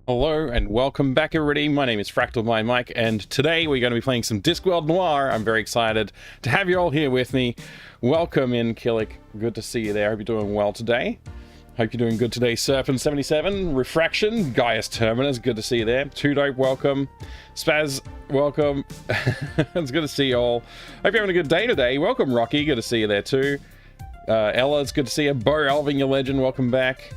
Hello and welcome back everybody, my name is Fractal by Mike and today we're going to be playing some Discworld Noir. I'm very excited to have you all here with me. Welcome in Killick, good to see you there, hope you're doing well today. Hope you're doing good today, Serpent77, Refraction, Gaius Terminus, good to see you there. Two Dope, welcome. Spaz, welcome. It's good to see you all. Hope you're having a good day today. Welcome Rocky, good to see you there too. Ella, it's good to see you. Bo Alving, your legend, welcome back.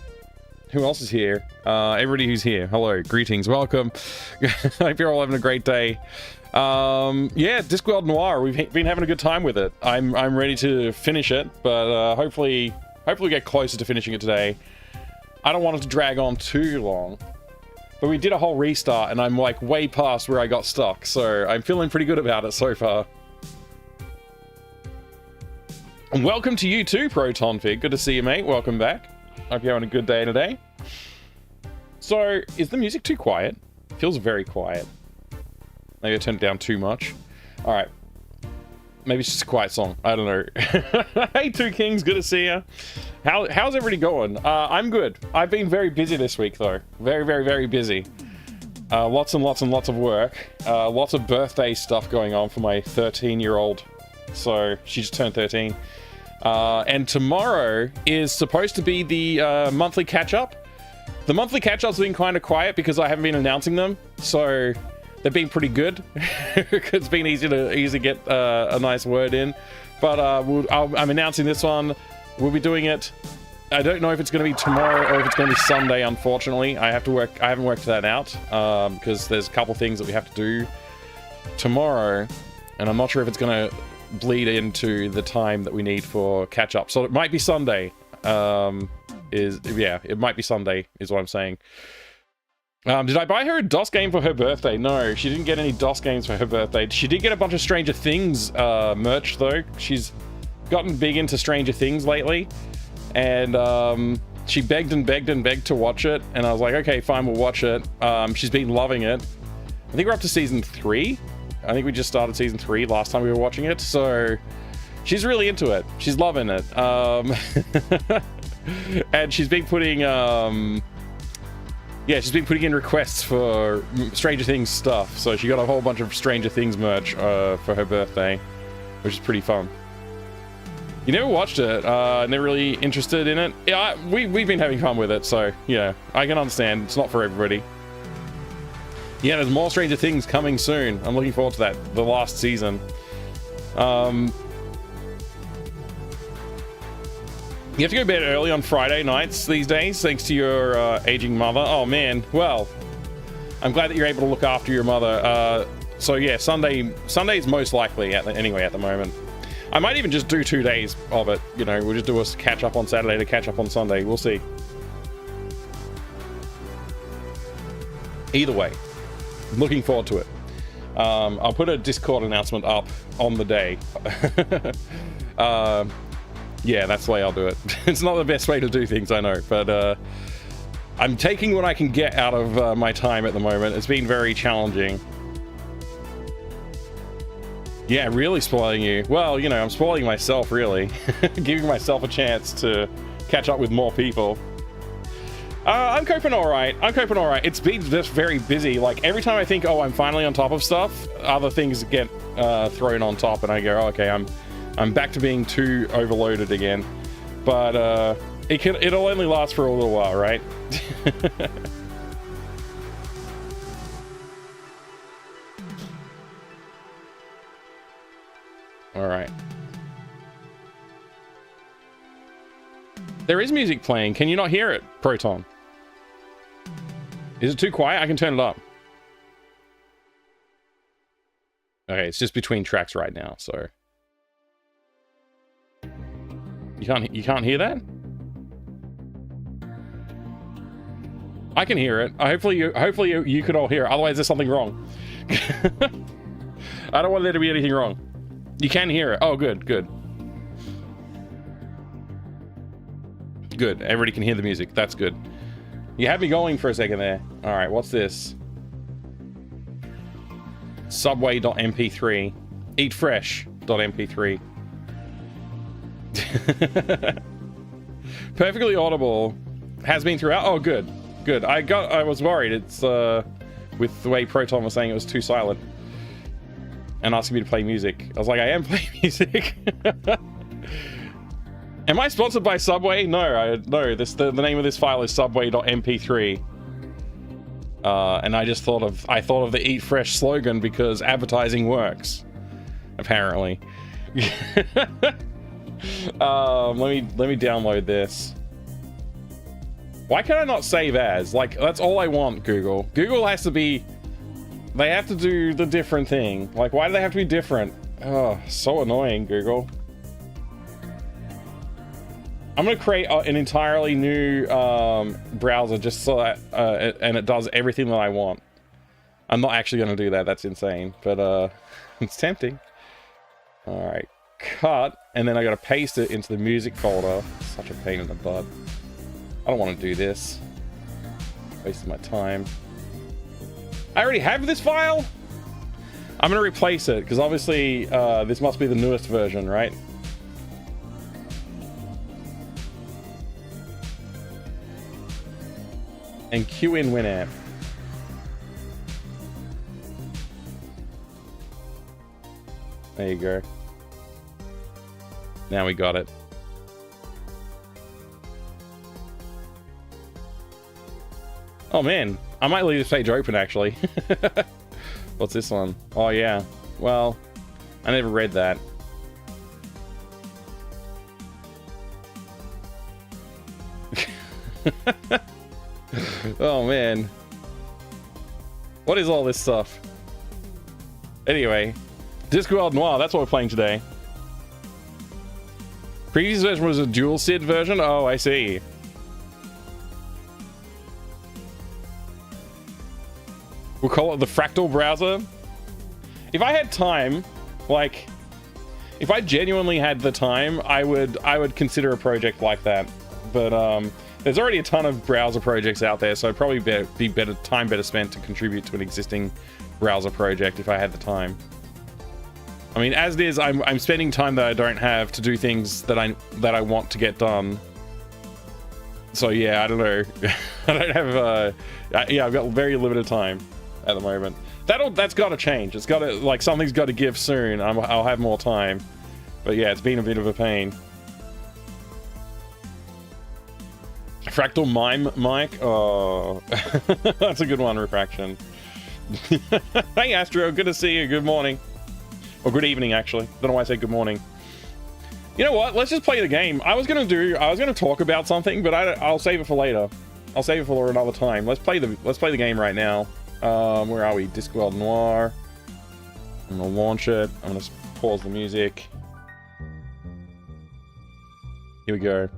Who else is here? Everybody who's here. Hello, greetings, welcome. Hope you're all having a great day. Yeah, Discworld Noir. We've been having a good time with it. I'm ready to finish it, but hopefully we get closer to finishing it today. I don't want it to drag on too long, but we did a whole restart, and I'm like way past where I got stuck, so I'm feeling pretty good about it so far. And welcome to you too, Proton Fig. Good to see you, mate. Welcome back. Hope you're having a good day today. So, is the music too quiet? It feels very quiet. Maybe I turned it down too much. Alright. Maybe it's just a quiet song. I don't know. Hey, Two Kings. Good to see you. How's everybody going? I'm good. I've been very busy this week, though. Very, very, very busy. Lots and lots and lots of work. Lots of birthday stuff going on for my 13-year-old. So, she just turned 13. And tomorrow is supposed to be the monthly catch-up. The monthly catch-up's been kind of quiet because I haven't been announcing them, so they've been pretty good. It's been easy to get a nice word in. But I'm announcing this one. We'll be doing it. I don't know if it's going to be tomorrow or if it's going to be Sunday, unfortunately. I haven't worked that out because there's a couple things that we have to do tomorrow, and I'm not sure if it's going to bleed into the time that we need for catch up, so it might be Sunday. It might be Sunday is what I'm saying. Did I buy her a DOS game for her birthday? No, she didn't get any DOS games for her birthday. She did get a bunch of Stranger Things merch though. She's gotten big into Stranger Things lately, and she begged and begged and begged to watch it, and I was like, okay, fine, we'll watch it. She's been loving it. I think we're up to season 3. I think we just started season 3 last time we were watching it, so she's really into it. She's loving it. And she's been putting she's been putting in requests for Stranger Things stuff, so she got a whole bunch of Stranger Things merch for her birthday, which is pretty fun. You never watched it, never really interested in it? Yeah, we've been having fun with it, so yeah, I can understand. It's not for everybody. Yeah, there's more Stranger Things coming soon. I'm looking forward to that. The last season. You have to go to bed early on Friday nights these days, thanks to your aging mother. Oh man, well, I'm glad that you're able to look after your mother. So yeah, Sunday's most likely anyway at the moment. I might even just do 2 days of it. You know, we'll just do a catch up on Saturday to catch up on Sunday. We'll see. Either way. Looking forward to it. I'll put a Discord announcement up on the day. Yeah, that's the way I'll do it. It's not the best way to do things, I know, but I'm taking what I can get out of my time at the moment. It's been very challenging. Yeah, really spoiling you. Well, you know, I'm spoiling myself, really. Giving myself a chance to catch up with more people. I'm coping alright. It's been just very busy. Like, every time I think, oh, I'm finally on top of stuff, other things get thrown on top, and I go, oh, okay, I'm back to being too overloaded again. But it'll only last for a little while, right? Alright. There is music playing. Can you not hear it, Proton? Is it too quiet? I can turn it up. Okay, it's just between tracks right now, so you can't hear that? I can hear it. Hopefully you could all hear it. Otherwise, there's something wrong. I don't want there to be anything wrong. You can hear it. Oh, good. Good. Everybody can hear the music. That's good. You had me going for a second there. All right, what's this? Subway.mp3. Eatfresh.mp3. Perfectly audible. Has been throughout. Oh, good. Good. I was worried. It's with the way Proton was saying it was too silent and asking me to play music. I was like, I am playing music. Am I sponsored by Subway? No, no. The name of this file is subway.mp3. And I thought of the Eat Fresh slogan because advertising works, apparently. Let me download this. Why can I not save as? Like, that's all I want, Google. Google has to be... They have to do the different thing. Like, why do they have to be different? Oh, so annoying, Google. I'm gonna create an entirely new browser just so that and it does everything that I want. I'm not actually gonna do that. That's insane, but it's tempting. All right, cut, and then I gotta paste it into the music folder. Such a pain in the butt. I don't want to do this. Wasting my time. I already have this file. I'm gonna replace it because obviously this must be the newest version, right? And queue in Winamp. There you go. Now we got it. Oh man, I might leave this page open actually. What's this one? Oh yeah. Well, I never read that. Oh man. What is all this stuff? Anyway, Discworld Noir, that's what we're playing today. Previous version was a dual SID version? Oh, I see. We'll call it the Fractal Browser. If I had time, like, if I genuinely had the time, I would consider a project like that. But there's already a ton of browser projects out there, so it'd probably be better spent to contribute to an existing browser project if I had the time. I mean, as it is, I'm spending time that I don't have to do things that I want to get done. So yeah, I don't know. I don't have yeah, I've got very limited time at the moment. That's got to change. It's got to, like, something's got to give soon. I'll have more time. But yeah, it's been a bit of a pain. Fractal Mime Mike? Oh, that's a good one, Refraction. Hey Astro, good to see you. Good morning. Or good evening, actually. Don't know why I said good morning. You know what? Let's just play the game. I was gonna talk about something, but I'll save it for later. I'll save it for another time. Let's play the game right now. Where are we? Discworld Noir. I'm gonna launch it. I'm gonna pause the music. Here we go.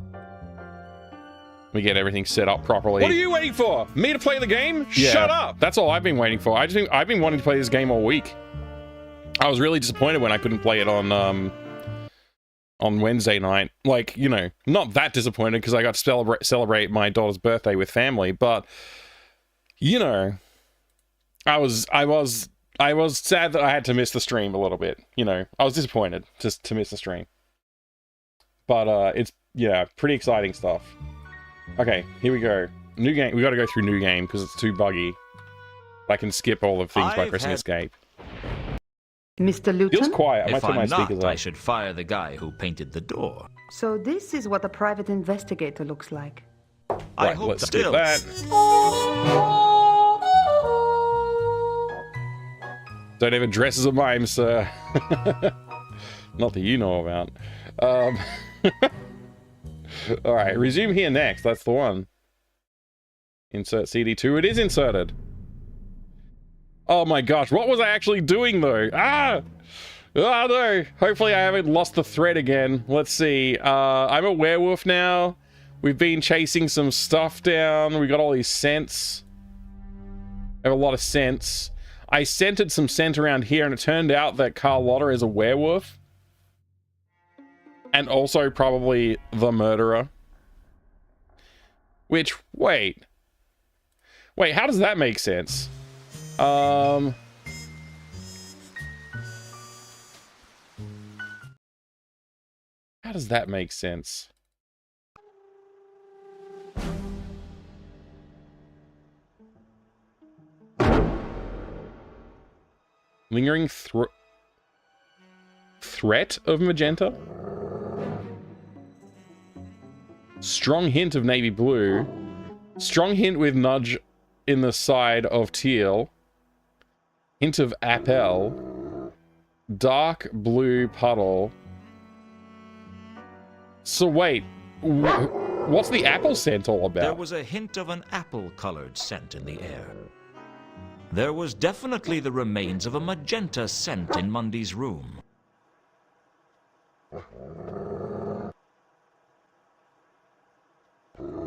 We get everything set up properly. What are you waiting for? Me to play the game? Yeah, shut up! That's all I've been waiting for. I've been wanting to play this game all week. I was really disappointed when I couldn't play it on Wednesday night. Like, you know, not that disappointed because I got to celebrate my daughter's birthday with family, but you know, I was sad that I had to miss the stream a little bit. You know, I was disappointed just to miss the stream. But it's, yeah, pretty exciting stuff. Okay, here we go. New game. We got to go through new game because it's too buggy. I can skip all of things by pressing escape. Mr. Luton? Feels quiet. I might turn my speakers up. I should fire the guy who painted the door. So this is what a private investigator looks like. Right, let's skip that. Don't ever dress as a mime, sir. Not that you know about. Alright, resume here next. That's the one. Insert CD2. It is inserted. Oh my gosh, what was I actually doing though? Ah! Oh no! Hopefully I haven't lost the thread again. Let's see. I'm a werewolf now. We've been chasing some stuff down. We got all these scents. I have a lot of scents. I scented some scent around here and it turned out that Carlotta is a werewolf. And also probably the murderer. Which, wait. Wait, how does that make sense? How does that make sense? Lingering threat of magenta? Strong hint of navy blue. Strong hint with nudge in the side of teal. Hint of apple. Dark blue puddle. So wait, what's the apple scent all about? There was a hint of an apple-colored scent in the air. There was definitely the remains of a magenta scent in Mundy's room.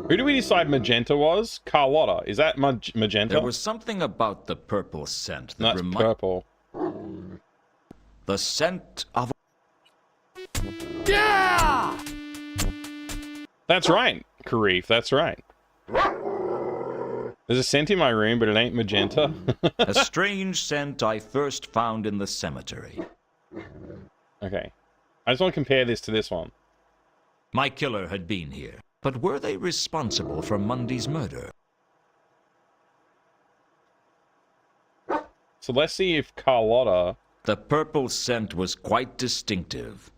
Who do we decide magenta was? Carlotta. Is that magenta? There was something about the purple scent that That's purple. The scent of... Yeah! That's right, Karif. That's right. There's a scent in my room, but it ain't magenta. a strange scent I first found in the cemetery. Okay. I just want to compare this to this one. My killer had been here, but were they responsible for Mundy's murder? So let's see if Carlotta... The purple scent was quite distinctive.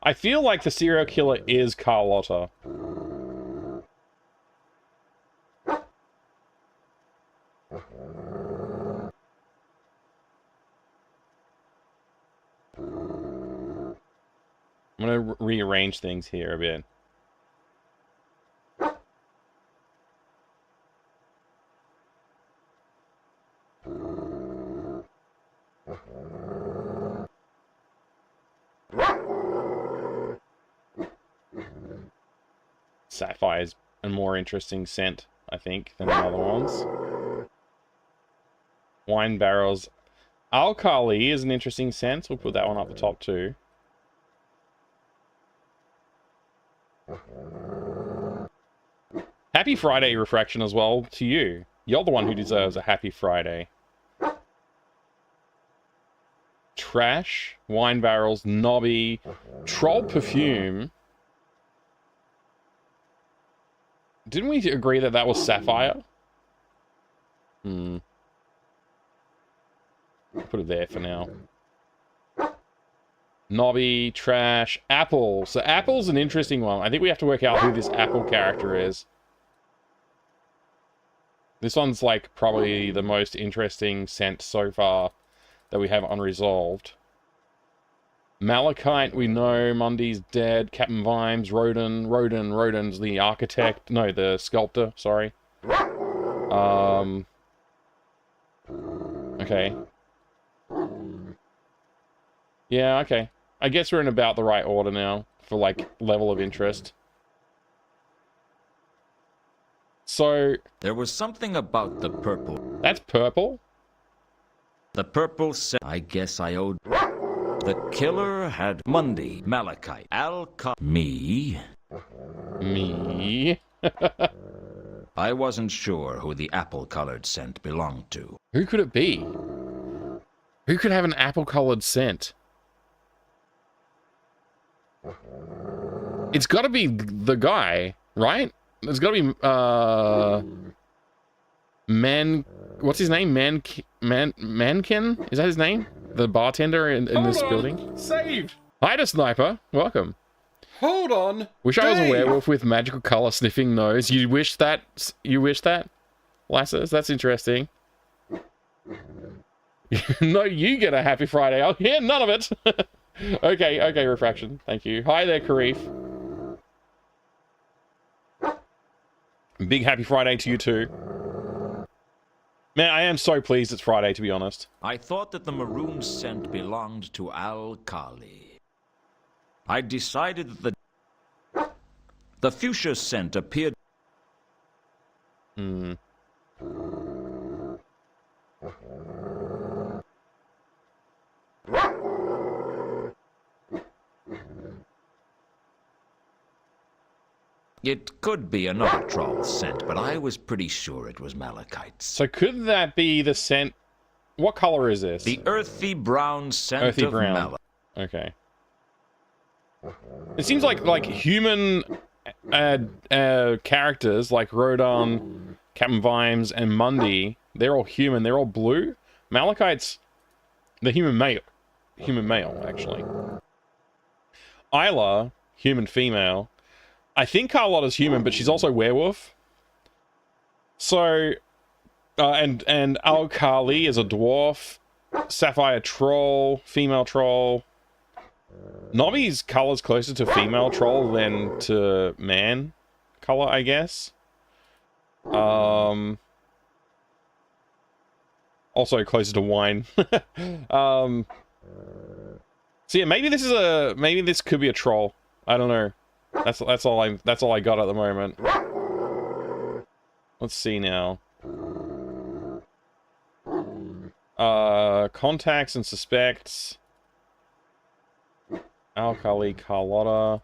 I feel like the serial killer is Carlotta. I'm going to rearrange things here a bit. Sapphire's a more interesting scent, I think, than the other ones. Wine barrels. Alkali is an interesting scent. We'll put that one up the top too. Happy Friday, Refraction, as well to you. You're the one who deserves a happy Friday. Trash, wine barrels, knobby, troll perfume. Didn't we agree that that was Sapphire? Put it there for now. Knobby, trash, apple. So apple's an interesting one. I think we have to work out who this apple character is. This one's like probably the most interesting scent so far that we have unresolved. Malachite, we know. Mundy's dead. Captain Vimes, Rodin's the architect. No, the sculptor, sorry. Okay. Yeah, okay. I guess we're in about the right order now for, like, level of interest. So... There was something about the purple. That's purple? The purple scent. I guess I owed... The killer had Mundy, Malachite, Me. Me? I wasn't sure who the apple-colored scent belonged to. Who could it be? Who could have an apple-colored scent? It's got to be the guy, right? It's got to be, what's his name? Mankin? Is that his name? The bartender in this building? Saved! Hi to Sniper. Welcome. Hold on. Wish I was a werewolf with magical color sniffing nose. You wish that? You wish that? Lasses, that's interesting. No, you get a happy Friday. I'll hear none of it. Okay, Refraction. Thank you. Hi there, Karif. Big happy Friday to you too. Man, I am so pleased it's Friday, to be honest. I thought that the maroon scent belonged to Alkali. I decided that the fuchsia scent appeared... It could be another troll scent, but I was pretty sure it was Malachite's. So could that be the scent... What color is this? The earthy brown scent of Malachite. Okay. It seems like human characters like Rodon, Captain Vimes, and Mundy, they're all human. They're all blue. Malachite's the human male. Human male, actually. Isla, human female. I think Carlotta's human, but she's also werewolf. So, and Al-Kali is a dwarf. Sapphire troll, female troll. Nobby's color's closer to female troll than to man color, I guess. Also closer to wine. So yeah, maybe this could be a troll. I don't know. That's all I got at the moment. Let's see now. Contacts and suspects. Al-Kali, Carlotta.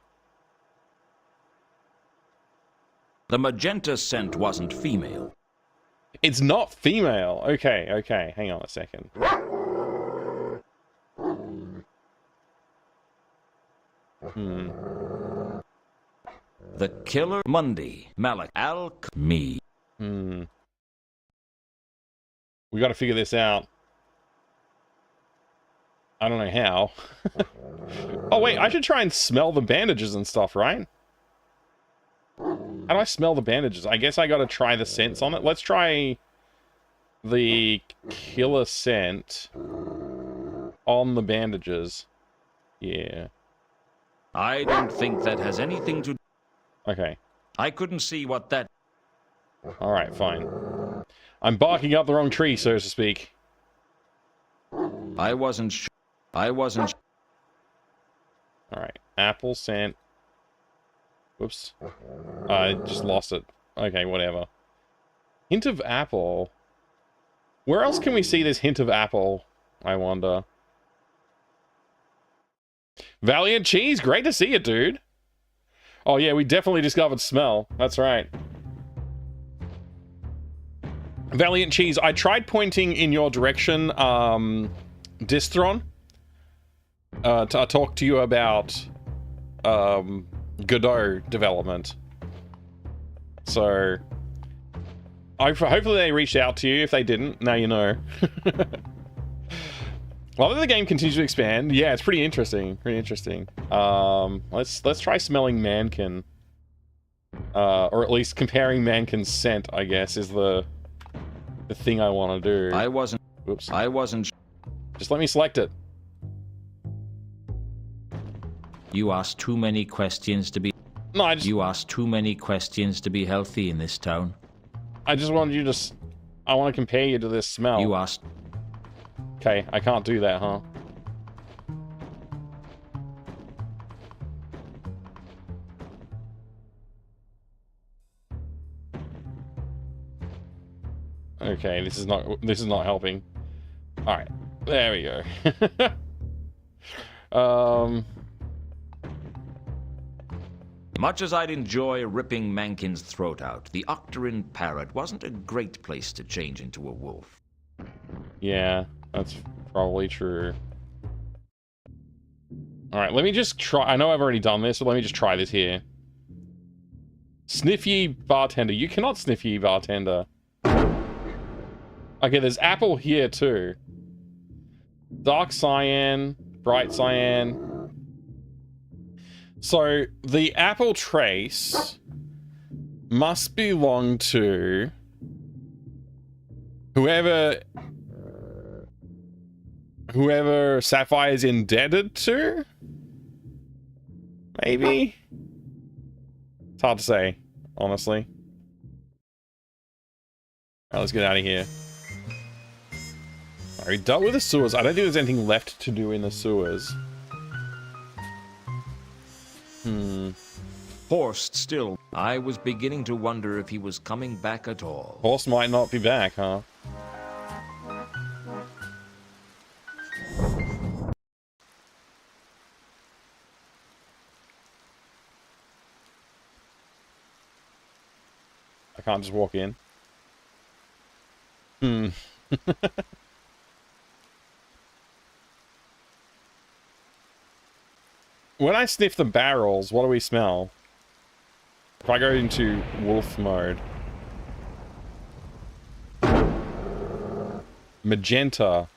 The magenta scent wasn't female. It's not female. Okay. Hang on a second. The killer, Mundy, Malak, me. We got to figure this out. I don't know how. Oh wait, I should try and smell the bandages and stuff, right? How do I smell the bandages? I guess I gotta try the scents on it. Let's try the killer scent on the bandages. Yeah. I don't think that has anything to... Okay. I couldn't see what that... Alright, fine. I'm barking up the wrong tree, so to speak. I wasn't sure. Alright. Apple scent. Whoops. I just lost it. Okay, whatever. Hint of apple. Where else can we see this hint of apple? I wonder. Valiant Cheese, great to see you, dude. Oh yeah, we definitely discovered smell. That's right. Valiant Cheese, I tried pointing in your direction, Distron. To talk to you about, Godot development. So, hopefully they reached out to you. If they didn't, now you know. Well, the game continues to expand. Yeah, it's pretty interesting. Let's try smelling Mankin. Or at least comparing Mankin's scent, I guess, is the thing I want to do. Oops. I wasn't... Just let me select it. You asked too many questions to be... No, You asked too many questions to be healthy in this town. I just wanted you to... I want to compare you to this smell. You asked... Okay, I can't do that, huh? Okay, this is not helping. All right, there we go. Much as I'd enjoy ripping Mankin's throat out, the Octarine parrot wasn't a great place to change into a wolf. Yeah, that's probably true. All right, let me just try. I know I've already done this, but let me just try this here. Sniff ye bartender. You cannot sniff ye bartender. Okay, there's apple here too. Dark cyan, bright cyan. So the apple trace must belong to whoever Sapphire is indebted to? Maybe? It's hard to say, honestly. Alright, let's get out of here. Alright, we dealt with the sewers. I don't think there's anything left to do in the sewers. Horst still. I was beginning to wonder if he was coming back at all. Horst might not be back, huh? I can't just walk in. When I sniff the barrels, what do we smell? If I go into wolf mode. Magenta.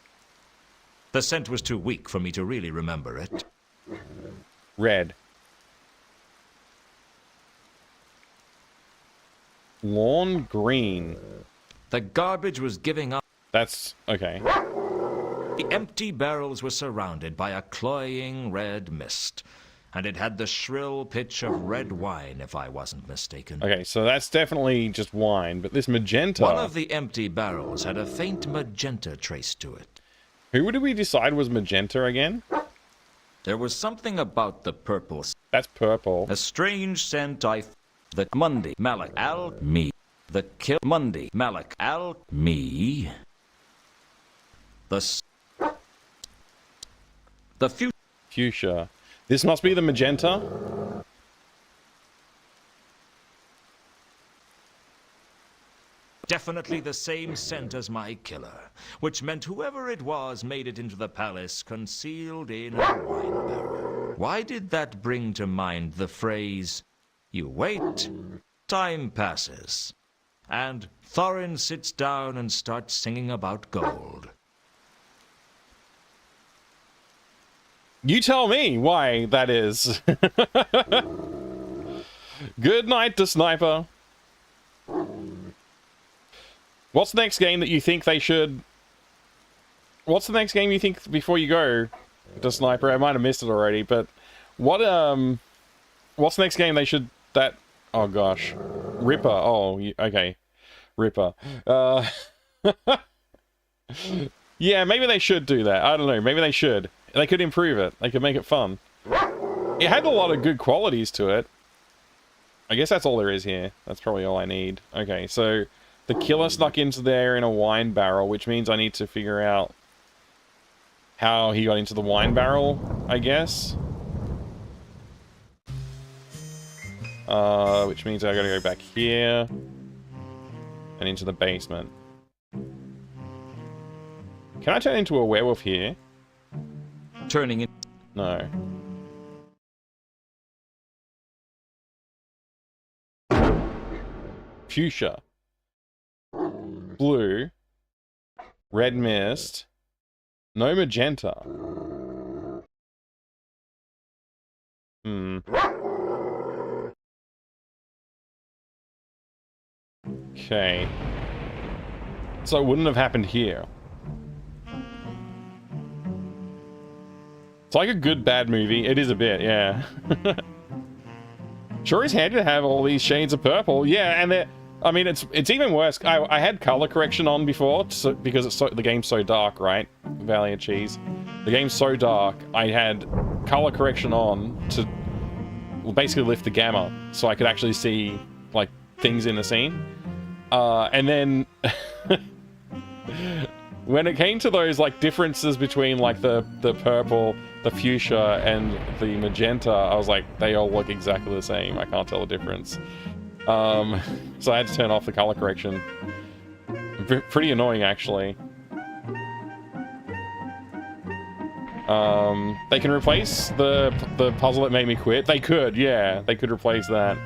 The scent was too weak for me to really remember it. Red. Lawn green. The garbage was giving up. That's okay. The empty barrels were surrounded by a cloying red mist, and it had the shrill pitch of red wine, if I wasn't mistaken. Okay, so that's definitely just wine, but this magenta... One of the empty barrels had a faint magenta trace to it. Who did we decide was magenta again? There was something about the purple. That's purple. A strange scent The Monday, Malik, Al, me. The kill Monday, Malik, Al, me. The Fuchsia. This must be the magenta. Definitely the same scent as my killer, which meant whoever it was made it into the palace concealed in a wine barrel. Why did that bring to mind the phrase, "You wait, time passes," and Thorin sits down and starts singing about gold? You tell me why that is. Good night to Sniper. What's the next game that you think they should... What's the next game you think before you go to Sniper? I might have missed it already, but what, what's the next game they should... Oh gosh. Ripper. Oh, okay. Ripper. Yeah, maybe they should do that. I don't know. Maybe they should. They could improve it. They could make it fun. It had a lot of good qualities to it. I guess that's all there is here. That's probably all I need. Okay, so the killer snuck into there in a wine barrel, which means I need to figure out how he got into the wine barrel, I guess. Which means I gotta go back here and into the basement. Can I turn into a werewolf here? Turning it. No. Fuchsia. Blue. Red mist. No magenta. Okay. So it wouldn't have happened here. It's like a good, bad movie. It is a bit, yeah. Sure is handy to have all these shades of purple. Yeah, and I mean, it's even worse. I had color correction on before, because the game's so dark, right? Valley of Cheese. The game's so dark, I had color correction on to basically lift the gamma, so I could actually see, like, things in the scene. And then... when it came to those, like, differences between, like, the purple, the fuchsia, and the magenta, I was like, they all look exactly the same. I can't tell the difference. So I had to turn off the color correction. Pretty annoying, actually. They can replace the puzzle that made me quit. They could, yeah. They could replace that.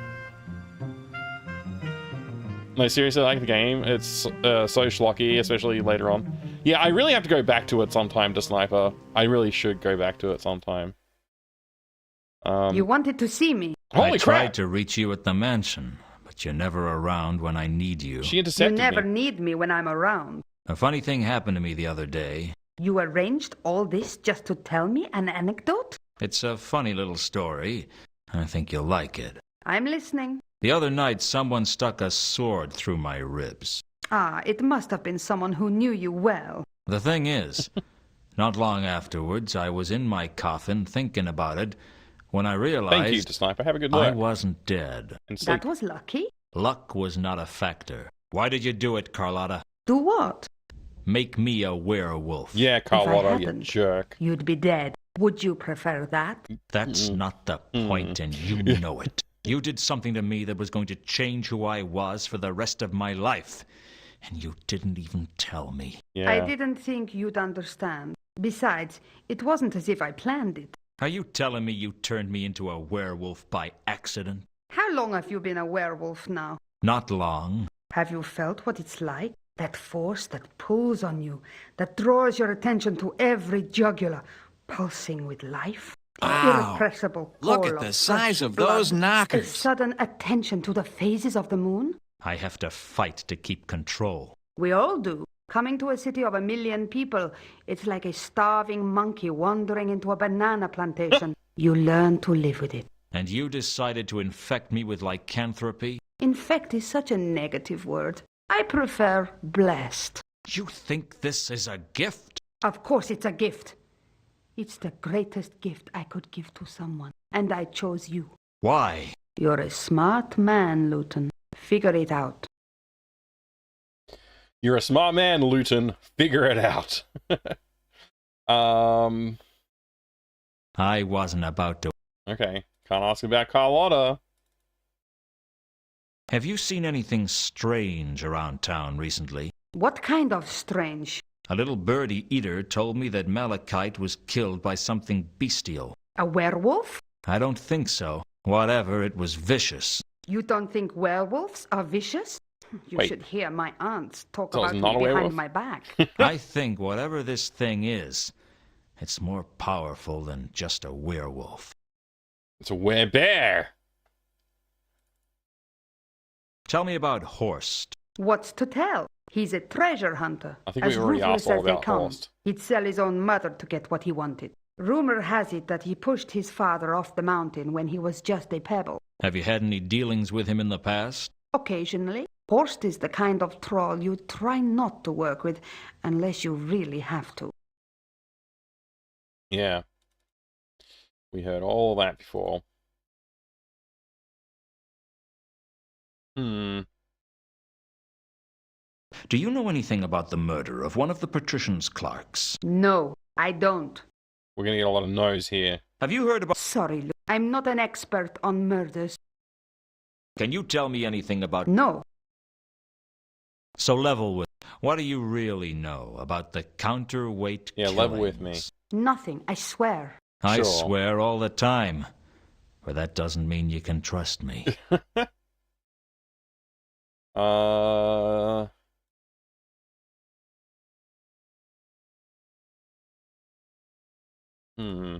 No, seriously, I like the game. It's so schlocky, especially later on. Yeah, I really have to go back to it sometime to Sniper. I really should go back to it sometime. You wanted to see me. Holy I crap! tried to reach you at the mansion, but you're never around when I need you. She You intercepted never me. need me when I'm around. A funny thing happened to me the other day. You arranged all this just to tell me an anecdote? It's a funny little story. I think you'll like it. I'm listening. The other night, someone stuck a sword through my ribs. Ah, it must have been someone who knew you well. The thing is, not long afterwards, I was in my coffin thinking about it when I realized Thank you to Sniper. Have a good I night. wasn't dead. And sleep. That was lucky. Luck was not a factor. Why did you do it, Carlotta? Do what? Make me a werewolf. Yeah, Carlotta, you hadn't, jerk. You'd be dead. Would you prefer that? That's not the point, and you know it. You did something to me that was going to change who I was for the rest of my life. And you didn't even tell me. Yeah. I didn't think you'd understand. Besides, it wasn't as if I planned it. Are you telling me you turned me into a werewolf by accident? How long have you been a werewolf now? Not long. Have you felt what it's like? That force that pulls on you, that draws your attention to every jugular, pulsing with life. Wow. Irrepressible Look call at the of size fresh of those blood. A knockers. sudden attention to the phases of the moon. I have to fight to keep control. We all do. Coming to a city of 1 million people, it's like a starving monkey wandering into a banana plantation. You learn to live with it. And you decided to infect me with lycanthropy? Infect is such a negative word. I prefer blessed. You think this is a gift? Of course it's a gift. It's the greatest gift I could give to someone. And I chose you. Why? You're a smart man, Luton. Figure it out. You're a smart man, Luton. Figure it out. I wasn't about to. Okay. Can't ask about Carlotta. Have you seen anything strange around town recently? What kind of strange? A little birdie eater told me that Malachite was killed by something bestial. A werewolf? I don't think so. Whatever, it was vicious. You don't think werewolves are vicious? You Wait. should hear my aunts talk So it's about not me a werewolf? behind my back. I think whatever this thing is, it's more powerful than just a werewolf. It's a werebear. Tell me about Horst. What's to tell? He's a treasure hunter. I think we as already ruthless asked all as they about come. Horst. He'd sell his own mother to get what he wanted. Rumor has it that he pushed his father off the mountain when he was just a pebble. Have you had any dealings with him in the past? Occasionally. Horst is the kind of troll you try not to work with unless you really have to. Yeah. We heard all that before. Do you know anything about the murder of one of the patrician's clerks? No, I don't. We're going to get a lot of no's here. Have you heard about... Sorry, Luke. I'm not an expert on murders. Can you tell me anything about... No. So level with... What do you really know about the counterweight Yeah, level with me. killings? Nothing, I swear. I Sure. swear all the time. But that doesn't mean you can trust me. uh... Hmm.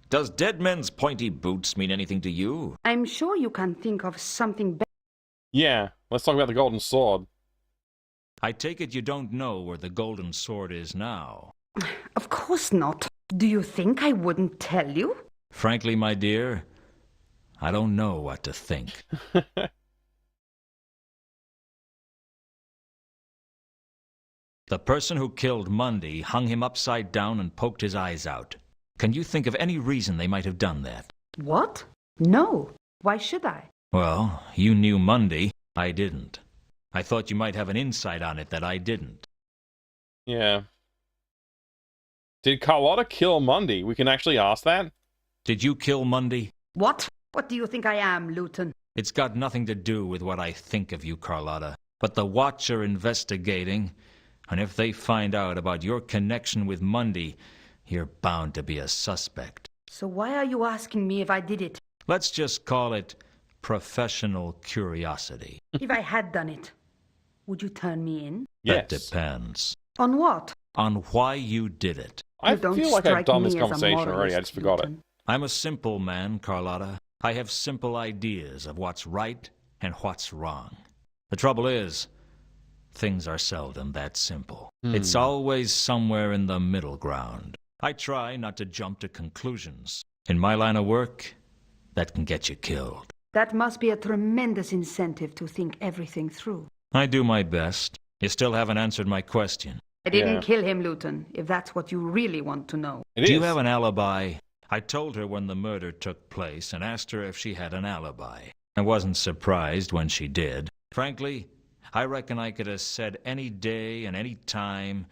Does dead men's pointy boots mean anything to you? I'm sure you can think of something better. Yeah, let's talk about the golden sword. I take it you don't know where the golden sword is now. Of course not. Do you think I wouldn't tell you? Frankly, my dear, I don't know what to think. The person who killed Mundy hung him upside down and poked his eyes out. Can you think of any reason they might have done that? What? No. Why should I? Well, you knew Mundy. I didn't. I thought you might have an insight on it that I didn't. Yeah. Did Carlotta kill Mundy? We can actually ask that? Did you kill Mundy? What? What do you think I am, Luton? It's got nothing to do with what I think of you, Carlotta. But the Watch are investigating, and if they find out about your connection with Mundy, you're bound to be a suspect. So why are you asking me if I did it? Let's just call it professional curiosity. If I had done it, would you turn me in? Yes. That depends On what? on why you did it. I You don't feel like I've strike done me this as a conversation already. I moralist, just forgot it. Luton. I'm a simple man, Carlotta. I have simple ideas of what's right and what's wrong. The trouble is, things are seldom that simple. It's always somewhere in the middle ground. I try not to jump to conclusions. In my line of work, that can get you killed. That must be a tremendous incentive to think everything through. I do my best. You still haven't answered my question. I didn't Yeah. kill him, Luton, if that's what you really want to know. It Do is. you have an alibi? I told her when the murder took place and asked her if she had an alibi. I wasn't surprised when she did. Frankly, I reckon I could have said any day and any time,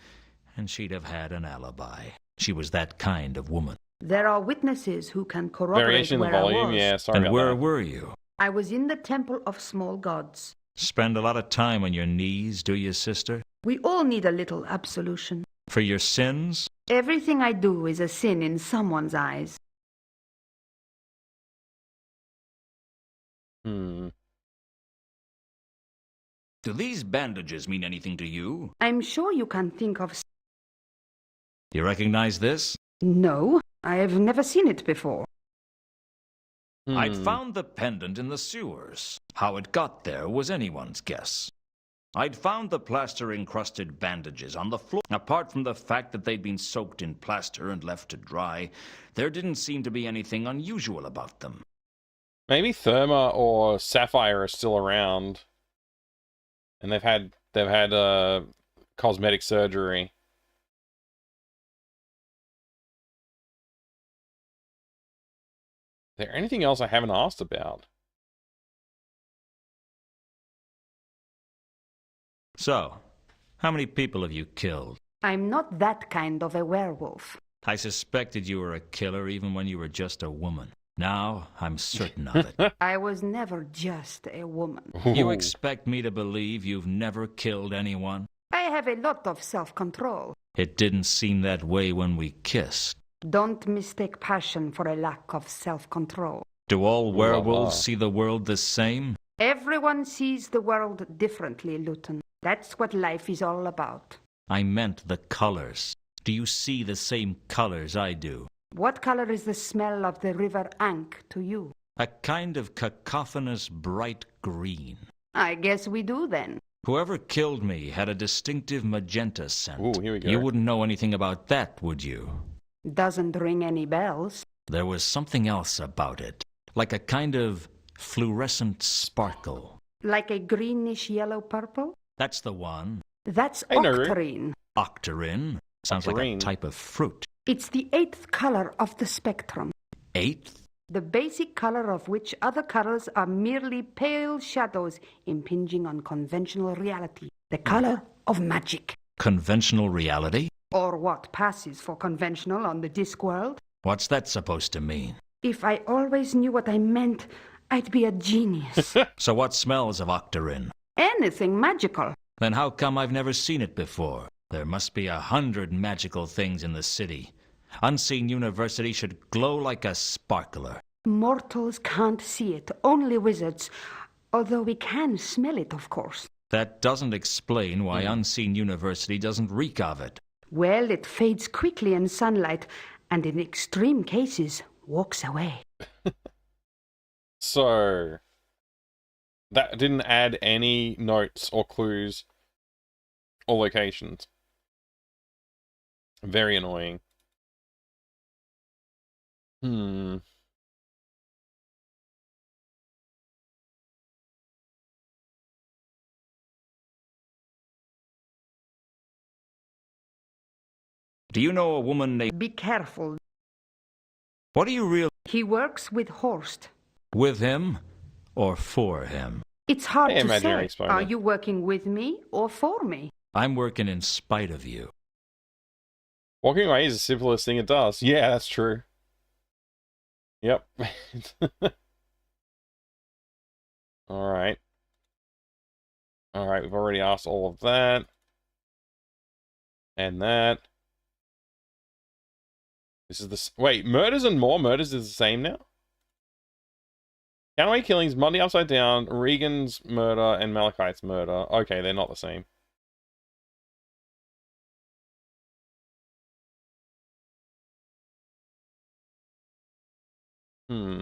and she'd have had an alibi. She was that kind of woman. There are witnesses who can corroborate Variation in the where I volume? was. Yeah, sorry And about where that. were you? I was in the Temple of Small Gods. Spend a lot of time on your knees, do you, sister? We all need a little absolution. For your sins? Everything I do is a sin in someone's eyes. Hmm. Do these bandages mean anything to you? I'm sure you can think of... You recognize this? No, I've never seen it before. I'd Hmm. found the pendant in the sewers. How it got there was anyone's guess. I'd found the plaster-encrusted bandages on the floor. Apart from the fact that they'd been soaked in plaster and left to dry, there didn't seem to be anything unusual about them. Maybe Therma or Sapphire are still around, and they've had cosmetic surgery. Is there anything else I haven't asked about? So, how many people have you killed? I'm not that kind of a werewolf. I suspected you were a killer even when you were just a woman. Now, I'm certain of it. I was never just a woman. You Ooh. expect me to believe you've never killed anyone? I have a lot of self-control. It didn't seem that way when we kissed. Don't mistake passion for a lack of self-control. Do all werewolves wow. see the world the same? Everyone sees the world differently, Luton. That's what life is all about. I meant the colors. Do you see the same colors I do? What color is the smell of the river Ankh to you? A kind of cacophonous bright green. I guess we do then. Whoever killed me had a distinctive magenta scent. Ooh, here we go. You wouldn't know anything about that, would you? Doesn't ring any bells. There was something else about it, like a kind of fluorescent sparkle. Like a greenish yellow purple? That's the one. That's Hey, Naru. octarine. Octarine. Sounds like a Octarine. type of fruit. It's the 8th color of the spectrum. 8th? The basic color of which other colors are merely pale shadows impinging on conventional reality. The color of magic. Conventional reality? Or what passes for conventional on the Discworld. What's that supposed to mean? If I always knew what I meant, I'd be a genius. So what smells of octarine? Anything magical. Then how come I've never seen it before? There must be 100 magical things in the city. Unseen University should glow like a sparkler. Mortals can't see it, only wizards. Although we can smell it, of course. That doesn't explain why Unseen University doesn't reek of it. Well, it fades quickly in sunlight, and in extreme cases, walks away. So, that didn't add any notes or clues or locations. Very annoying. Hmm. Do you know a woman named... Be careful. What do you really... He works with Horst. With him or for him? It's hard Hey, to imaginary say. exponent. Are you working with me or for me? I'm working in spite of you. Walking away is the simplest thing it does. Yeah, that's true. Yep. Alright. Alright, we've already asked all of that. And that. This is the... Wait, murders and more murders is the same now? Counterweight killings, Monday Upside Down, Regan's murder, and Malachite's murder. Okay, they're not the same. Hmm.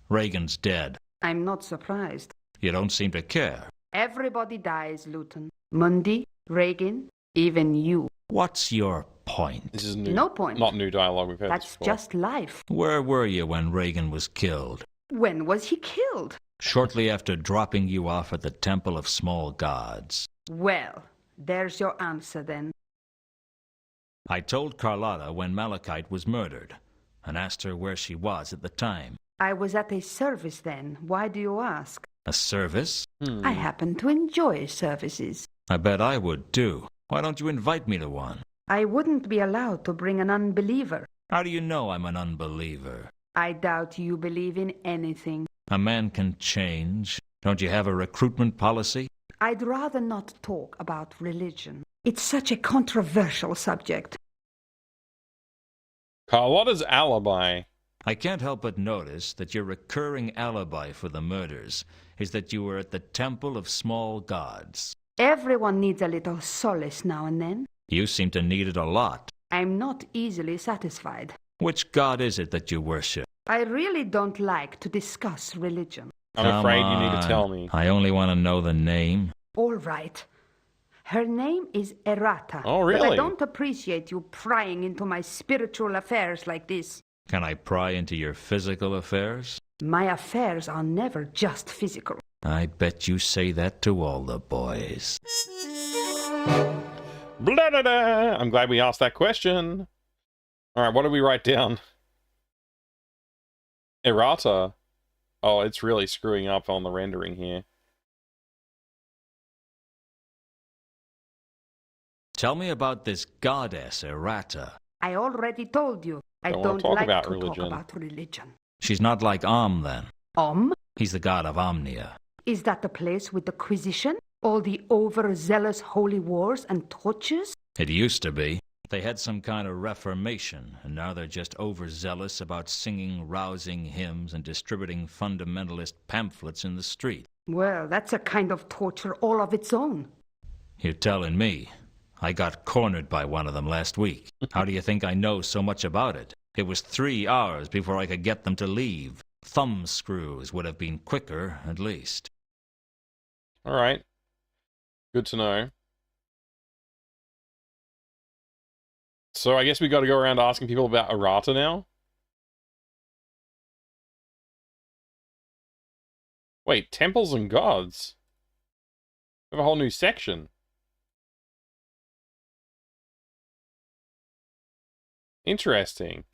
Reagan's dead. I'm not surprised. You don't seem to care. Everybody dies, Luton. Mundy, Reagan, even you. What's your point? This is new. No point. Not new dialogue. We've heard this That's before. just life. Where were you when Reagan was killed? When was he killed? Shortly after dropping you off at the Temple of Small Gods. Well, there's your answer then. I told Carlotta when Malachite was murdered and asked her where she was at the time. I was at a service then. Why do you ask? A service? I happen to enjoy services. I bet I would too. Why don't you invite me to one? I wouldn't be allowed to bring an unbeliever. How do you know I'm an unbeliever? I doubt you believe in anything. A man can change. Don't you have a recruitment policy? I'd rather not talk about religion. It's such a controversial subject. Carlotta's alibi. I can't help but notice that your recurring alibi for the murders is that you were at the Temple of Small Gods. Everyone needs a little solace now and then. You seem to need it a lot. I'm not easily satisfied. Which god is it that you worship? I really don't like to discuss religion. I'm afraid you need to tell me. I only want to know the name. All right. Her name is Errata. Oh, really? But I don't appreciate you prying into my spiritual affairs like this. Can I pry into your physical affairs? My affairs are never just physical. I bet you say that to all the boys. Blah, da, da. I'm glad we asked that question. All right, what did we write down? Errata. Oh, it's really screwing up on the rendering here. Tell me about this goddess, Errata. I already told you. I don't talk like about to religion. talk about religion. She's not like then. He's the god of Omnia. Is that the place with the Quisition? All the overzealous holy wars and tortures? It used to be. They had some kind of reformation, and now they're just overzealous about singing rousing hymns and distributing fundamentalist pamphlets in the street. Well, that's a kind of torture all of its own. You're telling me. I got cornered by one of them last week. How do you think I know so much about it? It was 3 hours before I could get them to leave. Thumb screws would have been quicker, at least. All right. Good to know. So I guess we got to go around asking people about Errata now. Wait, temples and gods? We have a whole new section. Interesting.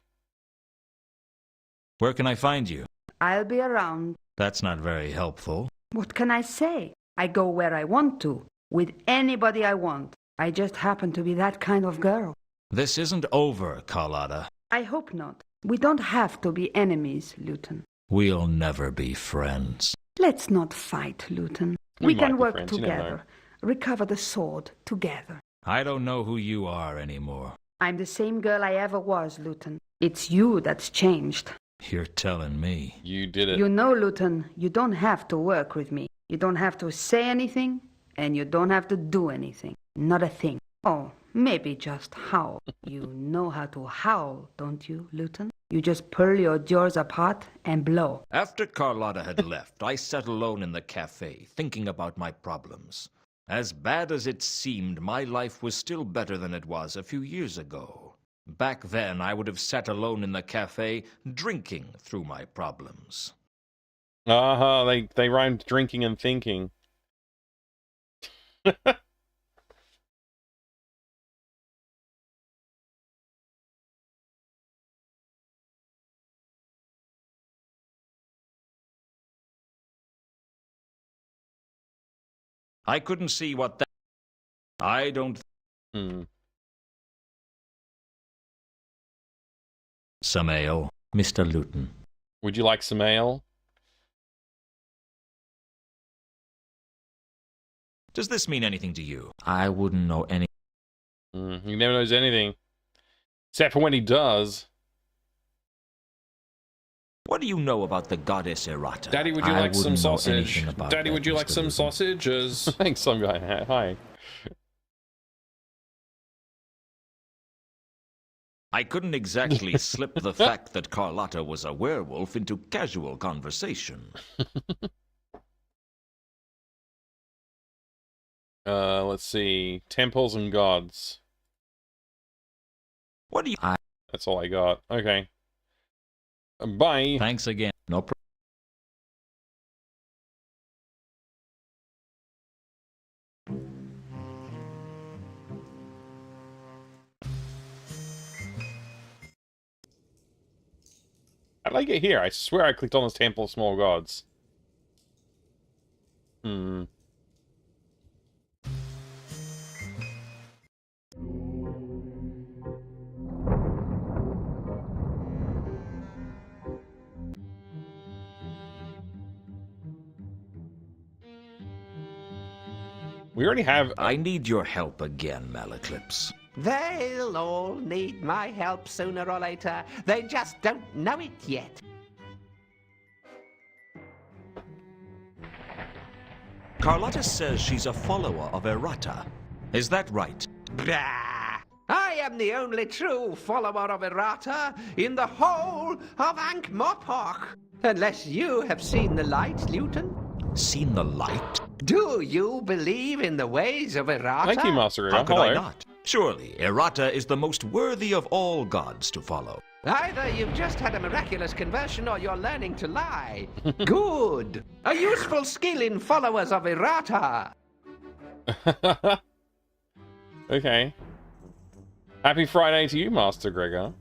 Where can I find you? I'll be around. That's not very helpful. What can I say? I go where I want to, with anybody I want. I just happen to be that kind of girl. This isn't over, Carlotta. I hope not. We don't have to be enemies, Luton. We'll never be friends. Let's not fight, Luton. We We can might be work friends, you never know. together. Recover the sword together. I don't know who you are anymore. I'm the same girl I ever was, Luton. It's you that's changed. You're telling me. You did it. You know, Luton, you don't have to work with me. You don't have to say anything, and you don't have to do anything. Not a thing. Oh, maybe just howl. You know how to howl, don't you, Luton? You just pull your jaws apart and blow. After Carlotta had left, I sat alone in the cafe, thinking about my problems. As bad as it seemed, my life was still better than it was a few years ago. Back then, I would have sat alone in the cafe, drinking through my problems. They rhymed drinking and thinking. I couldn't see what that... I don't... Some ale, Mr. Luton. Would you like some ale? Does this mean anything to you? I wouldn't know any... He never knows anything. Except for when he does. What do you know about the goddess Errata? Daddy, would you like some sausage? Daddy, would you like some sausages? Thanks, some guy. Hi. I couldn't exactly slip the fact that Carlotta was a werewolf into casual conversation. Let's see. Temples and gods. What do you... That's all I got. Okay. Bye. Thanks again. No problem. How did I get here? I swear I clicked on this Temple of Small Gods. We already have... I need your help again, Malaclips. They'll all need my help sooner or later. They just don't know it yet. Carlotta says she's a follower of Errata. Is that right? Bah! I am the only true follower of Errata in the whole of Ankh-Morpork. Unless you have seen the light, Luton. Seen the light? Do you believe in the ways of Errata? Thank you, Master How Riga. could I Hello. not? Surely, Errata is the most worthy of all gods to follow. Either you've just had a miraculous conversion or you're learning to lie. Good. A useful skill in followers of Errata. Okay. Happy Friday to you, Master Gregor.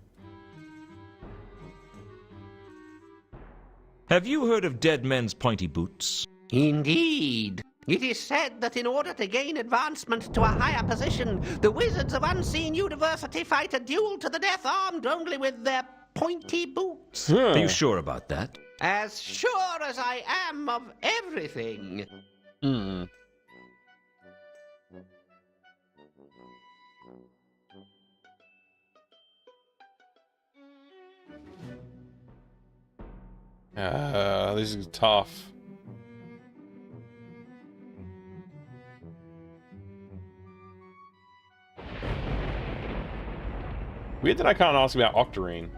Have you heard of dead men's pointy boots? Indeed. It is said that in order to gain advancement to a higher position, the wizards of Unseen University fight a duel to the death armed only with their pointy boots. Are you sure about that? As sure as I am of everything. Hmm. This is tough. Weird that I can't ask about Octarine.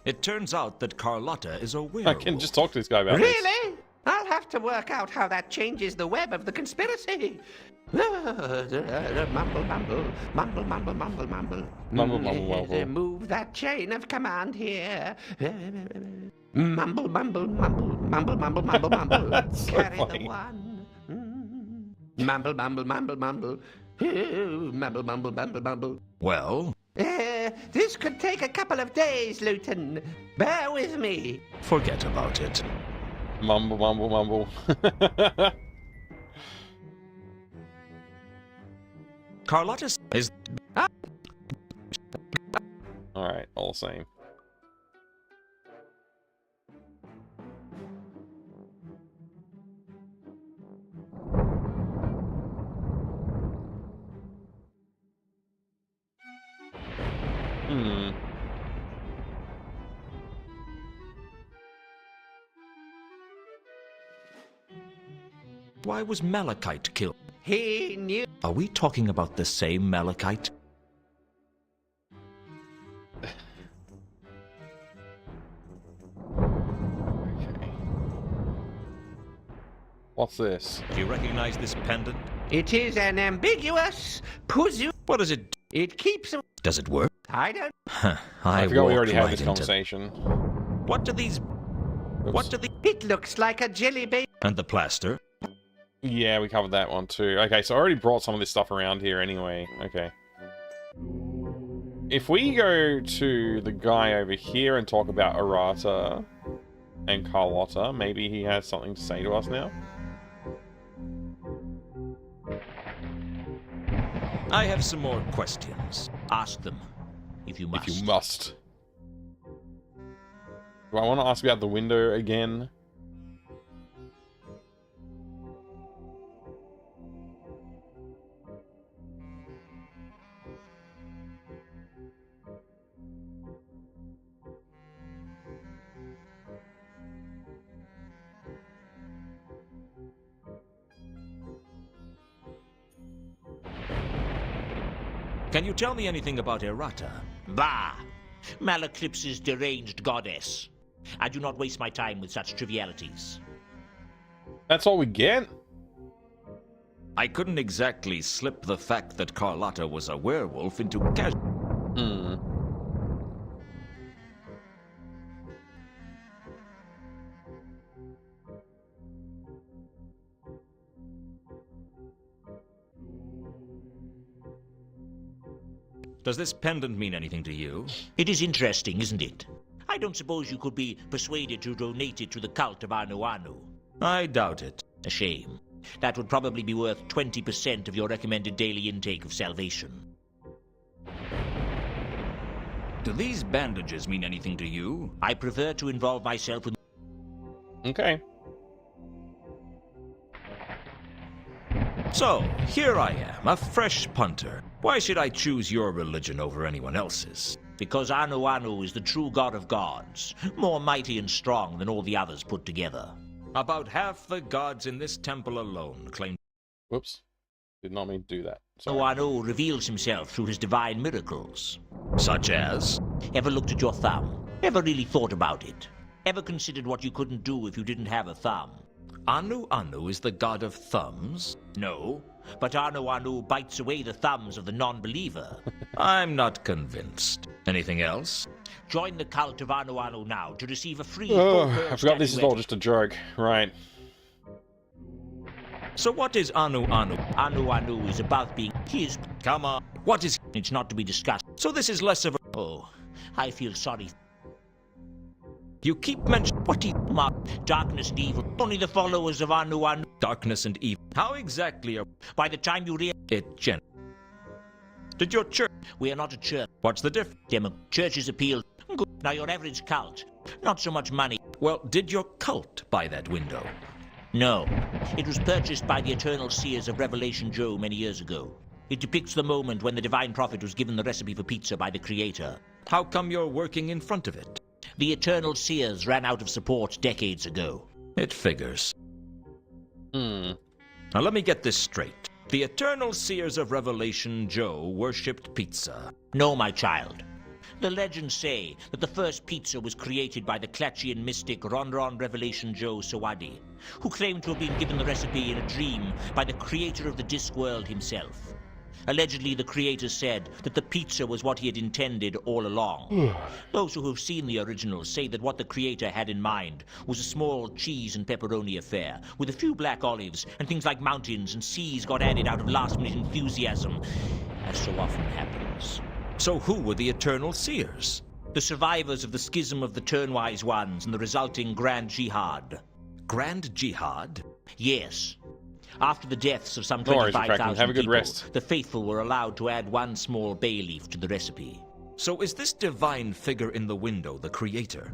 It turns out that Carlotta is a I werewolf. can just talk to this guy about this. Really? I'll have to work out how that changes the web of the conspiracy. Mumble, mumble, mumble, mumble, mumble, mumble. Mumble, mumble, mumble. Move that chain of command here. Mumble, mumble, mumble, mumble, mumble, mumble, mumble. That's so Carry funny. the one. Mumble, mumble, mumble, mumble. Mumble, mumble, mumble, mumble. Well, This could take a couple of days, Luton. Bear with me. forget about it. Mumble, mumble, mumble. Carlotta is... Alright, all the same. Hmm. Why was Malachite killed? He knew. Are we talking about the same Malachite? Okay. What's this? Do you recognize this pendant? It is an ambiguous puzzle. What does it... It keeps. Does it work? I don't. Huh, I forgot we already had walked this right into- conversation. What do these... What do the... It looks like a jelly baby. And the plaster? Yeah, we covered that one too. Okay, so I already brought some of this stuff around here anyway. Okay. If we go to the guy over here and talk about Errata and Carlotta, maybe he has something to say to us now? I have some more questions. Ask them, if you must. If you must. Do I want to ask about the window again? Can you tell me anything about Errata? Bah! Malaclipse's deranged goddess. I do not waste my time with such trivialities. That's all we get? I couldn't exactly slip the fact that Carlotta was a werewolf into casual... Hmm. Does this pendant mean anything to you? It is interesting, isn't it? I don't suppose you could be persuaded to donate it to the cult of Anu Anu. I doubt it. A shame. That would probably be worth 20% of your recommended daily intake of salvation. Do these bandages mean anything to you? I prefer to involve myself with... Okay. So, here I am, a fresh punter. Why should I choose your religion over anyone else's? Because Anu Anu is the true god of gods, more mighty and strong than all the others put together. About half the gods in this temple alone claim... Whoops. Did not mean to do that. Anu Sorry. Anu reveals himself through his divine miracles. Such as? Ever looked at your thumb? Ever really thought about it? Ever considered what you couldn't do if you didn't have a thumb? Anu Anu is the god of thumbs? No, but Anu Anu bites away the thumbs of the non-believer. I'm not convinced. Anything else? Join the cult of Anu Anu now to receive a free... Oh, full-birth I forgot this is all statuette. just a joke. Right. So what is Anu Anu? Anu Anu is about being his... Come on. What is... It's not to be discussed. So this is less of a... Oh, I feel sorry. You keep mentioning... What is Mark? Darkness and evil. Only the followers of Anu Anu. Darkness and evil. How exactly are... By the time you It gen... Did your church... we are not a church. What's the difference? Churches appeal. Good. Now your average cult. Not so much money. Well, did your cult buy that window? No. It was purchased by the eternal seers of Revelation Joe many years ago. It depicts the moment when the divine prophet was given the recipe for pizza by the creator. How come you're working in front of it? The eternal seers ran out of support decades ago. It figures. Hmm. Now let me get this straight. The eternal seers of Revelation Joe worshipped pizza. No, my child. The legends say that the first pizza was created by the Klatchian mystic Ronron Revelation Joe Sawadi, who claimed to have been given the recipe in a dream by the creator of the Discworld himself. Allegedly, the creator said that the pizza was what he had intended all along. Those who have seen the original say that what the creator had in mind was a small cheese and pepperoni affair, with a few black olives, and things like mountains and seas got added out of last-minute enthusiasm, as so often happens. So who were the eternal seers? The survivors of the schism of the Turnwise Ones and the resulting Grand Jihad. Grand Jihad? Yes. After the deaths of some No worries, 25,000 Kraken. Have a good people, rest. the faithful were allowed to add one small bay leaf to the recipe. So is this divine figure in the window the creator?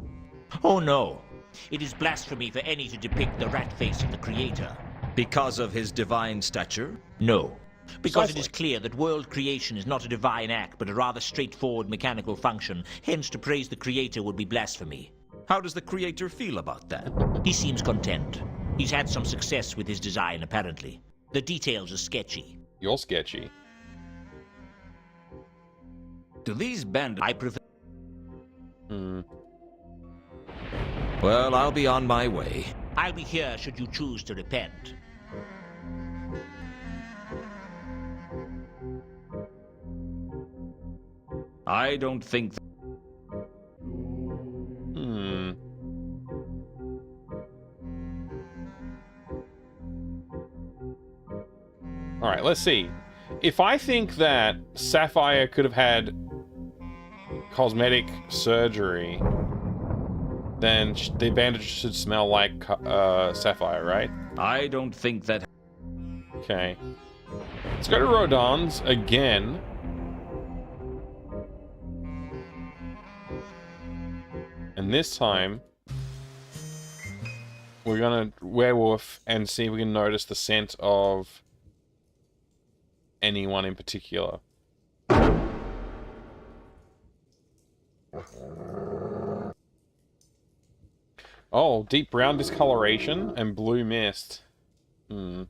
Oh no. It is blasphemy for any to depict the rat face of the creator. Because of his divine stature? No. Because it Precisely. is clear that world creation is not a divine act, but a rather straightforward mechanical function. Hence, to praise the creator would be blasphemy. How does the creator feel about that? He seems content. He's had some success with his design, apparently. The details are sketchy. You're sketchy. Do these bandits... I prefer... Hmm. Well, I'll be on my way. I'll be here should you choose to repent. I don't think... Hmm. Alright, let's see. If I think that Sapphire could have had cosmetic surgery, then the bandage should smell like Sapphire, right? I don't think that... Okay. Let's go to Rodon's again. And this time, we're gonna werewolf and see if we can notice the scent of anyone in particular. Oh, deep brown discoloration and blue mist. Hmm.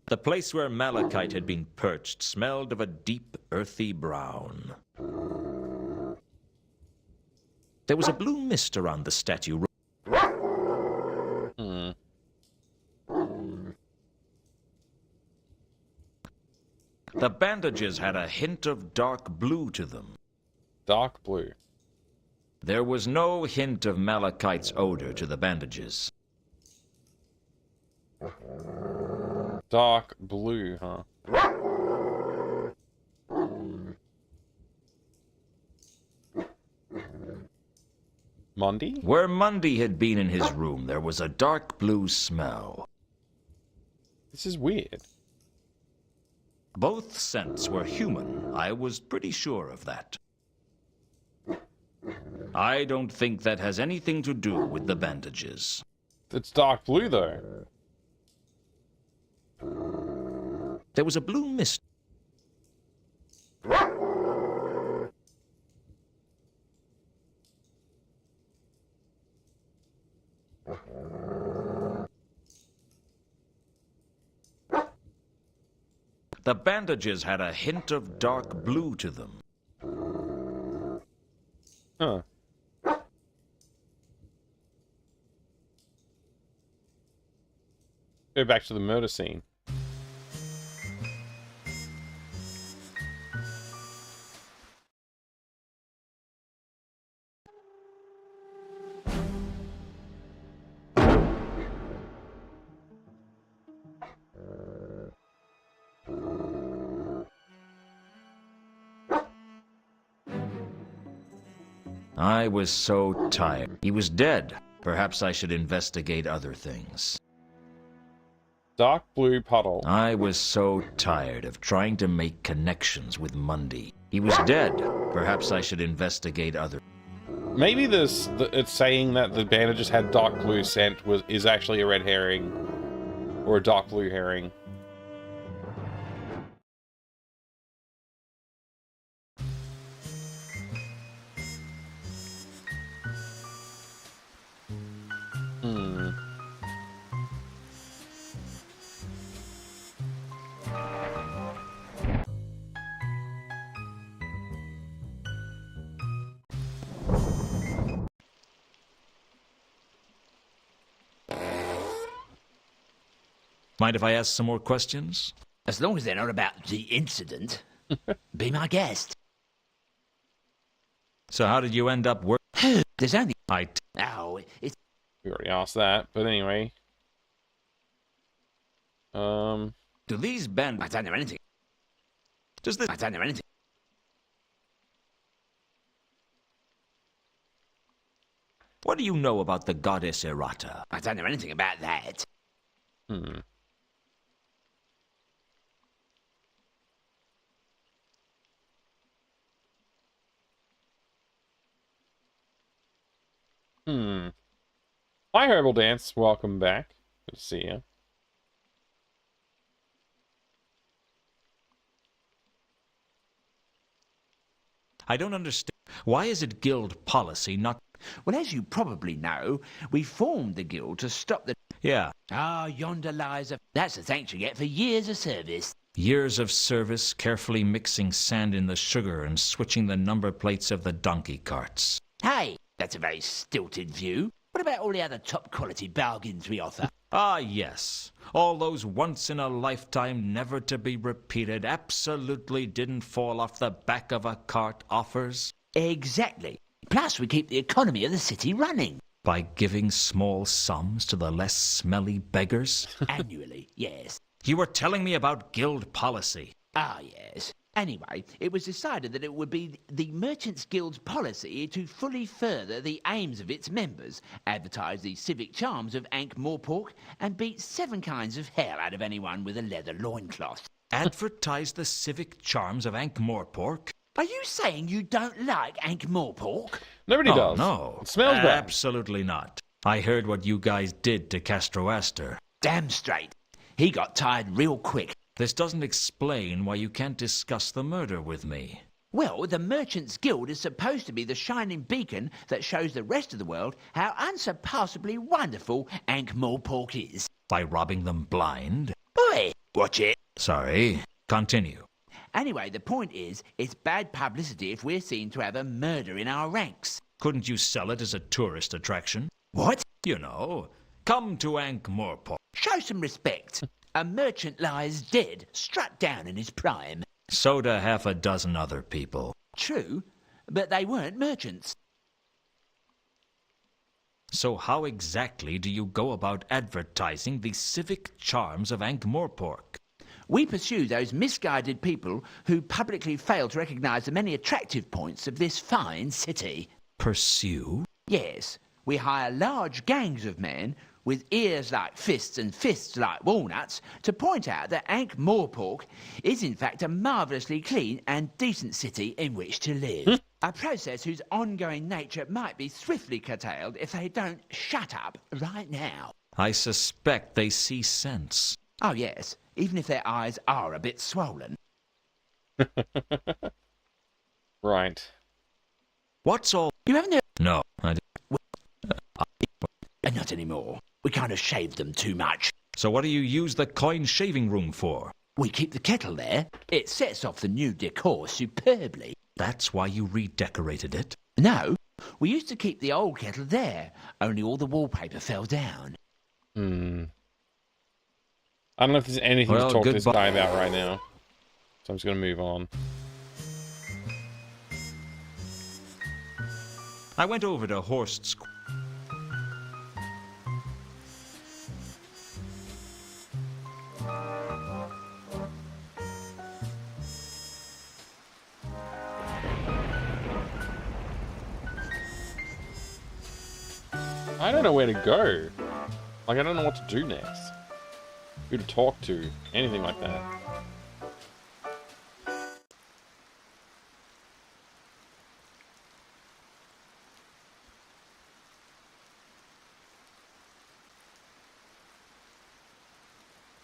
The place where Malachite had been perched smelled of a deep, earthy brown. There was a blue mist around the statue. Hmm. The bandages had a hint of dark blue to them. Dark blue. There was no hint of Malachite's odor to the bandages. Dark blue, huh? Mundy? Where Mundy had been in his room, there was a dark blue smell. This is weird. Both scents were human. I was pretty sure of that. I don't think that has anything to do with the bandages. It's dark blue, though. There was a blue mist. The bandages had a hint of dark blue to them. Huh. Go back to the murder scene. I was so tired. He was dead. Perhaps I should investigate other things. Dark blue puddle. I was so tired of trying to make connections with Mundy. He was dead. Perhaps I should investigate other... Maybe it's saying that the bandages had dark blue scent is actually a red herring. Or a dark blue herring. Mind if I ask some more questions? As long as they're not about the incident. Be my guest. So how did you end up working? There's only... Oh, it's... We already asked that, but anyway. Do these I don't know anything. Does this... I don't know anything. What do you know about the goddess Errata? I don't know anything about that. Hi, Herbal Dance. Welcome back. Good to see you. I don't understand. Why is it guild policy not... Well, as you probably know, we formed the guild to stop the... Yeah. Ah, yonder lies a... That's the thanks you get for years of service. Years of service, carefully mixing sand in the sugar and switching the number plates of the donkey carts. Hey, that's a very stilted view. What about all the other top-quality bargains we offer? Ah, yes. All those once-in-a-lifetime, never-to-be-repeated, absolutely didn't fall off the back of a cart offers. Exactly. Plus, we keep the economy of the city running. By giving small sums to the less smelly beggars? Annually, yes. You were telling me about guild policy. Ah, yes. Anyway, it was decided that it would be the Merchants Guild's policy to fully further the aims of its members, advertise the civic charms of Ankh-Morpork, and beat 7 kinds of hell out of anyone with a leather loincloth. Advertise the civic charms of Ankh-Morpork? Are you saying you don't like Ankh-Morpork? Nobody Oh, does. no. It smells bad. Absolutely not. I heard what you guys did to Castroaster. Damn straight. He got tired real quick. This doesn't explain why you can't discuss the murder with me. Well, the Merchants Guild is supposed to be the shining beacon that shows the rest of the world how unsurpassably wonderful Ankh-Morpork is. By robbing them blind? Oi! Watch it. Sorry. Continue. Anyway, the point is, it's bad publicity if we're seen to have a murder in our ranks. Couldn't you sell it as a tourist attraction? What? You know, come to Ankh-Morpork. Show some respect. A merchant lies dead, struck down in his prime. So do half a dozen other people. True, but they weren't merchants. So how exactly do you go about advertising the civic charms of Ankh-Morpork? We pursue those misguided people who publicly fail to recognize the many attractive points of this fine city. Pursue? Yes, we hire large gangs of men, with ears like fists and fists like walnuts, to point out that Ankh-Morpork is in fact a marvellously clean and decent city in which to live. A process whose ongoing nature might be swiftly curtailed if they don't shut up right now. I suspect they see sense. Oh yes, even if their eyes are a bit swollen. Right. What's all... You haven't heard? No, I didn't. Not anymore. We kind of shaved them too much. So what do you use the coin shaving room for? We keep the kettle there. It sets off the new decor superbly. That's why you redecorated it? No, we used to keep the old kettle there, only all the wallpaper fell down. I don't know if there's anything to talk to this guy about right now. So I'm just going to move on. I went over to Horst's... I don't know where to go. Like, I don't know what to do next. Who to talk to. Anything like that.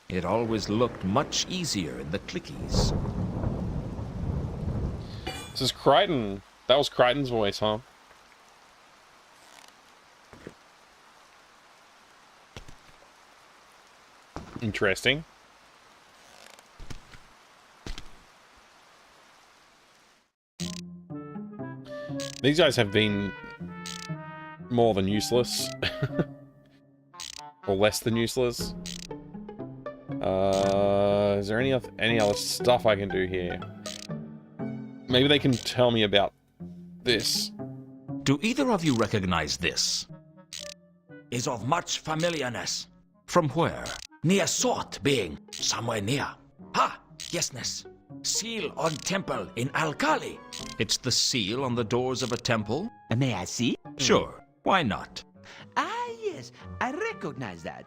It always looked much easier in the clickies. This is Crichton. That was Crichton's voice, huh? Interesting. These guys have been more than useless. Or less than useless. Is there any other stuff I can do here? Maybe they can tell me about this. Do either of you recognize this? Is of much familiarness. From where? Near sort being somewhere near. Ha! Yesness. Seal on temple in Alkali. It's the seal on the doors of a temple? May I see? Sure. Why not? Ah, yes, I recognize that.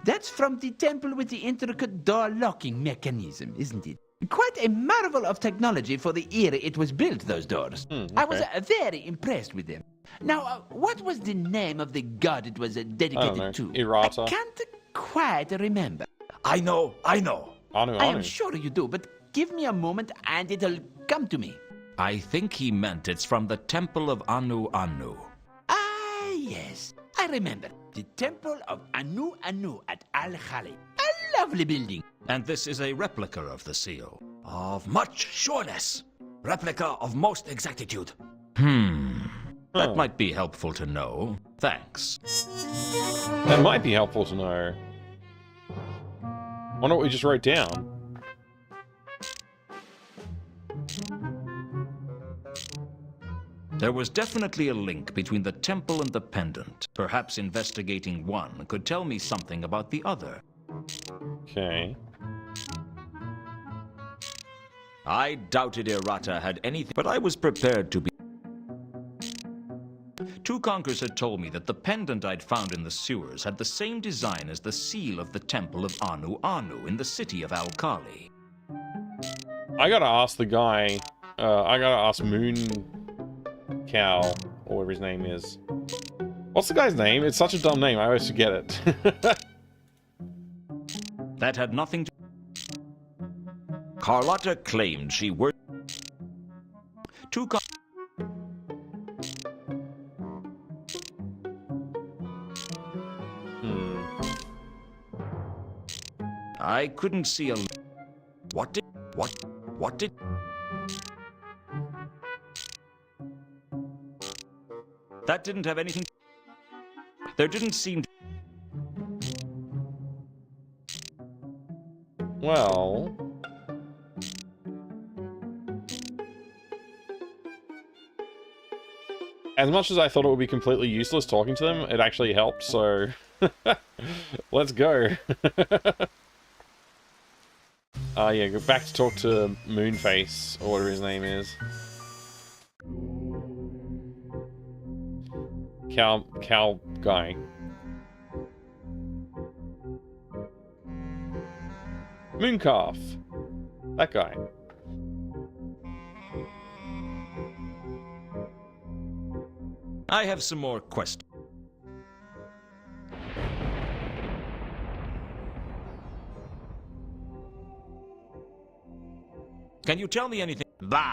That's from the temple with the intricate door locking mechanism, isn't it? Quite a marvel of technology for the era it was built, those doors. Okay. I was very impressed with them. Now, what was the name of the god it was dedicated to? Errata. I can't quite remember. I know. Anu, I am Anu. sure you do, but give me a moment and it'll come to me. I think he meant it's from the temple of Anu Anu. Ah, yes. I remember. The temple of Anu Anu at Al-Khali. A lovely building. And this is a replica of the seal. Of much sureness. Replica of most exactitude. That might be helpful to know. Thanks. That might be helpful to know. Wonder what we just wrote down. There was definitely a link between the temple and the pendant. Perhaps investigating one could tell me something about the other. Okay. I doubted Errata had anything, but I was prepared to be. Two Conkers had told me that the pendant I'd found in the sewers had the same design as the seal of the temple of Anu Anu in the city of Alkali. I gotta ask the guy. I gotta ask Moon Cow, or whatever his name is. What's the guy's name? It's such a dumb name. I always forget it. That had nothing to... Carlotta claimed she worked... Two Con... I couldn't see a... What did... That didn't have anything... There didn't seem... Well... As much as I thought it would be completely useless talking to them, it actually helped, so... Let's go. Yeah, go back to talk to Moonface, or whatever his name is. Cow guy. Mooncalf. That guy. I have some more questions. Can you tell me anything? Bah!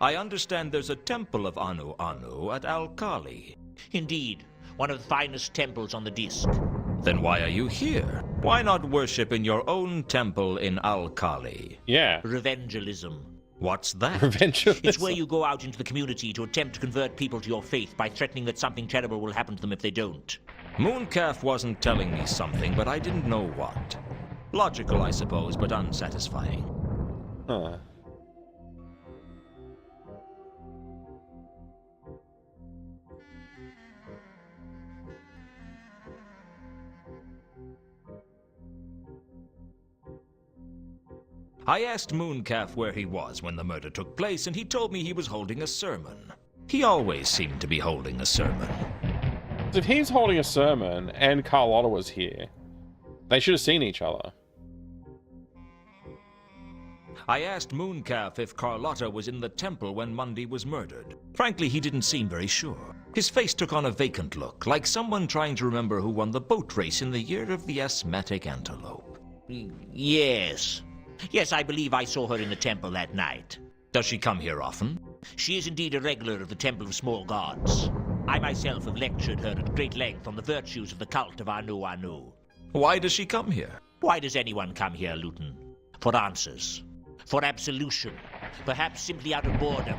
I understand there's a temple of Anu Anu at Al-Kali. Indeed, one of the finest temples on the Disc. Then why are you here? Why not worship in your own temple in Al-Kali? Yeah. Revengealism. What's that? Revengealism. It's where you go out into the community to attempt to convert people to your faith by threatening that something terrible will happen to them if they don't. Mooncalf wasn't telling me something, but I didn't know what. Logical, I suppose, but unsatisfying. Huh. I asked Mooncalf where he was when the murder took place, and he told me he was holding a sermon. He always seemed to be holding a sermon. So if he's holding a sermon and Carlotta was here, they should have seen each other. I asked Mooncalf if Carlotta was in the temple when Mundy was murdered. Frankly, he didn't seem very sure. His face took on a vacant look, like someone trying to remember who won the boat race in the year of the asthmatic antelope. Yes. Yes, I believe I saw her in the temple that night. Does she come here often? She is indeed a regular of the Temple of Small Gods. I myself have lectured her at great length on the virtues of the cult of Anu Anu. Why does she come here? Why does anyone come here, Luton? For answers. For absolution. Perhaps simply out of boredom.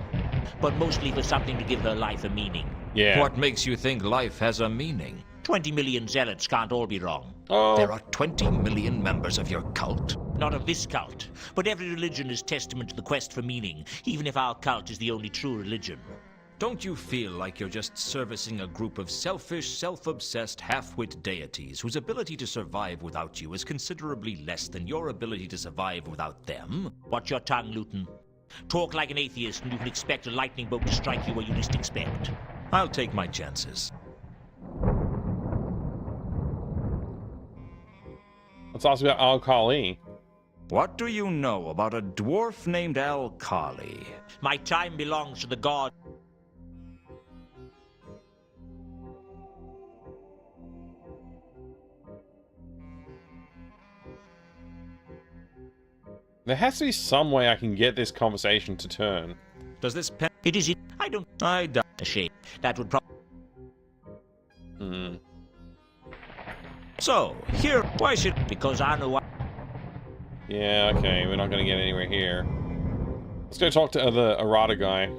But mostly for something to give her life a meaning. Yeah. What makes you think life has a meaning? 20 million zealots can't all be wrong. Oh. There are 20 million members of your cult? Not of this cult, but every religion is testament to the quest for meaning, even if our cult is the only true religion. Don't you feel like you're just servicing a group of selfish, self-obsessed, half-wit deities whose ability to survive without you is considerably less than your ability to survive without them? Watch your tongue, Luton. Talk like an atheist and you can expect a lightning bolt to strike you where you least expect. I'll take my chances. Let's ask about Al-Kali. What do you know about a dwarf named Al-Kali? My time belongs to the god. There has to be some way I can get this conversation to turn. Does this pen... It is it. I doubt a shame. That would probably... So, here, why should... Because I know what... Yeah, okay, we're not gonna get anywhere here. Let's go talk to the errata guy.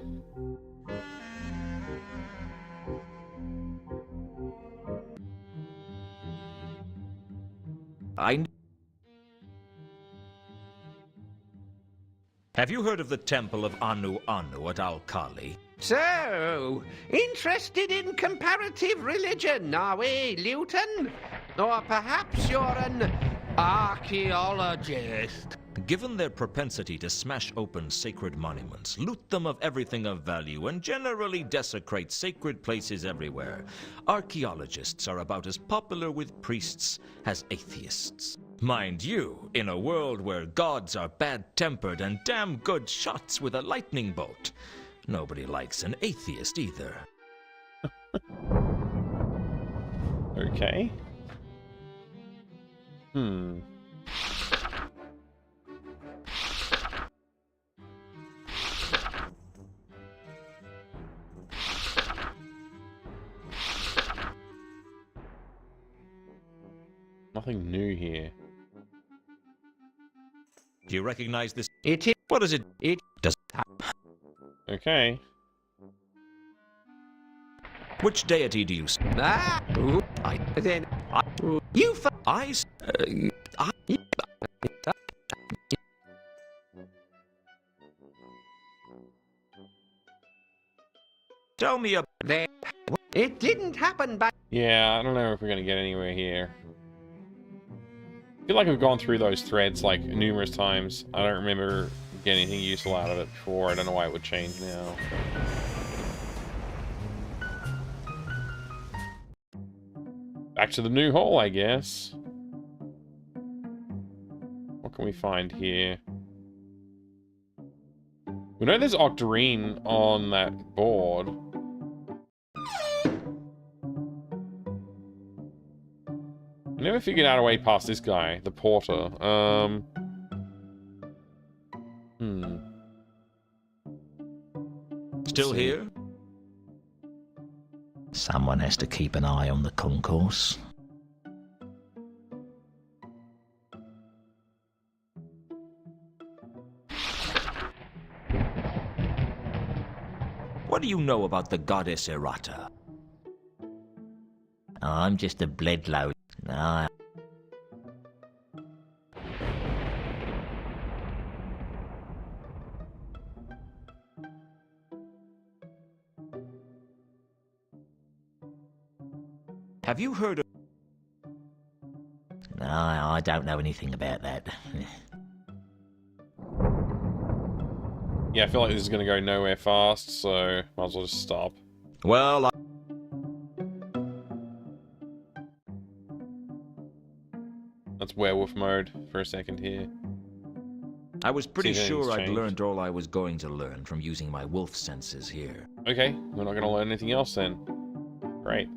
Have you heard of the temple of Anu Anu at Al-Kali? So, interested in comparative religion, are we, Luton? Or perhaps you're an archaeologist? Given their propensity to smash open sacred monuments, loot them of everything of value, and generally desecrate sacred places everywhere, archaeologists are about as popular with priests as atheists. Mind you, in a world where gods are bad-tempered and damn good shots with a lightning bolt, nobody likes an atheist either. Okay. Nothing new here. Do you recognize this? It is... What is it? It... Does... Okay. Which deity do you... Ah! Ooh, I... then... You... I... Tell me about... There... It didn't happen by... Yeah, I don't know if we're gonna get anywhere here. I feel like I've gone through those threads like numerous times. I don't remember getting anything useful out of it before. I don't know why it would change now. Back to the new hole, I guess. can we find here? We know there's octarine on that board. I never figured out a way past this guy, the porter. Still here? Someone has to keep an eye on the concourse. What do you know about the goddess Errata? I'm just a bledlow. No. Have you heard of... No, I don't know anything about that. Yeah, I feel like this is going to go nowhere fast, so might as well just stop. Well, That's werewolf mode for a second here. I was pretty See if sure anything's I'd changed. learned all I was going to learn from using my wolf senses here. Okay, we're not going to learn anything else then. Great.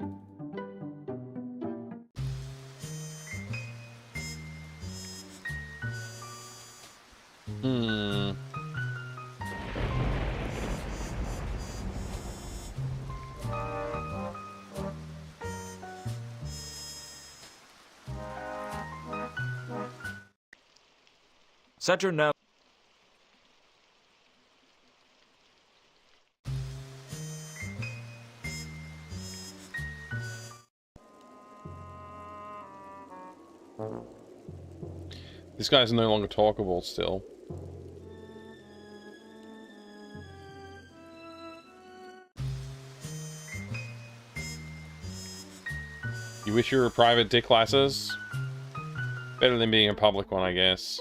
Set your nav... This guy's no longer talkable still. You wish you were a private dick classes? Better than being a public one, I guess.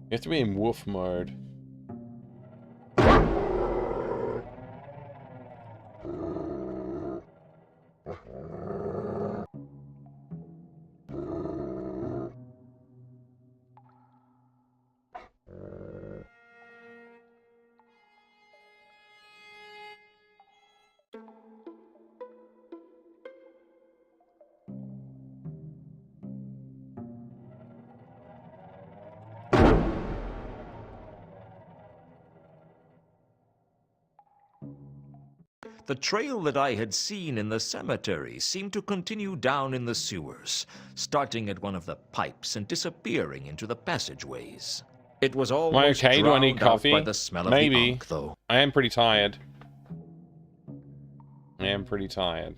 You have to be in wolf mode. The trail that I had seen in the cemetery seemed to continue down in the sewers, starting at one of the pipes and disappearing into the passageways. It was almost okay? Do I need drowned out coffee? by the smell of Maybe. the unk, though. I am pretty tired. I am pretty tired.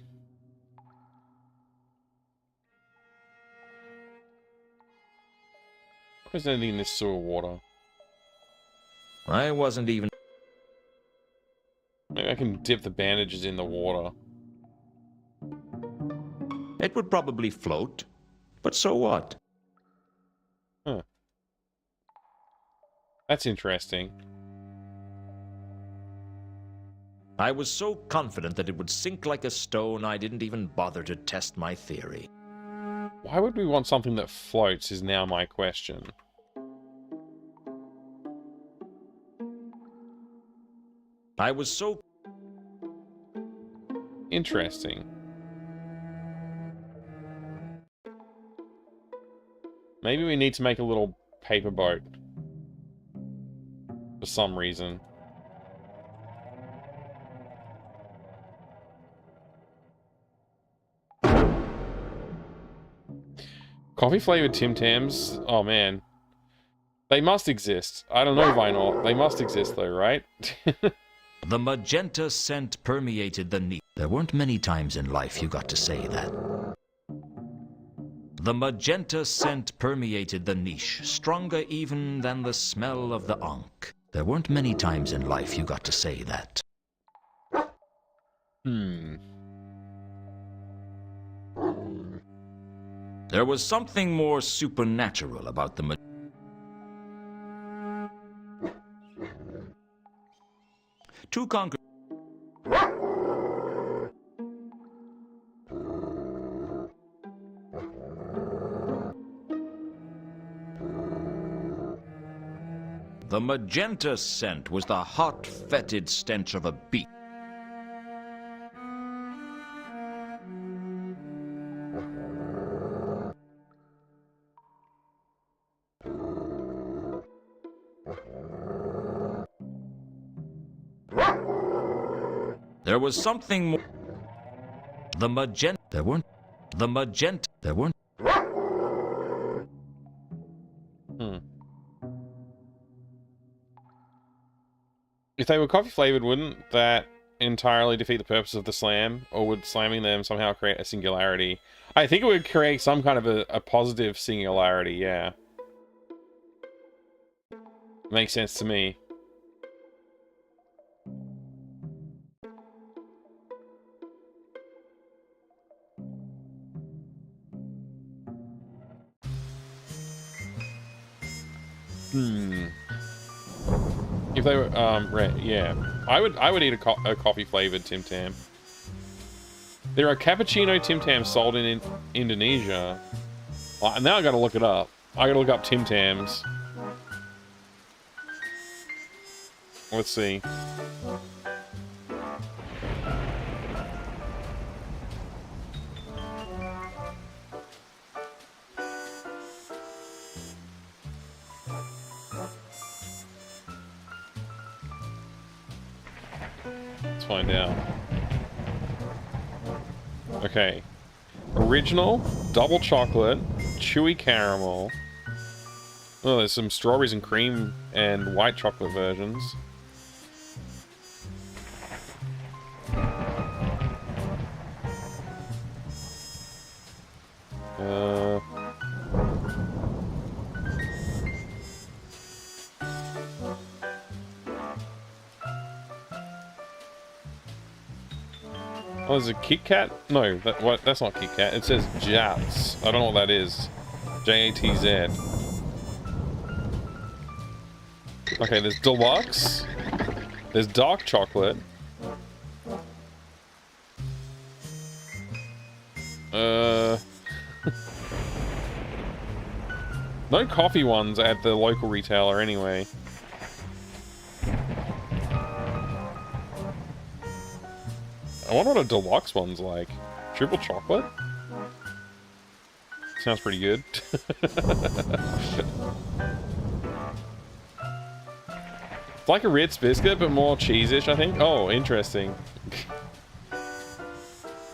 Where's anything in this sewer water? I wasn't even... Maybe I can dip the bandages in the water. It would probably float, but so what? Huh. That's interesting. I was so confident that it would sink like a stone, I didn't even bother to test my theory. Why would we want something that floats is now my question. I was so... Interesting. Maybe we need to make a little paper boat. For some reason. Coffee flavored Tim Tams? Oh man. They must exist. I don't know why not. They must exist though, right? The magenta scent permeated the niche. There weren't many times in life you got to say that. The magenta scent permeated the niche, stronger even than the smell of the unk. There weren't many times in life you got to say that. There was something more supernatural about the To conquer... The magenta scent was the hot, fetid stench of a beast. There was something more. The magenta. There weren't. The magenta. There weren't. If they were coffee flavored, wouldn't that entirely defeat the purpose of the slam? Or would slamming them somehow create a singularity? I think it would create some kind of a positive singularity, yeah. Makes sense to me. If they were, yeah. I would eat a coffee flavored Tim Tam. There are cappuccino Tim Tams sold in Indonesia. Now I gotta look it up. I gotta look up Tim Tams. Let's see. Let's find out. Okay. Original, double chocolate, chewy caramel. Oh, there's some strawberries and cream and white chocolate versions. Oh, is it Kit Kat? No, that's not Kit Kat. It says Jats. I don't know what that is. J-A-T-Z. Okay, there's deluxe. There's dark chocolate. No coffee ones at the local retailer anyway. I wonder what a deluxe one's like. Triple chocolate? Sounds pretty good. It's like a Ritz biscuit, but more cheese-ish, I think. Oh, interesting.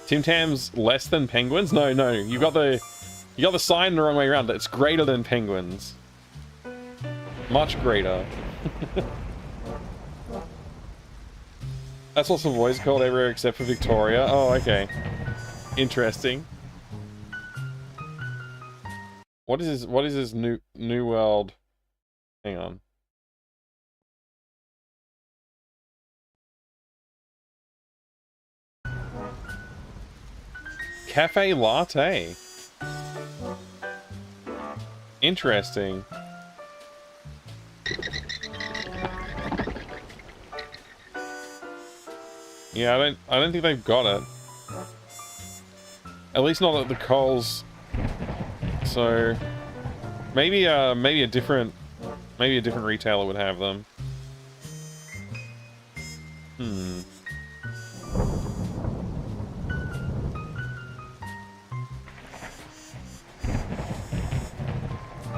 Tim Tams less than penguins? No, you got the sign the wrong way around. It's greater than penguins. Much greater. That's what Savoy's called everywhere except for Victoria. Oh, okay. Interesting. What is this new world? Hang on. Cafe latte. Interesting. Yeah, I don't think they've got it. At least not at the Coles. So maybe a different retailer would have them.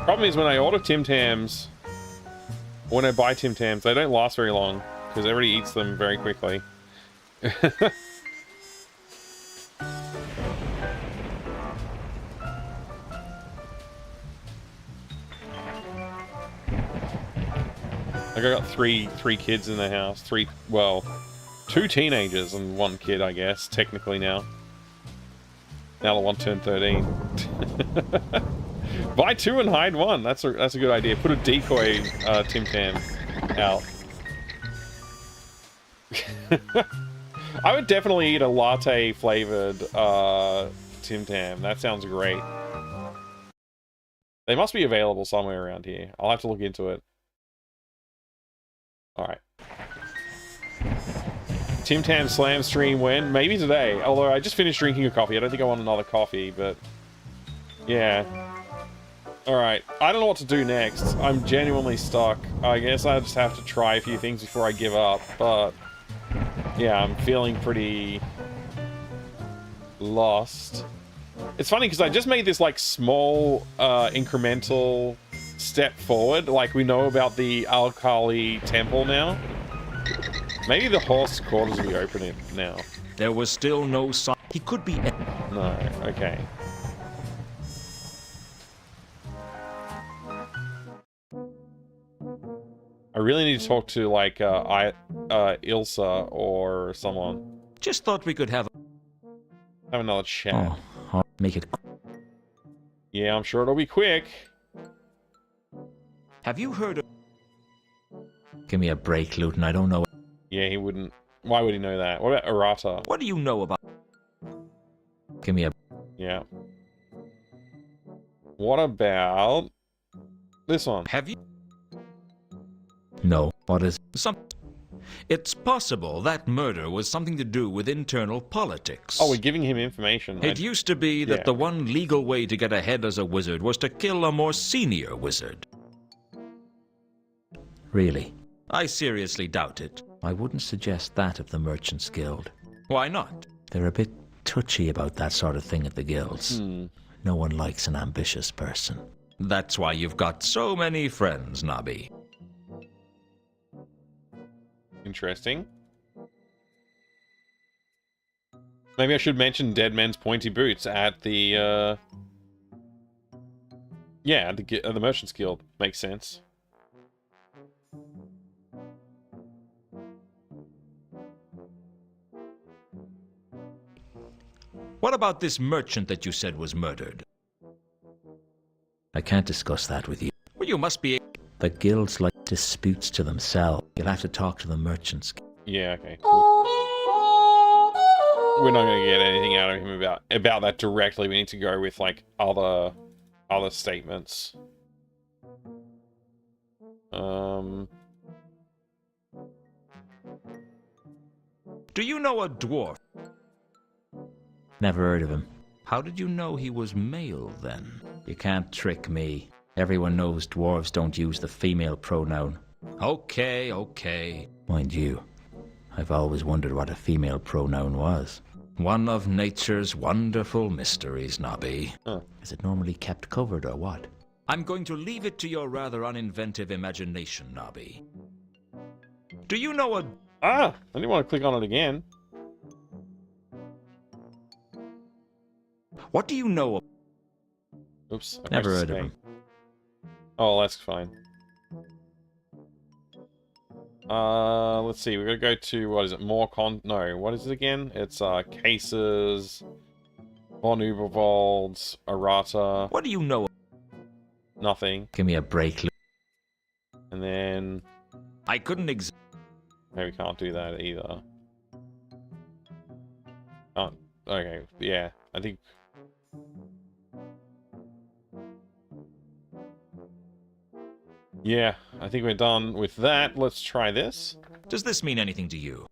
Problem is when I order Tim Tams, when I buy Tim Tams, they don't last very long because everybody eats them very quickly. I got three kids in the house. Well, 2 teenagers and 1 kid, I guess, technically now. Now the one turned 13. Buy 2 and hide 1. That's a good idea. Put a decoy Tim Tam out. I would definitely eat a latte flavored Tim Tam. That sounds great. They must be available somewhere around here. I'll have to look into it. All right. Tim Tam Slam stream when? Maybe today. Although I just finished drinking a coffee. I don't think I want another coffee, but... Yeah. Alright. I don't know what to do next. I'm genuinely stuck. I guess I just have to try a few things before I give up, but... Yeah, I'm feeling pretty... lost. It's funny because I just made this, like, small, incremental step forward. Like, we know about the Alkali Temple now. Maybe the horse quarters will be open now. There was still no sign. He could be. No, okay. I really need to talk to, like, Ilsa or someone. Just thought we could have another chat. Oh, I'll make it. Yeah, I'm sure it'll be quick. Have you heard of... Give me a break, Luton. I don't know. Yeah, he wouldn't. Why would he know that? What about Arata? What do you know about... Give me a... Yeah. What about this one? Have you... No. What is... It's possible that murder was something to do with internal politics. Oh, we're giving him information. It used to be that the one legal way to get ahead as a wizard was to kill a more senior wizard. Really? I seriously doubt it. I wouldn't suggest that of the Merchants Guild. Why not? They're a bit touchy about that sort of thing at the guilds. No one likes an ambitious person. That's why you've got so many friends, Nobby. Interesting. Maybe I should mention Dead Men's Pointy Boots at the, yeah, the Merchants Guild. Makes sense. What about this merchant that you said was murdered? I can't discuss that with you. Well, you must be... The guilds like disputes to themselves. You'll have to talk to the merchants. Yeah, okay. We're not going to get anything out of him about that directly. We need to go with, like, other statements. Do you know a dwarf? Never heard of him. How did you know he was male, then? You can't trick me. Everyone knows dwarves don't use the female pronoun. Okay, okay. Mind you, I've always wondered what a female pronoun was. One of nature's wonderful mysteries, Nobby. Is it normally kept covered, or what? I'm going to leave it to your rather uninventive imagination, Nobby. Do you know a... I didn't want to click on it again. What do you know of... Oops. Never heard of him. Oh, that's fine. Let's see. We're gonna go to, what is it? No, what is it again? It's, Cases, Von Uberwald's, Arata. What do you know? Nothing. Give me a break. And then... I couldn't No, we can't do that either. Oh, okay. Yeah, I think... Yeah, I think we're done with that. Let's try this. Does this mean anything to you?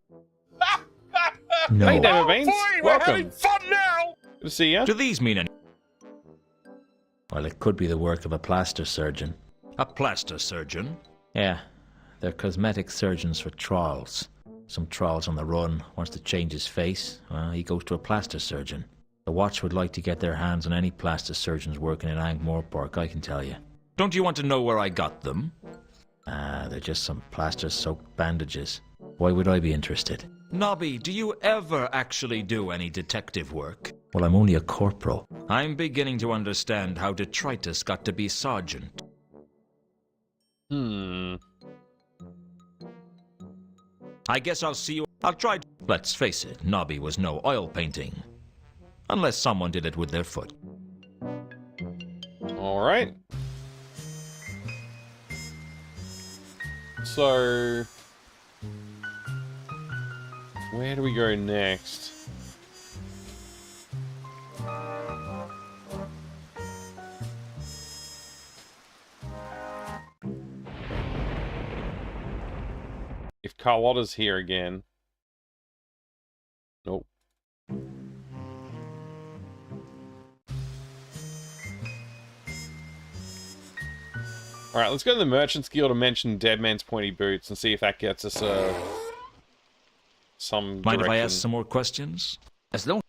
No. Hey, David Baines. We're Welcome. having fun now! Good to see you. Do these mean anything? Well, it could be the work of a plaster surgeon. A plaster surgeon? Yeah. They're cosmetic surgeons for trolls. Some troll's on the run, wants to change his face. Well, he goes to a plaster surgeon. The Watch would like to get their hands on any plaster surgeons working in Ankh-Morpork, I can tell you. Don't you want to know where I got them? They're just some plaster-soaked bandages. Why would I be interested? Nobby, do you ever actually do any detective work? Well, I'm only a corporal. I'm beginning to understand how detritus got to be sergeant. I guess I'll see you... I'll try to... Let's face it, Nobby was no oil painting. Unless someone did it with their foot. Alright. So... where do we go next? If Carlotta's here again... Nope. Alright, let's go to the Merchant's Guild and mention Dead Man's Pointy Boots and see if that gets us some Mind if I direction. ask some more questions? As long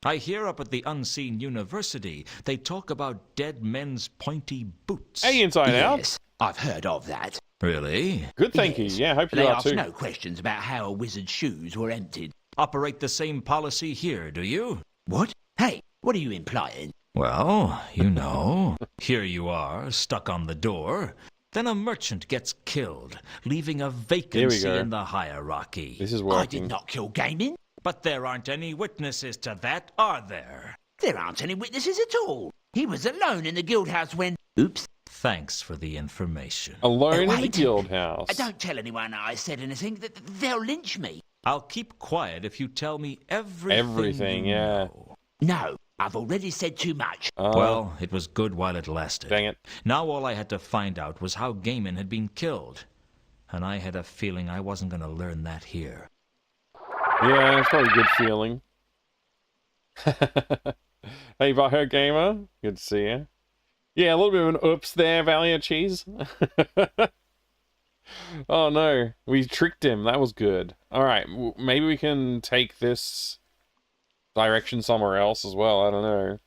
I hear up at the Unseen University, they talk about dead men's pointy boots. Hey, Inside Out. Yes, I've heard of that. Really? Good, thank Yes. you. Yeah, hope you They are ask too. no questions about how a wizard's shoes were emptied. Operate the same policy here, do you? What? Hey, what are you implying? Well, you know. Here you are, stuck on the door. Then a merchant gets killed, leaving a vacancy go. in the hierarchy. This is I did working. not kill Gaming. But there aren't any witnesses to that, are there? There aren't any witnesses at all. He was alone in the guild house when... Oops. Thanks for the information. Alone in the Wait. guild house. Don't tell anyone I said anything. They'll lynch me. I'll keep quiet if you tell me everything. Everything, you yeah. know. No, I've already said too much. Well, it was good while it lasted. Dang it. Now all I had to find out was how Gaiman had been killed. And I had a feeling I wasn't going to learn that here. Yeah, it's probably a good feeling. Hey, Baho Gamer. Good to see you. Yeah, a little bit of an oops there, Valiant Cheese. Oh no, we tricked him. That was good. Alright, maybe we can take this direction somewhere else as well. I don't know.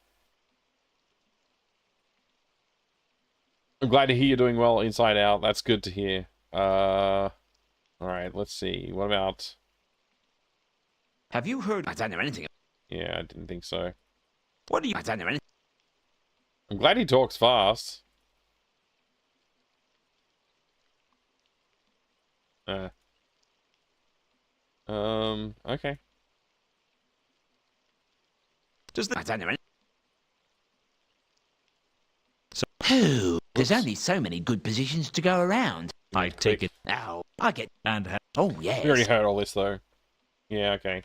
I'm glad to hear you're doing well Inside Out. That's good to hear. Alright, let's see. What about... Have you heard? I don't know anything. Yeah, I didn't think so. What do you? I don't know anything. I'm glad he talks fast. Okay. Does the? I don't know anything. So- Phew, there's only so many good positions to go around. I take it Oh, I get... and Oh, yes. We already heard all this though. Yeah, okay.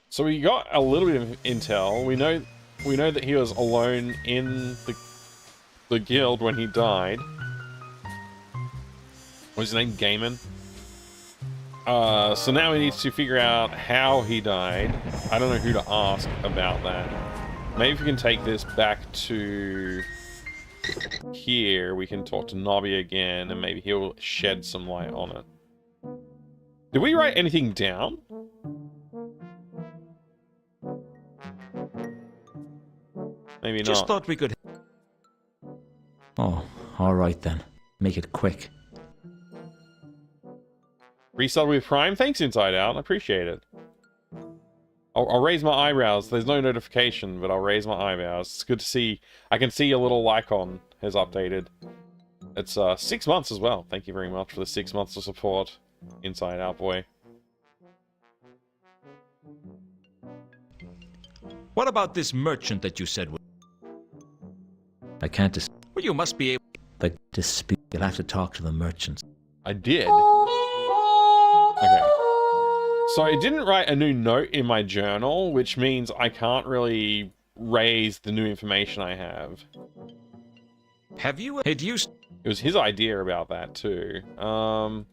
So we got a little bit of intel. We know that he was alone in the guild when he died. What was his name? Gaiman. So now we need to figure out how he died. I don't know who to ask about that. Maybe if we can take this back to here, we can talk to Nobby again, and maybe he'll shed some light on it. Did we write anything down? Maybe just not. thought we could. Oh, all right then. Make it quick. Resell with Prime? Thanks, Inside Out. I appreciate it. I'll raise my eyebrows. There's no notification, but I'll raise my eyebrows. It's good to see. I can see a little icon has updated. It's 6 months as well. Thank you very much for the 6 months of support, Inside Out boy. What about this merchant that you said? I can't dispute. Well, you must be able to dispute. You'll have to talk to the merchants. I did. Okay. So I didn't write a new note in my journal, which means I can't really raise the new information I have. Have you? It used. It was his idea about that too. Huh.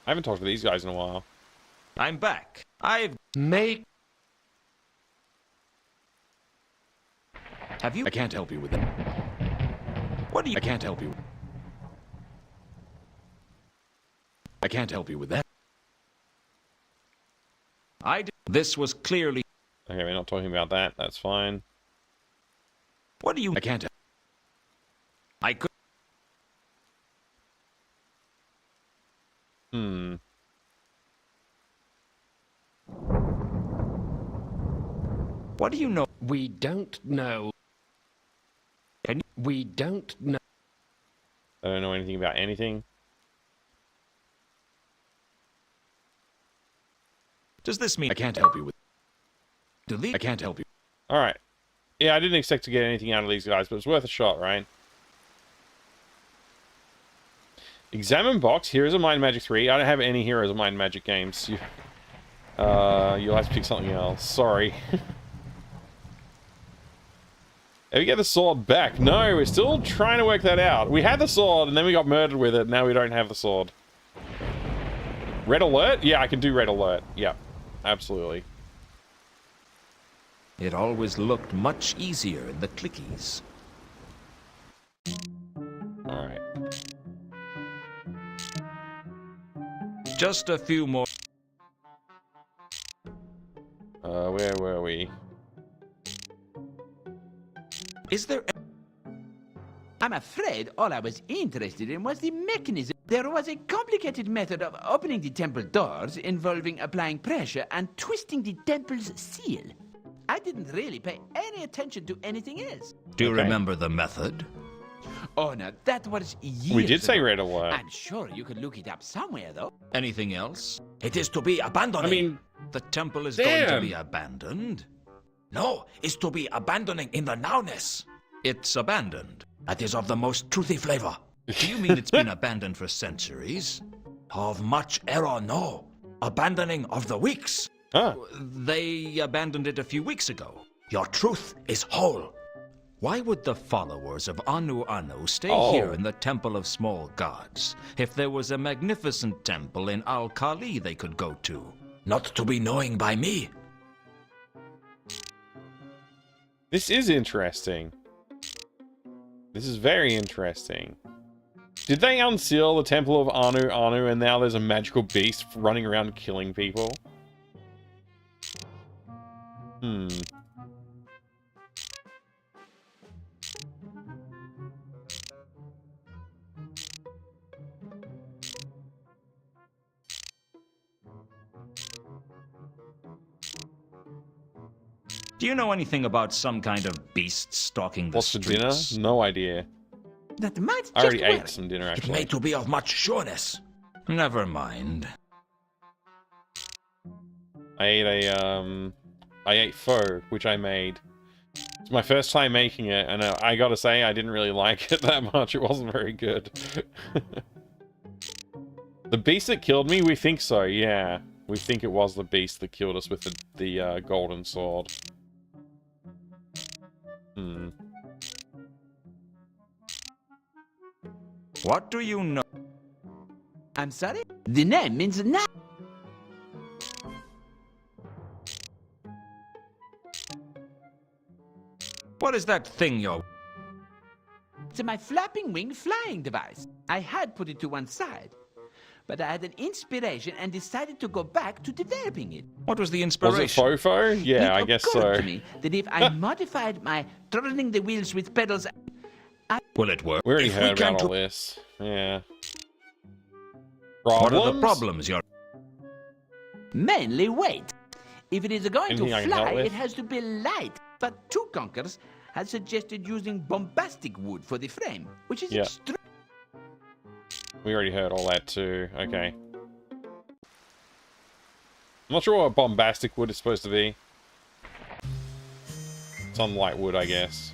I haven't talked to these guys in a while. I'm back. I've. Make... Have you? I can't help you with that. What do you? I can't help you. I can't help you with that. I did. This was clearly. Okay, we're not talking about that. That's fine. What do you? I can't. I could. What do you know? We don't know. Can We don't know. I don't know anything about anything. Does this mean I can't help you with. delete? I can't help you. Alright. Yeah, I didn't expect to get anything out of these guys, but it's worth a shot, right? Examine box, Heroes of Might and Magic 3. I don't have any Heroes of Might and Magic games. You'll have to pick something else. Sorry. Did we get the sword back? No, we're still trying to work that out. We had the sword, and then we got murdered with it. Now we don't have the sword. Red alert? Yeah, I can do red alert. Yeah, absolutely. It always looked much easier in the clickies. Alright. Just a few more. Where were we? Is there... I'm afraid all I was interested in was the mechanism. There was a complicated method of opening the temple doors involving applying pressure and twisting the temple's seal. I didn't really pay any attention to anything else. Do you Okay. remember the method? Oh, no, that was years We did say ago. red alert. I'm sure you could look it up somewhere, though. Anything else? It is to be abandoned. I mean, the temple is going to damn. be abandoned? No, it's to be abandoning in the nowness. It's abandoned. That is of the most truthy flavor. Do you mean it's been abandoned for centuries? Of much error, no. Abandoning of the weeks. Huh. They abandoned it a few weeks ago. Your truth is whole. Why would the followers of Anu Anu stay here in the Temple of Small Gods if there was a magnificent temple in Al-Khali they could go to? Not to be knowing by me. This is interesting. This is very interesting. Did they unseal the Temple of Anu Anu and now there's a magical beast running around killing people? Hmm. Do you know anything about some kind of beast stalking the What's for dinner? streets? No idea. That might I already just ate work. some dinner, It actually. may to be of much sureness. Never mind. I ate pho, which I made. It's my first time making it, and I gotta say, I didn't really like it that much. It wasn't very good. The beast that killed me? We think so, yeah. We think it was the beast that killed us with the golden sword. Hmm. What do you know? I'm sorry? The name means nothing. What is that thing you're... It's my flapping wing flying device. I had put it to one side, but I had an inspiration and decided to go back to developing it. What was the Was it inspiration? Fofo? Yeah, I It guess occurred so. to me that if I modified my turning the wheels with pedals, Will it work? We already If heard can about all to- this. Yeah. What are the Problems? problems you're... mainly weight. If it is going Anything to I can help fly, with? it has to be light. But Two Conkers has suggested using bombastic wood for the frame, which is Yeah. extreme. We already heard all that too. Okay. I'm not sure what bombastic wood is supposed to be. It's on light wood, I guess.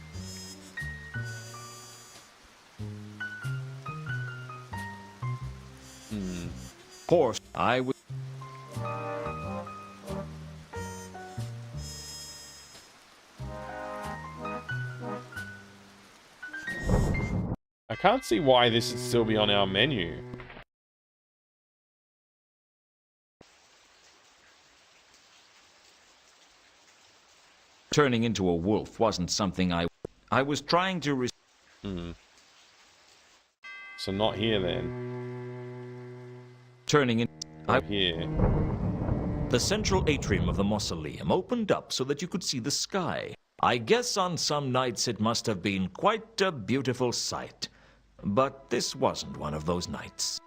Of course, I would... I can't see why this would still be on our menu. Turning into a wolf wasn't something I was trying to... So not here then. Turning in... Or here. The central atrium of the mausoleum opened up so that you could see the sky. I guess on some nights it must have been quite a beautiful sight. But this wasn't one of those nights.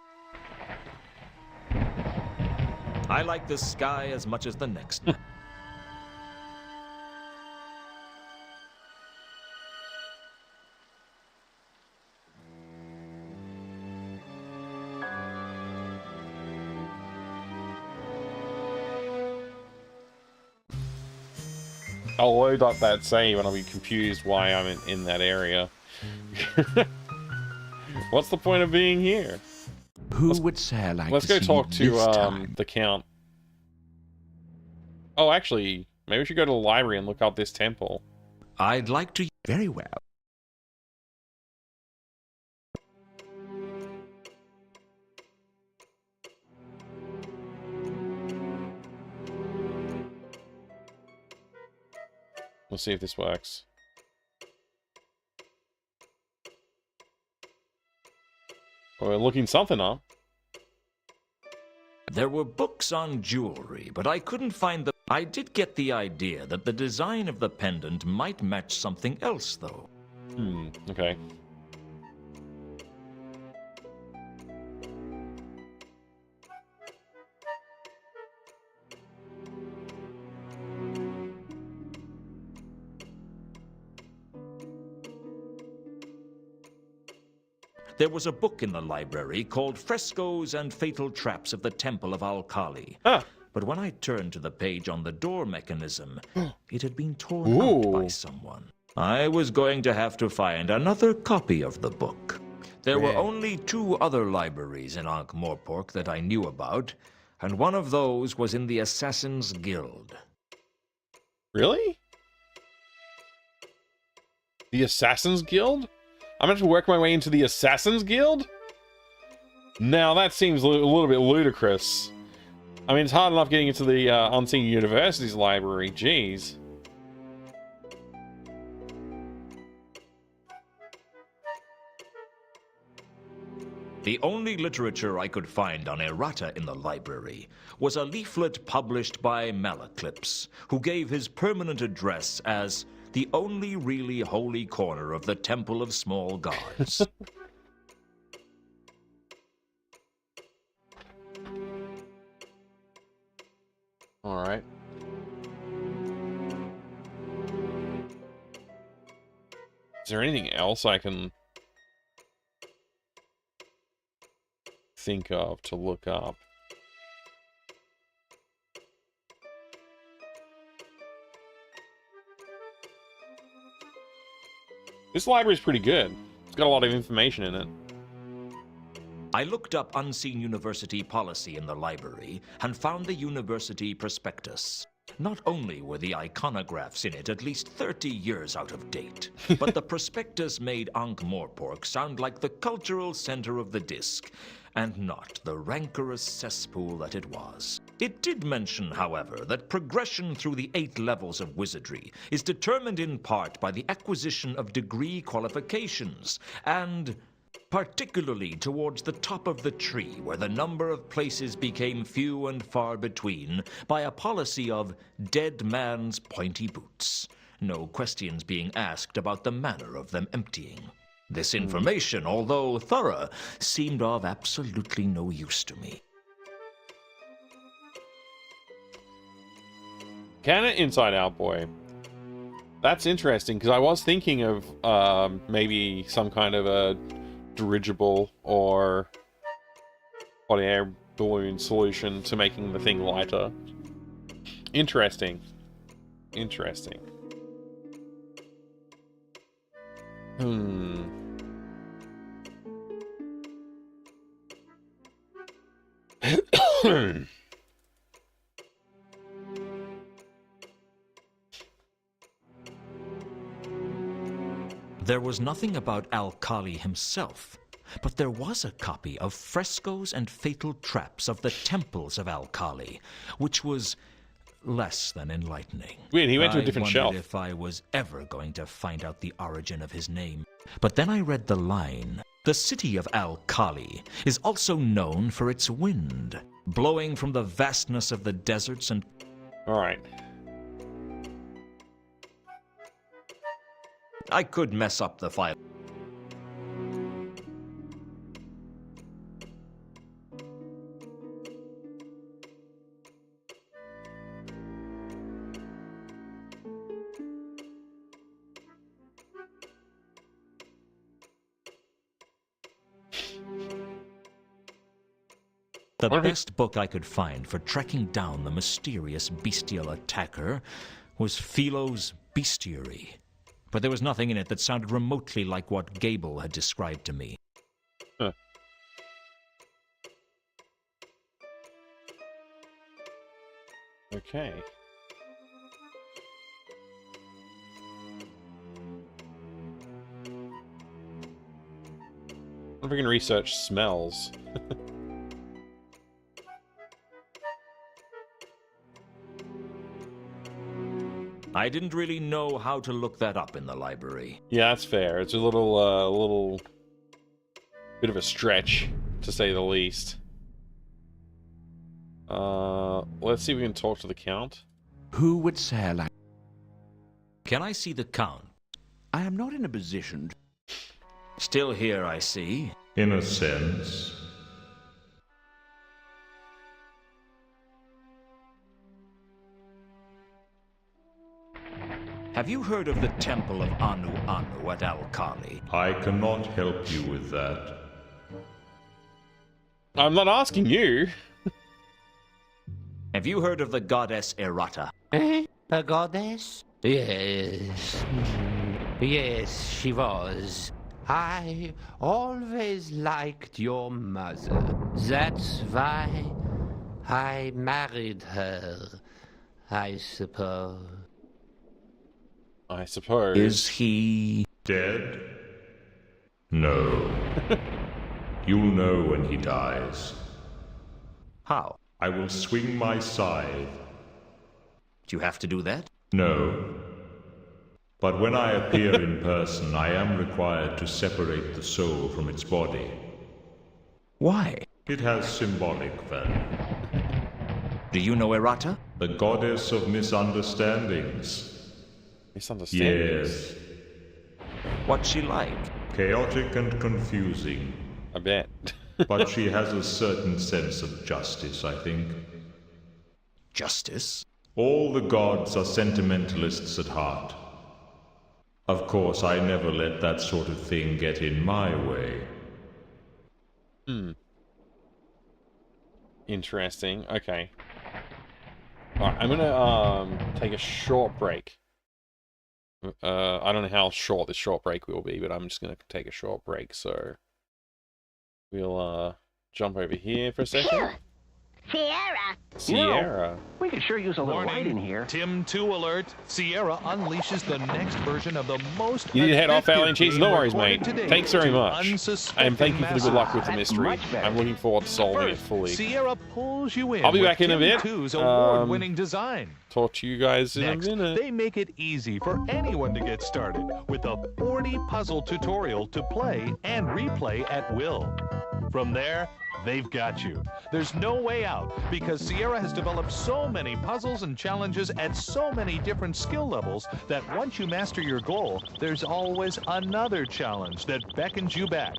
I like the sky as much as the next. I'll load up that save and I'll be confused why I'm in that area. What's the point of being here? Who would say I like Let's to go see talk this to time? the Count. Oh, actually, maybe we should go to the library and look up this temple. I'd like to... Very well. We'll see if this works. We're looking something up. There were books on jewelry, but I couldn't find the... I did get the idea that the design of the pendant might match something else, though. Okay. There was a book in the library called Frescoes and Fatal Traps of the Temple of Al-Kali. Ah. But when I turned to the page on the door mechanism, it had been torn out by someone. I was going to have to find another copy of the book. There were only 2 other libraries in Ankh-Morpork that I knew about, and one of those was in the Assassin's Guild. Really? The Assassin's Guild? I'm going to have to work my way into the Assassin's Guild? Now, that seems a little bit ludicrous. I mean, it's hard enough getting into the Unseen University's library. Jeez. The only literature I could find on errata in the library was a leaflet published by Malaclips, who gave his permanent address as the only really holy corner of the Temple of Small Gods. All right. Is there anything else I can think of to look up? This library's pretty good. It's got a lot of information in it. I looked up Unseen University policy in the library and found the university prospectus. Not only were the iconographs in it at least 30 years out of date, but the prospectus made Ankh-Morpork sound like the cultural center of the Disc, and not the rancorous cesspool that it was. It did mention, however, that progression through the 8 levels of wizardry is determined in part by the acquisition of degree qualifications, and particularly towards the top of the tree, where the number of places became few and far between, by a policy of dead man's pointy boots, no questions being asked about the manner of them emptying. This information, although thorough, seemed of absolutely no use to me. Can it Inside Out Boy? That's interesting, because I was thinking of maybe some kind of a dirigible or hot air balloon solution to making the thing lighter. Interesting. Interesting. There was nothing about Al-Kali himself, but there was a copy of Frescoes and Fatal Traps of the Temples of Al-Kali, which was less than enlightening. Weird, he went to a different I shelf. wondered if I was ever going to find out the origin of his name. But then I read the line, "The city of Al-Kali is also known for its wind, blowing from the vastness of the deserts and..." All right. I could mess up the file. The best book I could find for tracking down the mysterious bestial attacker was Philo's Bestiary. But there was nothing in it that sounded remotely like what Gable had described to me. Huh. Okay. if we can research smells. I didn't really know how to look that up in the library. Yeah, that's fair. It's a little bit of a stretch, to say the least. Let's see if we can talk to the Count. Who would say like... Can I see the Count? I am not in a position to... Still here, I see. In a sense. Have you heard of the Temple of Anu Anu at Al-Kali? I cannot help you with that. I'm not asking you. Have you heard of the goddess Errata? Eh? A goddess? Yes. Yes, she was. I always liked your mother. That's why I married her, I suppose. I suppose. Is he... Dead? No. You'll know when he dies. How? I will swing my scythe. Do you have to do that? No. But when I appear in person, I am required to separate the soul from its body. Why? It has symbolic value. Do you know Errata? The goddess of misunderstandings. Misunderstandings? Yes. What's she like? Chaotic and confusing. I bet. But she has a certain sense of justice, I think. Justice? All the gods are sentimentalists at heart. Of course, I never let that sort of thing get in my way. Interesting. Okay. Alright, I'm gonna take a short break. I don't know how short this short break will be, but I'm just gonna take a short break, so we'll jump over here for a second. Sierra. We could sure use a little light in Warning, here. Tim 2 alert. Sierra unleashes the next version of the most You need to head off, addictive Alien Cheese. game No worries, recorded mate. to date Thanks very to much. unsuspecting And thank you for the good luck with the That's mystery. much better. I'm looking forward to solving it First, fully. Sierra pulls you in. I'll be with back in a Tim bit. 2's award-winning design. Talk to you guys in Next, a minute. they make it easy for anyone to get started with a 40 puzzle tutorial to play and replay at will. From there, they've got you. There's no way out because Sierra has developed so many puzzles and challenges at so many different skill levels that once you master your goal, there's always another challenge that beckons you back.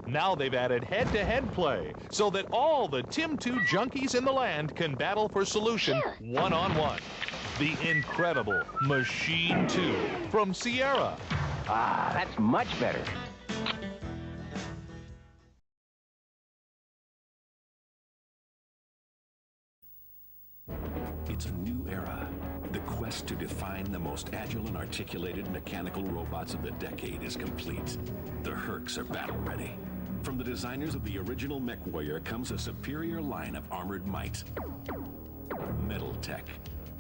Now they've added head-to-head play so that all the Tim 2 junkies in the land can battle for solution one-on-one. The incredible Machine 2 from Sierra. Ah, that's much better. It's a new era. The quest to define the most agile and articulated mechanical robots of the decade is complete. The Hercs are battle-ready. From the designers of the original Mech Warrior comes a superior line of armored might. Metal Tech,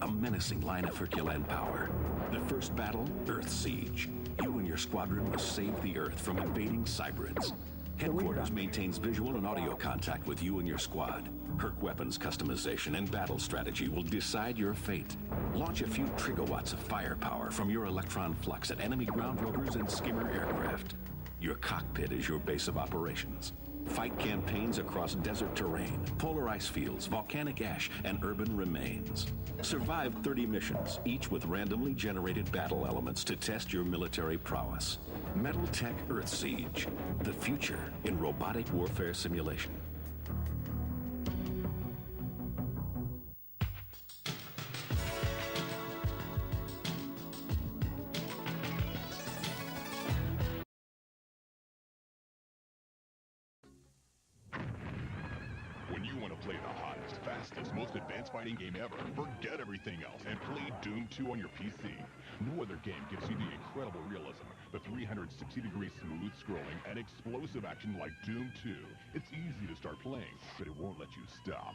a menacing line of Herculean power. The first battle, Earth Siege. You and your squadron must save the Earth from invading cybrids. Headquarters maintains visual and audio contact with you and your squad. Herc weapons customization and battle strategy will decide your fate. Launch a few trigawatts of firepower from your electron flux at enemy ground rovers and skimmer aircraft. Your cockpit is your base of operations. Fight campaigns across desert terrain, polar ice fields, volcanic ash, and urban remains. Survive 30 missions, each with randomly generated battle elements to test your military prowess. Metal Tech Earth Siege, the future in robotic warfare simulation. When you want to Play the hottest, fastest, most advanced fighting game ever. Forget everything else and play Doom 2 on your PC. No other game gives you the incredible realism, the 360-degree smooth scrolling, and explosive action like Doom 2. It's easy to start playing, but it won't let you stop.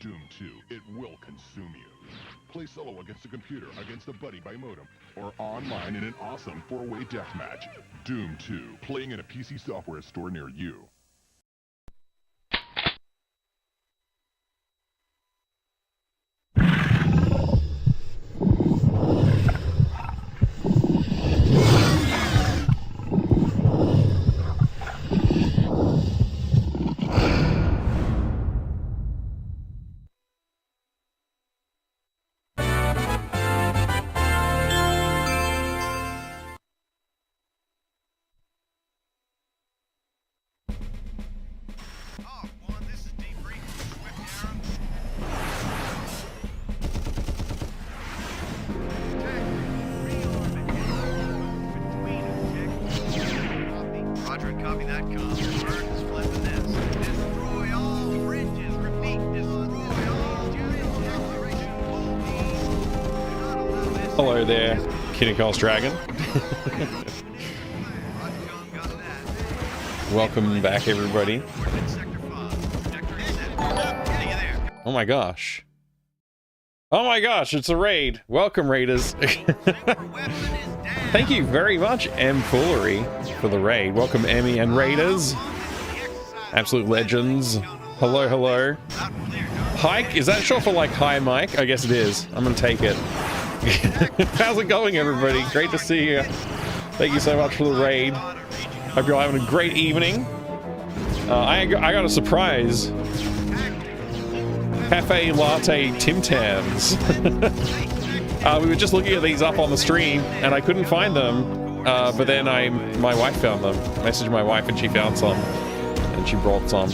Doom 2, it will consume you. Play solo against a computer, against a buddy by modem, or online in an awesome 4-way deathmatch. Doom 2, playing in a PC software store near you. Hello there, Kinnickos Dragon. Welcome back, everybody. Oh my gosh. Oh my gosh, it's a raid. Welcome, raiders. Thank you very much, M. Foolery, for the raid. Welcome, Emmy and raiders. Absolute legends. Hello, hello. Hike? Is that short for like hi, Mike? I guess it is. I'm gonna take it. How's it going, everybody? Great to see you. Thank you so much for the raid. Hope you're all having a great evening. I got a surprise. Cafe Latte Tim Tams. We were just looking at these up on the stream, and I couldn't find them. But then my wife found them. I messaged my wife, and she found some, and she brought some.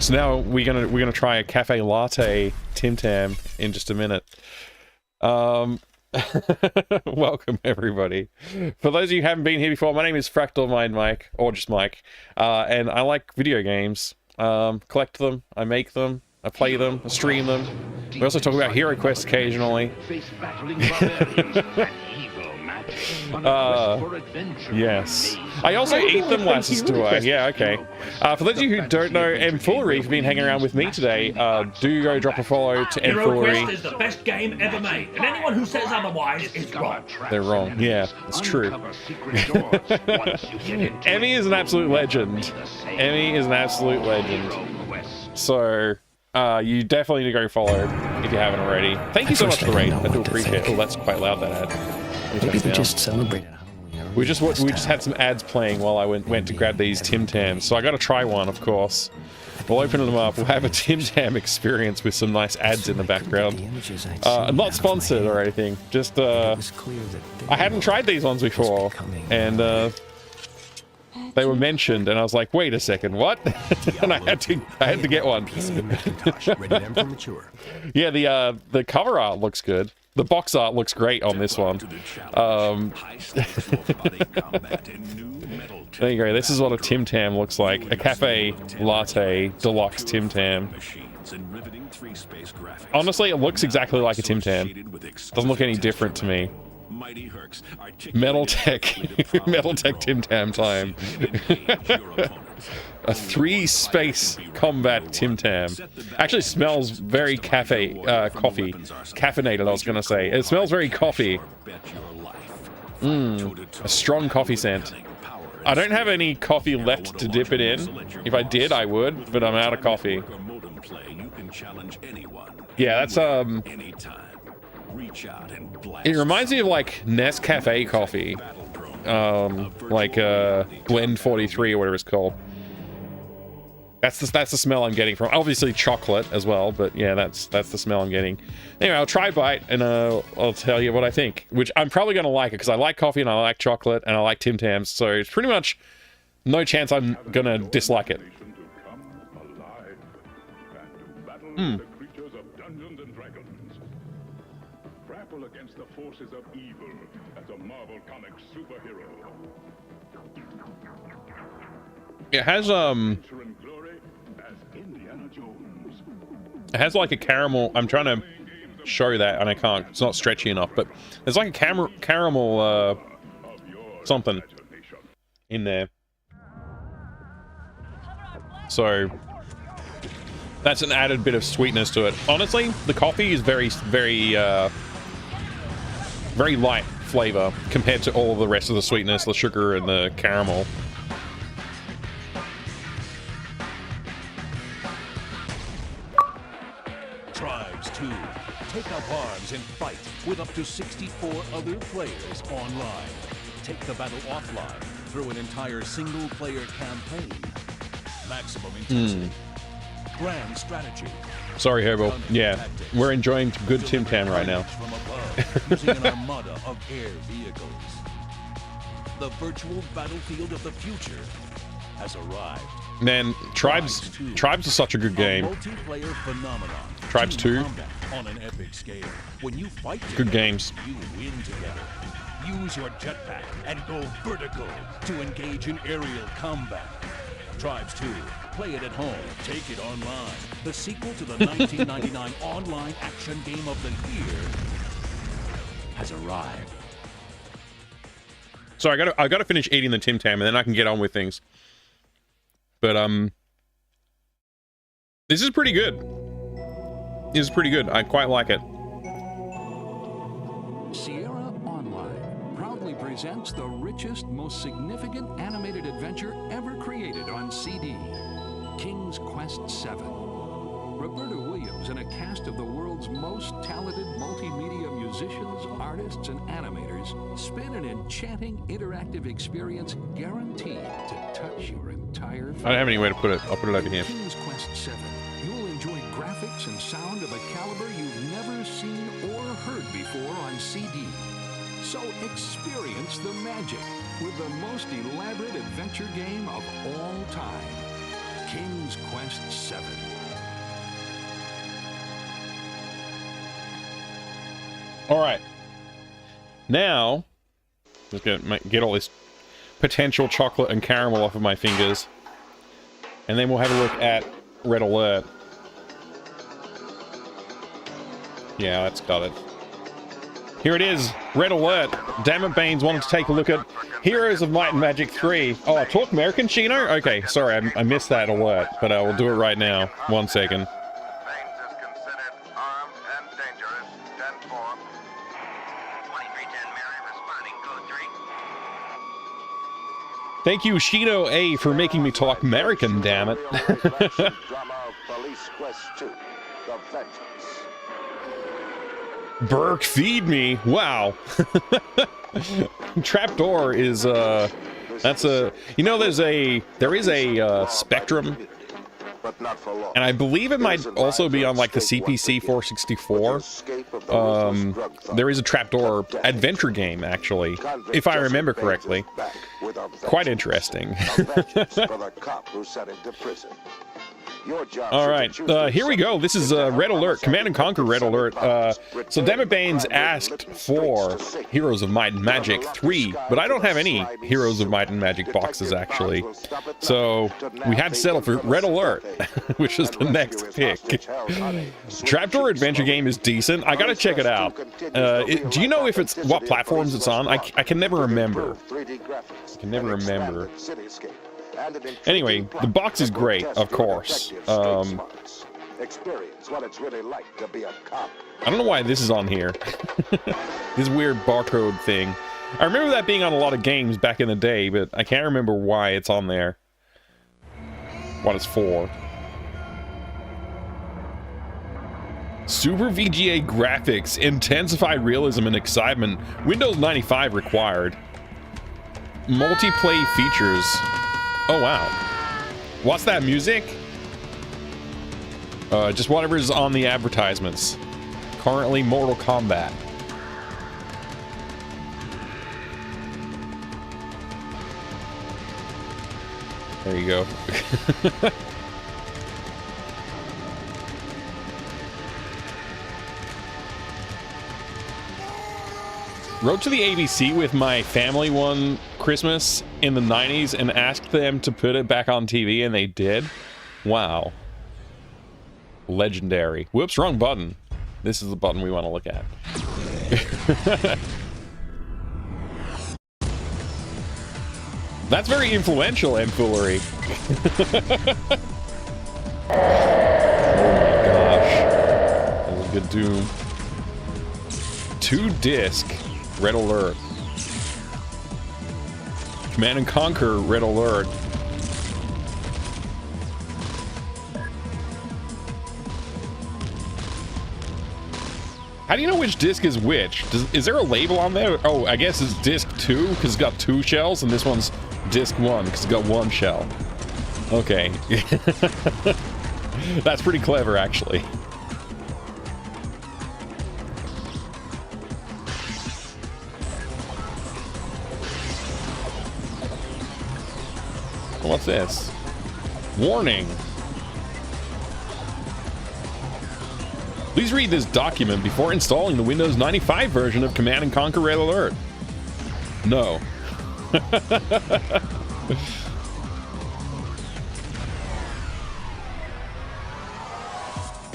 So now we're gonna try a Cafe Latte Tim Tam in just a minute. Welcome, everybody. For those of you who haven't been here before, my name is Fractal Mind Mike, or just Mike, and I like video games. Collect them, I make them, I play them, I stream them. We also talk about Hero Quest occasionally. Yes. I also eat them, Lasses, do I? Yeah, okay. For those of you who don't know M. Foolery, for being hanging around with me today, do go drop a follow to M. Foolery. Hero Quest is the best game ever made, and anyone who says otherwise is wrong. They're wrong. Yeah, it's true. Emmy is an absolute legend. Emmy is an absolute legend. So, you definitely need to go follow if you haven't already. Thank you so much for the raid. I do appreciate it. Oh, that's quite loud, that ad. Maybe we just celebrated. We just had some ads playing while I went to grab these Tim Tams, so I got to try one, of course. We'll open them up. We'll have a Tim Tam experience with some nice ads in the background. Not sponsored or anything. Just I hadn't tried these ones before, and they were mentioned, and I was like, wait a second, what? And I had to get one. Yeah, the cover art looks good. The box art looks great on this one. There you go. This is what a Tim Tam looks like. A Cafe Latte Deluxe Tim Tam. Honestly, it looks exactly like a Tim Tam. Doesn't look any different to me. Metal Tech Tim Tam time. A 3-space combat Tim Tam. Actually smells very coffee. Caffeinated, I was gonna say. It smells very coffee. A strong coffee scent. I don't have any coffee left to dip it in. If I did, I would, but I'm out of coffee. Yeah, that's it reminds me of like Nescafe coffee. Like Blend 43 or whatever it's called. That's the smell I'm getting from. Obviously chocolate as well, but yeah, that's the smell I'm getting. Anyway, I'll try a bite and I'll tell you what I think. Which I'm probably gonna like it because I like coffee and I like chocolate and I like Tim Tams, so it's pretty much no chance I'm gonna dislike it. Against the forces of evil as a Marvel Comics superhero. It has It has like a caramel. I'm trying to show that, and I can't. It's not stretchy enough, but there's like a caramel something in there. So that's an added bit of sweetness to it. Honestly, the coffee is very light flavor compared to all of the rest of the sweetness, the sugar, and the caramel. Tribes 2. Take up arms and fight with up to 64 other players online. Take the battle offline through an entire single-player campaign. Maximum intensity. Grand strategy. Sorry, Herbo. Yeah, we're enjoying good Tim Tam right now. From above, using an armada of air vehicles. The virtual battlefield of the future has arrived. Man, Tribes is such a good game. Multiplayer phenomenon. Tribes 2. On an epic scale. When you fight together, Good games. You win together. Use your jetpack and go vertical to engage in aerial combat. Tribes 2. Play it at home. Take it online. The sequel to the 1999 online action game of the year has arrived. So I gotta finish eating the Tim Tam, and then I can get on with things. But this is pretty good. This is pretty good. I quite like it. Sierra Online proudly presents the richest, most significant animated adventure ever created on CD, King's Quest VII. Roberta Williams and a cast of the world's most talented multimedia musicians, artists, and animators spin an enchanting interactive experience guaranteed to touch your entire family. I don't have any way to put it. I'll put it over here. King's Quest VII. You'll enjoy graphics and sound of a caliber you've never seen or heard before on CD. So experience the magic with the most elaborate adventure game of all time, King's Quest VII. All right. Now, just gonna get all this potential chocolate and caramel off of my fingers, and then we'll have a look at Red Alert. Yeah, that's got it. Here it is, Red Alert. Damn it, Baines wanted to take a look at Heroes of Might and Magic 3. Oh, talk American, Chino? Okay, sorry, I missed that alert, but I will do it right now. 1 second. Thank you, Shino A, for making me talk American, damn it. Burke, feed me. Wow. Trapdoor is, that's a... You know, there is a Spectrum, and I believe it might also be on, like, the CPC 464. There is a Trapdoor adventure game, actually, if I remember correctly. Quite interesting. All right, here we go. This is Red Alert, Command & Conquer Red Alert. So Dammit Baines asked for Heroes of Might and Magic 3, but I don't have any Heroes of Might and Magic boxes, actually. So we had to settle for Red Alert, which is the next pick. Trapdoor adventure game is decent. I gotta check it out. Do you know if it's what platforms it's on? I can never remember. Anyway, the box is great, of course. Experience what it's really like to be a cop. I don't know why this is on here. This weird barcode thing. I remember that being on a lot of games back in the day, but I can't remember why it's on there. What it's for. Super VGA graphics, intensified realism and excitement. Windows 95 required. Multiplay features. Oh, wow. What's that music? Just whatever's on the advertisements. Currently, Mortal Kombat. There you go. Wrote to the ABC with my family one Christmas in the 90s and asked them to put it back on TV, and they did. Wow. Legendary. Whoops, wrong button. This is the button we want to look at. That's very influential, Enfoolery. Oh my gosh. That was a good Doom. 2-disc Red Alert. Command and Conquer Red Alert. How do you know which disc is which? Is there a label on there? Oh, I guess it's disc 2 because it's got 2 shells, and this one's disc 1 because it's got 1 shell. Okay. That's pretty clever, actually. What's this? Warning. Please read this document before installing the Windows 95 version of Command & Conquer Red Alert. No.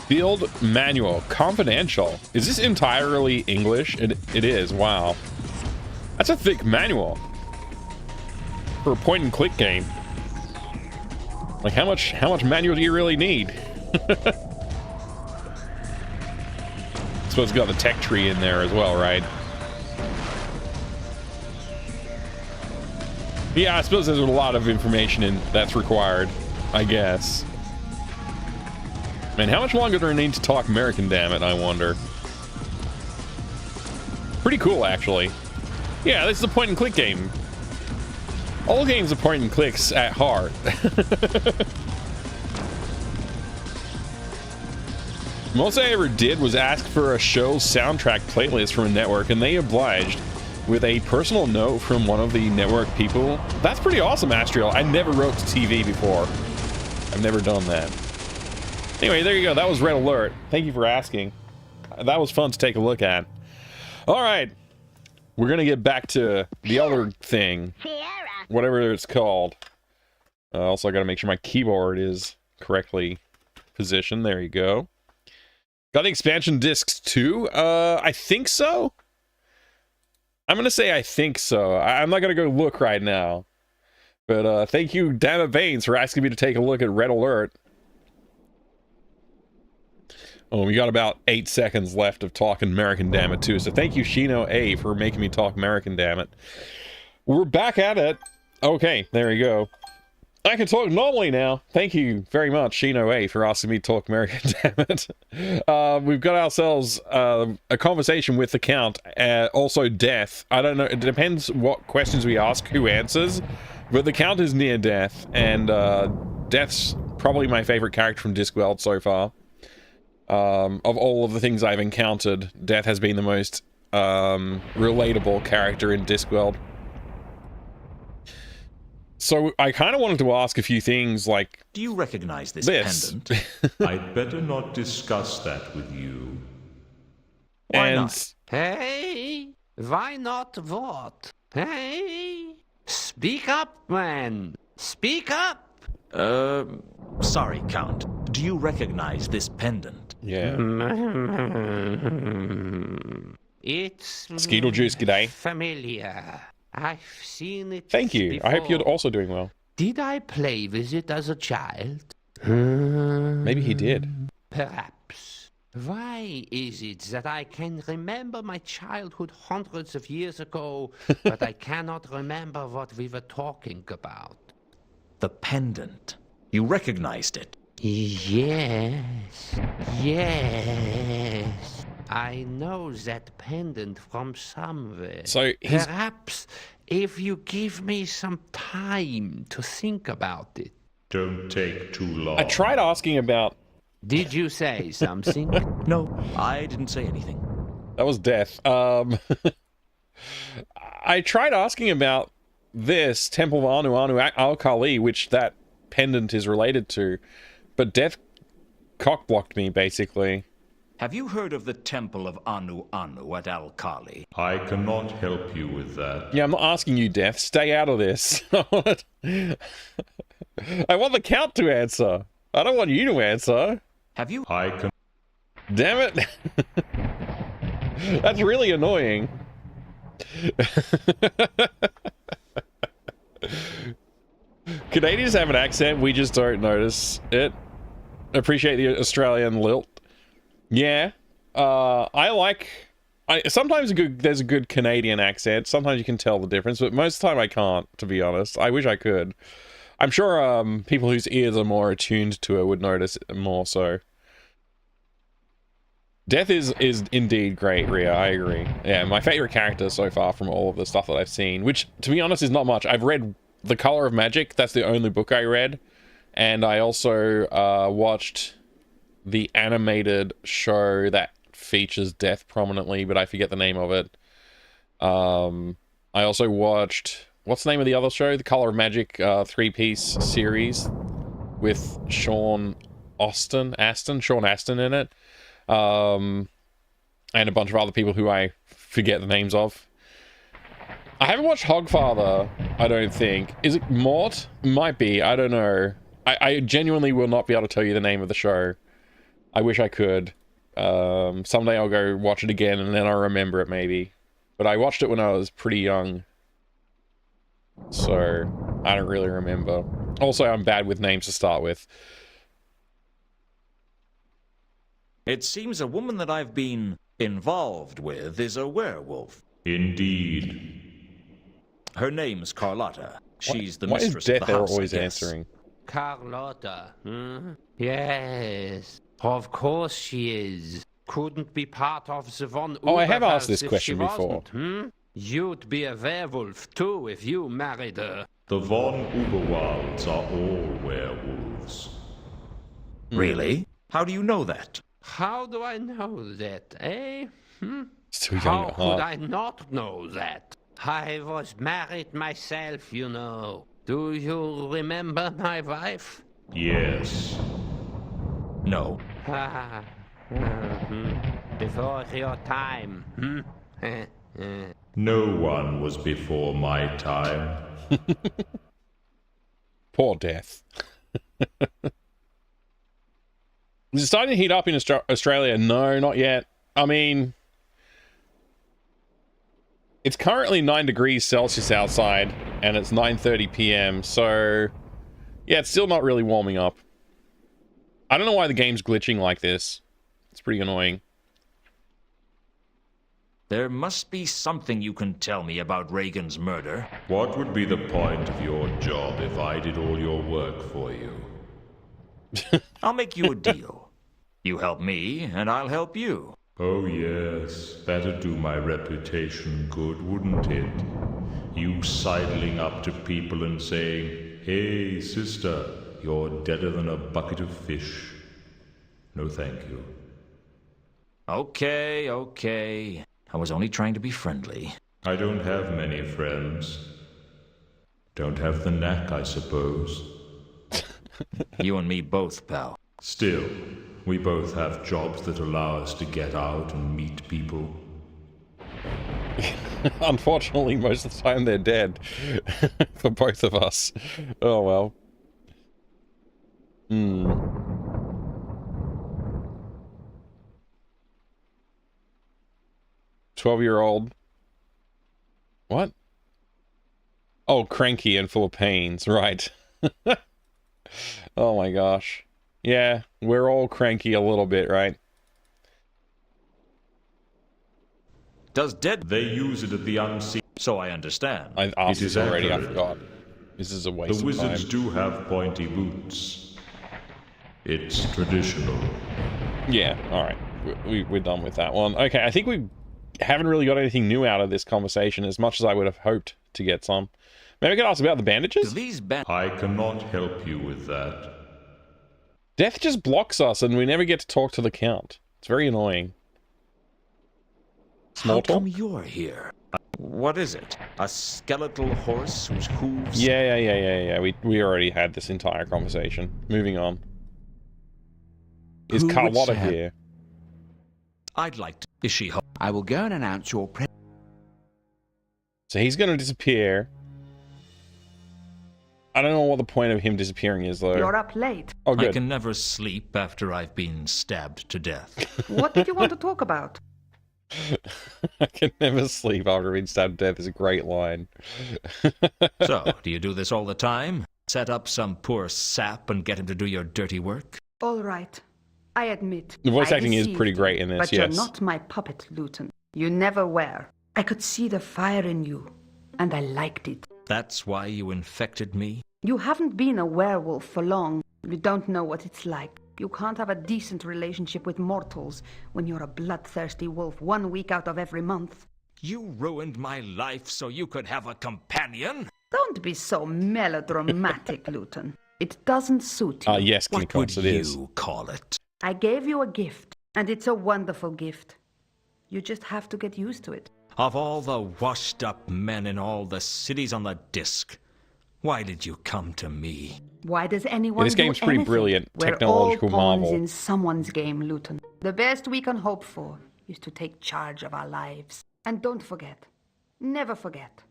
Field Manual. Confidential. Is this entirely English? It is. Wow. That's a thick manual. For a point-and-click game. Like, how much manual do you really need? I suppose it's got the tech tree in there as well, right? Yeah, I suppose there's a lot of information that's required, I guess. Man, how much longer do I need to talk American, damn it, I wonder. Pretty cool, actually. Yeah, this is a point-and-click game. All games are point-and-clicks at heart. Most I ever did was ask for a show's soundtrack playlist from a network, and they obliged with a personal note from one of the network people. That's pretty awesome, Astriel. I never wrote to TV before. I've never done that. Anyway, there you go. That was Red Alert. Thank you for asking. That was fun to take a look at. All right. We're going to get back to the other thing. Whatever it's called. Also, I got to make sure my keyboard is correctly positioned. There you go. Got the expansion discs too? I think so. I'm going to say I think so. I'm not going to go look right now. But thank you, Damn Veins, for asking me to take a look at Red Alert. Oh, we got about 8 seconds left of talking American Dammit too. So thank you, Shino A, for making me talk American Dammit. We're back at it. Okay, there we go. I can talk normally now. Thank you very much, Shino A, for asking me to talk American Dammit. We've got ourselves a conversation with the Count, also death. I don't know, it depends what questions we ask, who answers, but the Count is near death, and death's probably my favorite character from Discworld so far. Of all of the things I've encountered, death has been the most relatable character in Discworld. So I kind of wanted to ask a few things like... Do you recognize this pendant? I'd better not discuss that with you. Why not? Hey, why not what? Hey, speak up, man. Speak up. Sorry, Count. Do you recognize this pendant? Yeah. It's... Skeetlejuice, g'day. Familiar. I've seen it. Thank you. Before. I hope you're also doing well. Did I play with it as a child? Maybe he did. Perhaps. Why is it that I can remember my childhood hundreds of years ago, but I cannot remember what we were talking about? The pendant. You recognized it? Yes. Yes. I know that pendant from somewhere. So perhaps if you give me some time to think about it. Don't take too long. I tried asking about... Did you say something? No, I didn't say anything. That was death. I tried asking about this Temple of Anu Anu Al-Kali, which that pendant is related to, but death cock-blocked me, basically. Have you heard of the Temple of Anu Anu at Al-Kali? I cannot help you with that. Yeah, I'm not asking you, Death. Stay out of this. I want the Count to answer. I don't want you to answer. Have you? Damn it! That's really annoying. Canadians have an accent, we just don't notice it. Appreciate the Australian lilt. Yeah. Sometimes there's a good Canadian accent. Sometimes you can tell the difference, but most of the time I can't, to be honest. I wish I could. I'm sure people whose ears are more attuned to it would notice it more so. Death is indeed great, Rhea, I agree. Yeah, my favorite character so far from all of the stuff that I've seen, which, to be honest, is not much. I've read The Color of Magic, that's the only book I read, and I also watched the animated show that features Death prominently, but I forget the name of it. I also watched, what's the name of the other show? The Color of Magic 3-piece series with Sean Astin in it. And a bunch of other people who I forget the names of. I haven't watched Hogfather, I don't think. Is it Mort? Might be, I don't know. I genuinely will not be able to tell you the name of the show. I wish I could. Someday I'll go watch it again and then I'll remember it maybe. But I watched it when I was pretty young. So, I don't really remember. Also, I'm bad with names to start with. It seems a woman that I've been involved with is a werewolf. Indeed. Her name's Carlotta. She's the Why is mistress of Death the house, always I guess. answering? Carlotta, Yes, of course she is. Couldn't be part of the von Oh, I have asked Uberhaus this if question she before. wasn't, You'd be a werewolf too if you married her. The von Uberwalds are all werewolves. Really? How do you know that? How do I know that, eh? It's too young How at could heart. I not know that? I was married myself, you know. Do you remember my wife? Yes. No. Before your time. No one was before my time. Poor Death. Is it starting to heat up in Australia? No, not yet. I mean, it's currently 9 degrees Celsius outside, and it's 9:30 p.m., so yeah, it's still not really warming up. I don't know why the game's glitching like this. It's pretty annoying. There must be something you can tell me about Reagan's murder. What would be the point of your job if I did all your work for you? I'll make you a deal. You help me, and I'll help you. Oh yes, that'd do my reputation good, wouldn't it? You sidling up to people and saying, "Hey, sister, you're deader than a bucket of fish." No thank you. Okay. I was only trying to be friendly. I don't have many friends. Don't have the knack, I suppose. You and me both, pal. Still, we both have jobs that allow us to get out and meet people. Unfortunately, most of the time they're dead. For both of us. Oh well. 12-year-old. What? Oh, cranky and full of pains. Right. Oh my gosh. Yeah, we're all cranky a little bit, right? Does dead... They use it at the unseen... So I understand. I asked It is this already, accurate. I forgot. This is a waste The of time. wizards do have pointy boots. It's traditional. Yeah, alright. We're done with that one. Okay, I think we haven't really got anything new out of this conversation as much as I would have hoped to get some. Maybe I could ask about the bandages? I cannot help you with that. Death just blocks us and we never get to talk to the Count. It's very annoying. Small How talk? come you're here? What is it? A skeletal horse whose hooves... Yeah. We already had this entire conversation. Moving on. Is Who would Carlotta say- here? I'd like to... Is she home? I will go and announce your presence. So he's going to disappear. I don't know what the point of him disappearing is, though. You're up late. Oh, good. I can never sleep after I've been stabbed to death. What did you want to talk about? I can never sleep after being stabbed to death is a great line. So, do you do this all the time? Set up some poor sap and get him to do your dirty work? All right. I admit. The voice I acting is deceived pretty you, great in this, but yes. you're not my puppet, Luton. You never were. I could see the fire in you, and I liked it. That's why you infected me? You haven't been a werewolf for long. You don't know what it's like. You can't have a decent relationship with mortals when you're a bloodthirsty wolf 1 week out of every month. You ruined my life so you could have a companion? Don't be so melodramatic, Luton. It doesn't suit you. Yes, What would you call it? I gave you a gift, and it's a wonderful gift. You just have to get used to it. Of all the washed-up men in all the cities on the disc, why did you come to me? Why does anyone This game's do pretty anything? brilliant. We're Technological all pawns marvel. in someone's game, Luton. The best we can hope for is to take charge of our lives. And don't forget, never forget,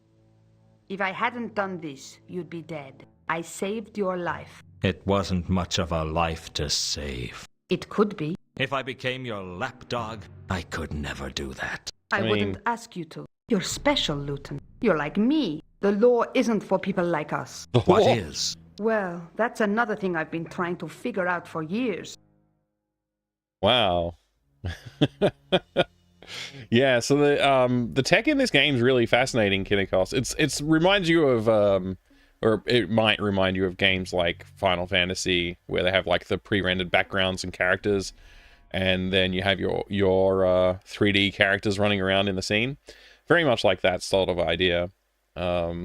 if I hadn't done this, you'd be dead. I saved your life. It wasn't much of a life to save. It could be. If I became your lapdog, I could never do that. I wouldn't ask you to. You're special, Luton. You're like me. The law isn't for people like us. What is? Well, that's another thing I've been trying to figure out for years. Wow. Yeah, so the tech in this game is really fascinating, Kinnikos. It's reminds you of or it might remind you of games like Final Fantasy, where they have like the pre-rendered backgrounds and characters, and then you have your 3D characters running around in the scene. Very much like that sort of idea. Yeah,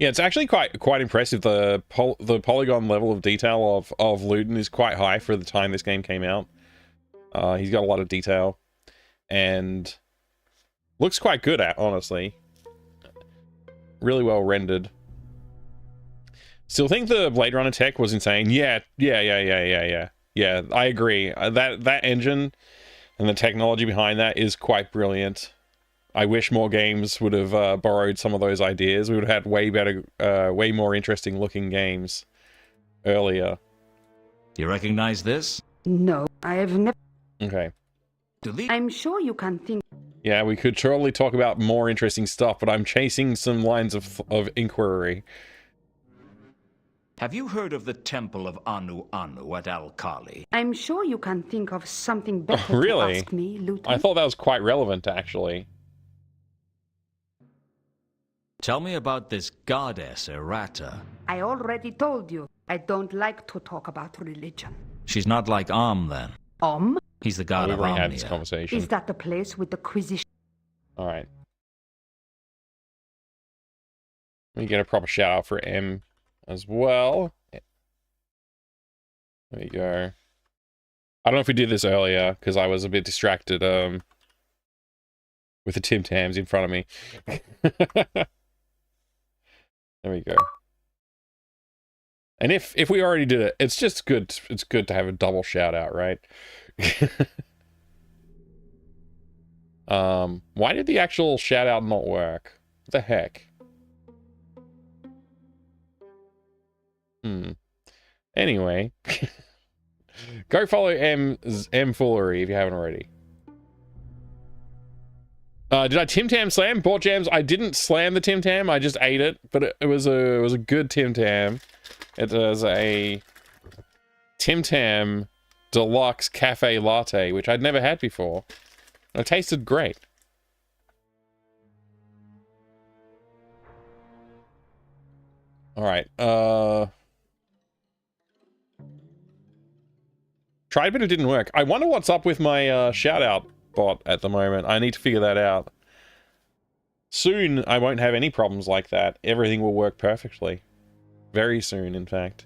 it's actually quite impressive. The polygon level of detail of Luton is quite high for the time this game came out. He's got a lot of detail, and looks quite good at, honestly. Really well rendered. Still think the Blade Runner tech was insane. Yeah, I agree. That engine and the technology behind that is quite brilliant. I wish more games would have borrowed some of those ideas. We would have had way better, way more interesting looking games earlier. You recognize this? No, I have never... Okay. I'm sure you can think... Yeah, we could totally talk about more interesting stuff, but I'm chasing some lines of inquiry. Have you heard of the Temple of Anu Anu at Al-Kali? I'm sure you can think of something better Really? to ask me, Luton. I thought that was quite relevant, actually. Tell me about this goddess, Errata. I already told you. I don't like to talk about religion. She's not like then. He's the god We've of already had Omnia. this conversation. Is that the place with the Quisition? Alright. Let me get a proper shout out for M as well. There you go. I don't know if we did this earlier, because I was a bit distracted with the Tim Tams in front of me. There we go. And if we already did it, it's just good. It's good to have a double shout out, right? Why did the actual shout out not work? What the heck? Anyway, go follow M Foolery if you haven't already. Did I Tim Tam slam? Bought jams. I didn't slam the Tim Tam. I just ate it, but it was a good Tim Tam. It was a Tim Tam Deluxe Cafe Latte, which I'd never had before. It tasted great. All right. Tried, but it didn't work. I wonder what's up with my shout out bot at the moment. I need to figure that out. Soon, I won't have any problems like that. Everything will work perfectly. Very soon, in fact.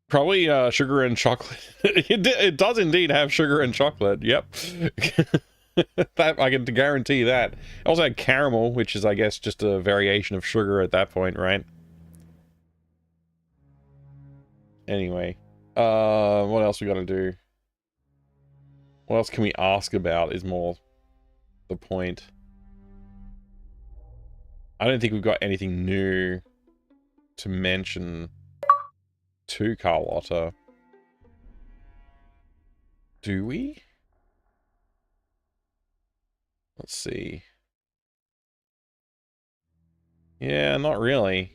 Probably sugar and chocolate. It does indeed have sugar and chocolate. Yep. That I can guarantee that. It also had caramel, which is, I guess, just a variation of sugar at that point, right? Anyway. What else we gotta do? What else can we ask about is more the point. I don't think we've got anything new to mention to Carlotta. Do we? Let's see. Yeah, not really.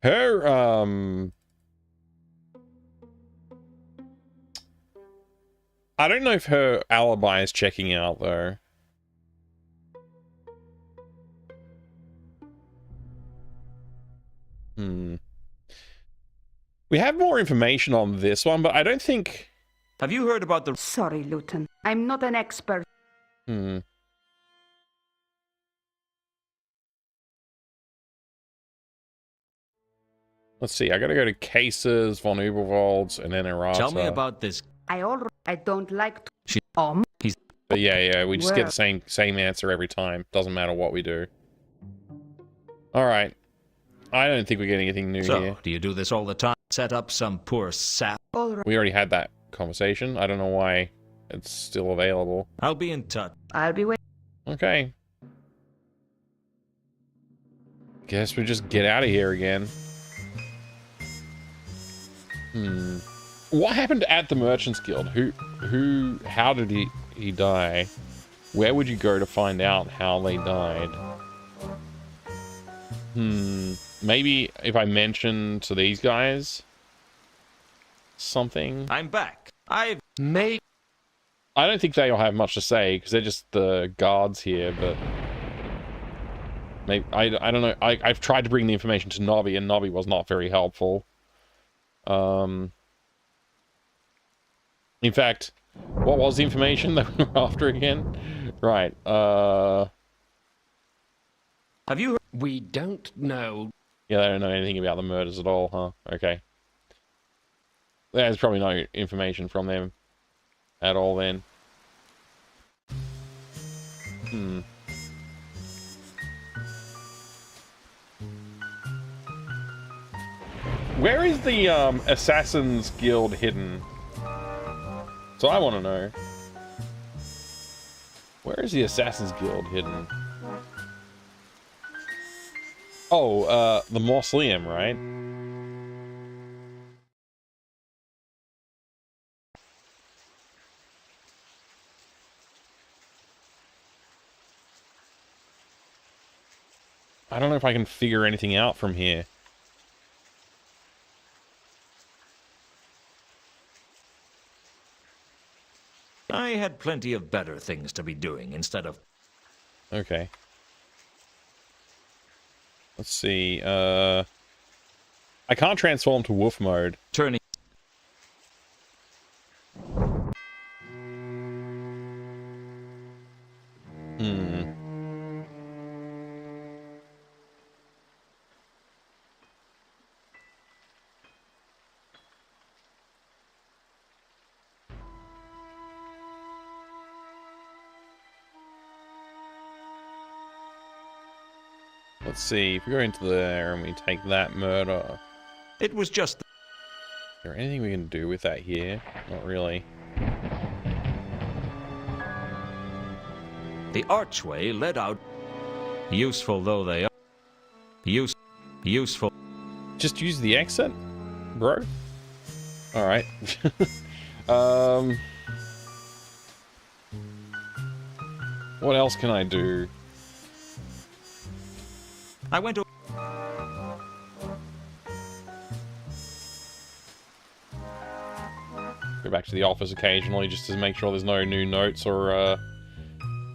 Her, I don't know if her alibi is checking out, though. We have more information on this one, but I don't think... Have you heard about the... Sorry, Luton. I'm not an expert. Let's see, I gotta go to Cases, Von Uberwalds, and then Errata. Tell me about this. I don't like to... But yeah, we just get Where? the same answer every time. Doesn't matter what we do. Alright. I don't think we're getting anything new So, here. do you do this all the time? Set up some poor sap? We already had that conversation. I don't know why it's still available. I'll be in touch. I'll be waiting. Okay. Guess we just get out of here again. What happened at the Merchants Guild? How did he die? Where would you go to find out how they died? Maybe if I mention to these guys something. I'm back. I don't think they'll have much to say because they're just the guards here, but maybe I don't know. I've tried to bring the information to Nobby and Nobby was not very helpful. In fact, what was the information that we were after again? Right. Have you heard? We don't know. Yeah, they don't know anything about the murders at all, huh? Okay. There's probably no information from them at all then. Where is the Assassin's Guild hidden? So I want to know. Where is the Assassin's Guild hidden? Oh, the mausoleum, right? I don't know if I can figure anything out from here. I had plenty of better things to be doing instead of... Okay. Let's see, I can't transform to wolf mode. Turning... Let's see, if we go into there and we take that murder... It was just... Is there anything we can do with that here? Not really. The archway led out... Useful though they are. Useful. Just use the exit, bro? Alright. What else can I do? I went to... Go back to the office occasionally just to make sure there's no new notes or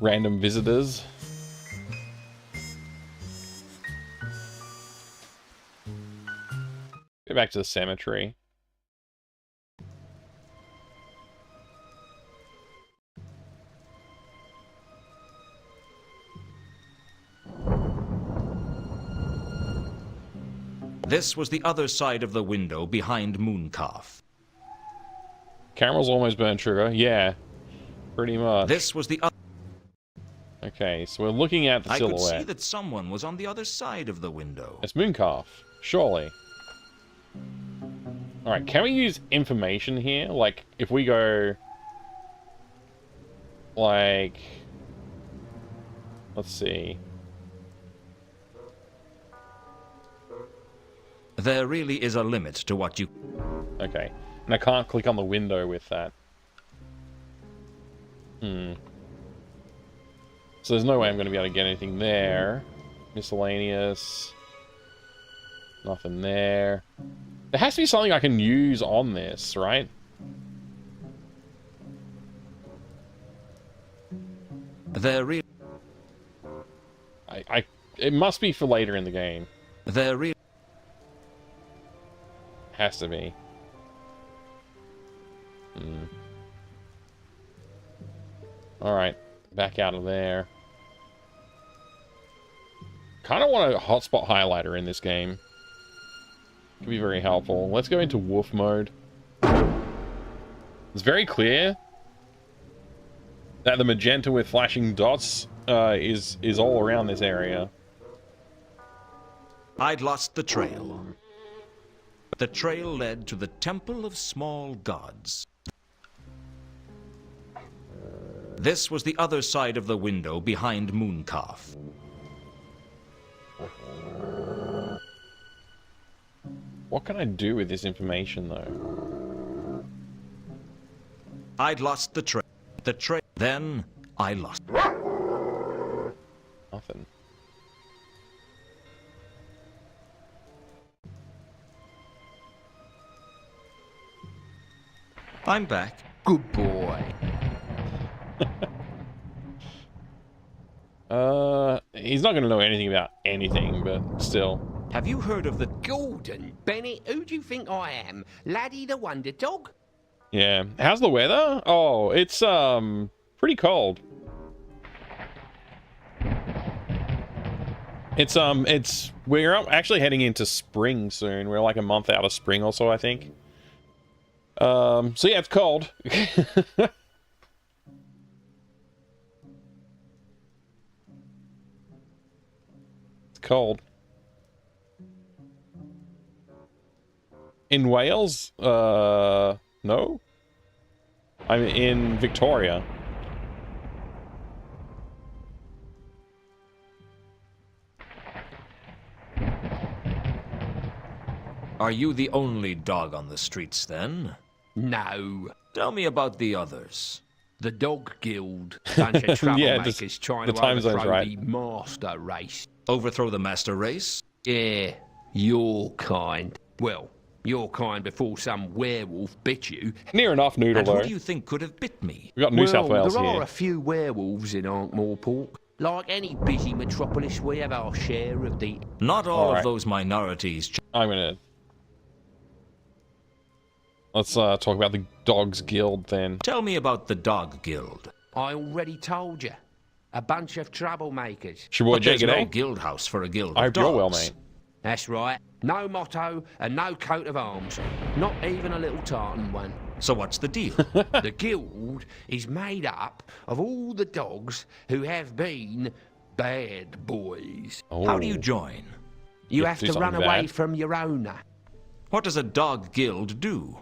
random visitors. Go back to the cemetery. This was the other side of the window behind Mooncalf. Camera's almost burnt trigger. Yeah, pretty much. This was the other... Okay, so we're looking at the silhouette. I could see that someone was on the other side of the window. It's Mooncalf, surely. Alright, can we use information here? Like, if we go... Like... Let's see. There really is a limit to what you... Okay. And I can't click on the window with that. So there's no way I'm going to be able to get anything there. Miscellaneous. Nothing there. There has to be something I can use on this, right? There really... It must be for later in the game. There really... Has to be. Alright. Back out of there. Kind of want a hotspot highlighter in this game. Could be very helpful. Let's go into wolf mode. It's very clear that the magenta with flashing dots is all around this area. I'd lost the trail. The trail led to the Temple of Small Gods. This was the other side of the window behind Mooncalf. What can I do with this information, though? I'd lost the trail. Then I lost. Nothing. I'm back. Good boy. He's not going to know anything about anything, but still. Have you heard of the... Gordon, Bennett, who do you think I am? Laddie the Wonder Dog? Yeah. How's the weather? Oh, it's, pretty cold. We're actually heading into spring soon. We're like a month out of spring or so, I think. So yeah, it's cold. It's cold. In Wales? No? I'm in Victoria. Are you the only dog on the streets, then? No. Tell me about the others. The Dog Guild. Bunch of troublemakers trying to overthrow the master race. Overthrow the master race? Yeah, your kind. Well, your kind before some werewolf bit you. Near enough, Noodle, and though. who do you think could have bit me? We got New South Wales there here. are a few werewolves in Ankh-Morpork. Like any busy metropolis, we have our share of the... Not all of those minorities... I'm gonna... Let's talk about the Dogs Guild, then. Tell me about the Dog Guild. I already told you. A bunch of troublemakers. But there's no guild house for a guild I of hope you're dogs. well, mate. That's right. No motto and no coat of arms. Not even a little tartan one. So what's the deal? The guild is made up of all the dogs who have been bad boys. How do you join? You have to run away from your owner. What does a dog guild do?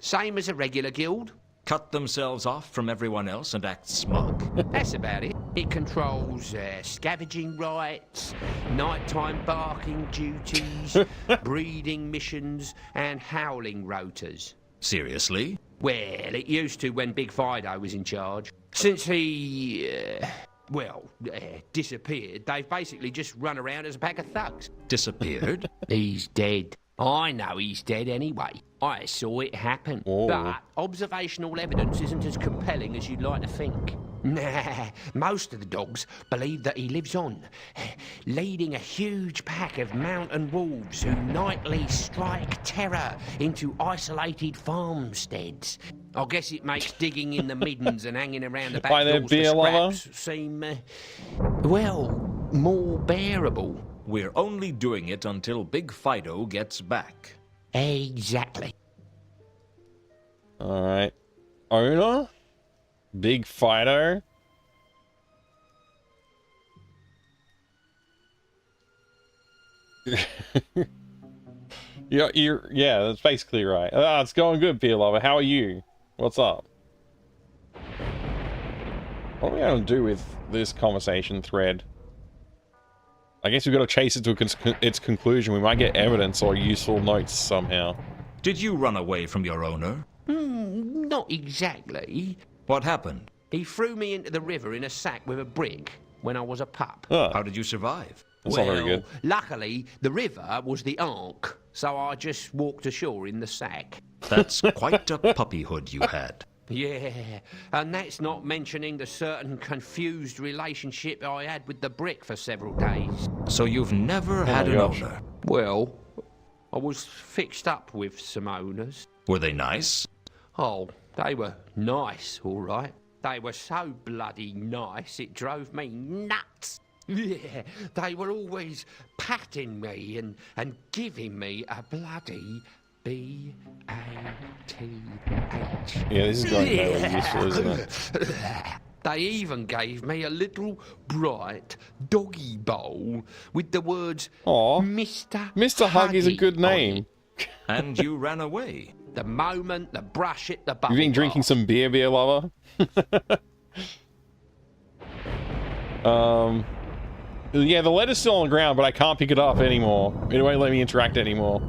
Same as a regular guild. Cut themselves off from everyone else and act smug? That's about it. It controls scavenging rights, nighttime barking duties, breeding missions, and howling rotas. Seriously? Well, it used to when Big Fido was in charge. Since he, disappeared, they've basically just run around as a pack of thugs. Disappeared? He's dead. I know he's dead anyway. I saw it happen. Whoa. But observational evidence isn't as compelling as you'd like to think. Nah, most of the dogs believe that he lives on, leading a huge pack of mountain wolves who nightly strike terror into isolated farmsteads. I guess it makes digging in the middens and hanging around the back doors for scraps seem, more bearable. We're only doing it until Big Fido gets back. Exactly. Alright. Owner? Big Fido? Yeah, that's basically right. It's going good, Beer Lover. How are you? What's up? What are we going to do with this conversation thread? I guess we've got to chase it to its conclusion. We might get evidence or useful notes somehow. Did you run away from your owner? Not exactly. What happened? He threw me into the river in a sack with a brick when I was a pup. How did you survive? That's not very good. Luckily, the river was the Ankh, so I just walked ashore in the sack. That's quite a puppyhood you had. Yeah, and that's not mentioning the certain confused relationship I had with the brick for several days. So you've never had an owner? Well, I was fixed up with some owners. Were they nice? Oh, they were nice, all right. They were so bloody nice, it drove me nuts. Yeah, they were always patting me and giving me a bloody B-A-T-H. Yeah, this is going nowhere useful, isn't it? They even gave me a little bright doggy bowl with the words Mr. Hug is a good name. And you ran away. The moment the brush hit the bubble. You've been drinking some beer, lover? Yeah, the letter's still on the ground, but I can't pick it up anymore. It won't let me interact anymore.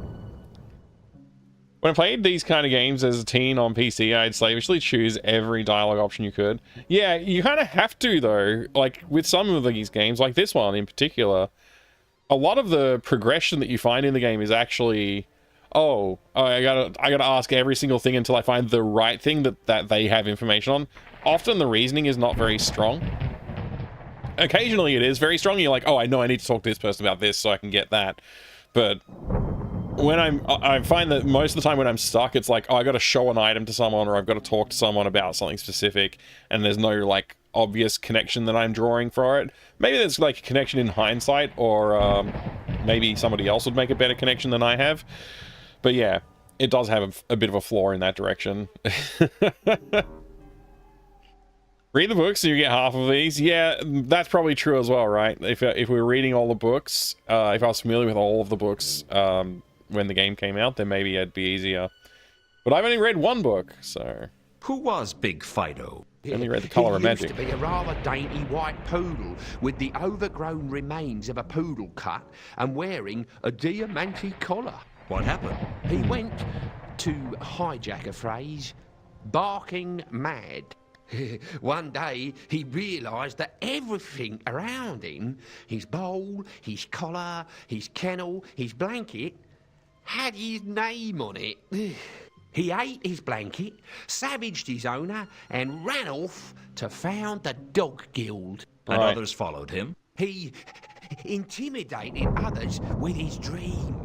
When I played these kind of games as a teen on PC, I'd slavishly choose every dialogue option you could. Yeah, you kind of have to, though. Like, with some of these games, like this one in particular, a lot of the progression that you find in the game is actually, I gotta ask every single thing until I find the right thing that they have information on. Often the reasoning is not very strong. Occasionally it is very strong. You're like, oh, I know I need to talk to this person about this so I can get that. But when I find that most of the time when I'm stuck, it's like, oh, I got to show an item to someone or I've got to talk to someone about something specific, and there's no like obvious connection that I'm drawing for it. Maybe there's like a connection in hindsight, or maybe somebody else would make a better connection than I have. But yeah, it does have a bit of a flaw in that direction. Read the books and you get half of these. Yeah, that's probably true as well, right? If we were reading all the books, if I was familiar with all of the books when the game came out, then maybe it'd be easier. But I've only read one book, so... Who was Big Fido? I only read The Colour of Magic. He used to be a rather dainty white poodle with the overgrown remains of a poodle cut and wearing a diamante collar. What happened? He went, to hijack a phrase, barking mad. One day, he realised that everything around him, his bowl, his collar, his kennel, his blanket, had his name on it. He ate his blanket, savaged his owner, and ran off to found the Dog Guild. And others followed him? He intimidated others with his dream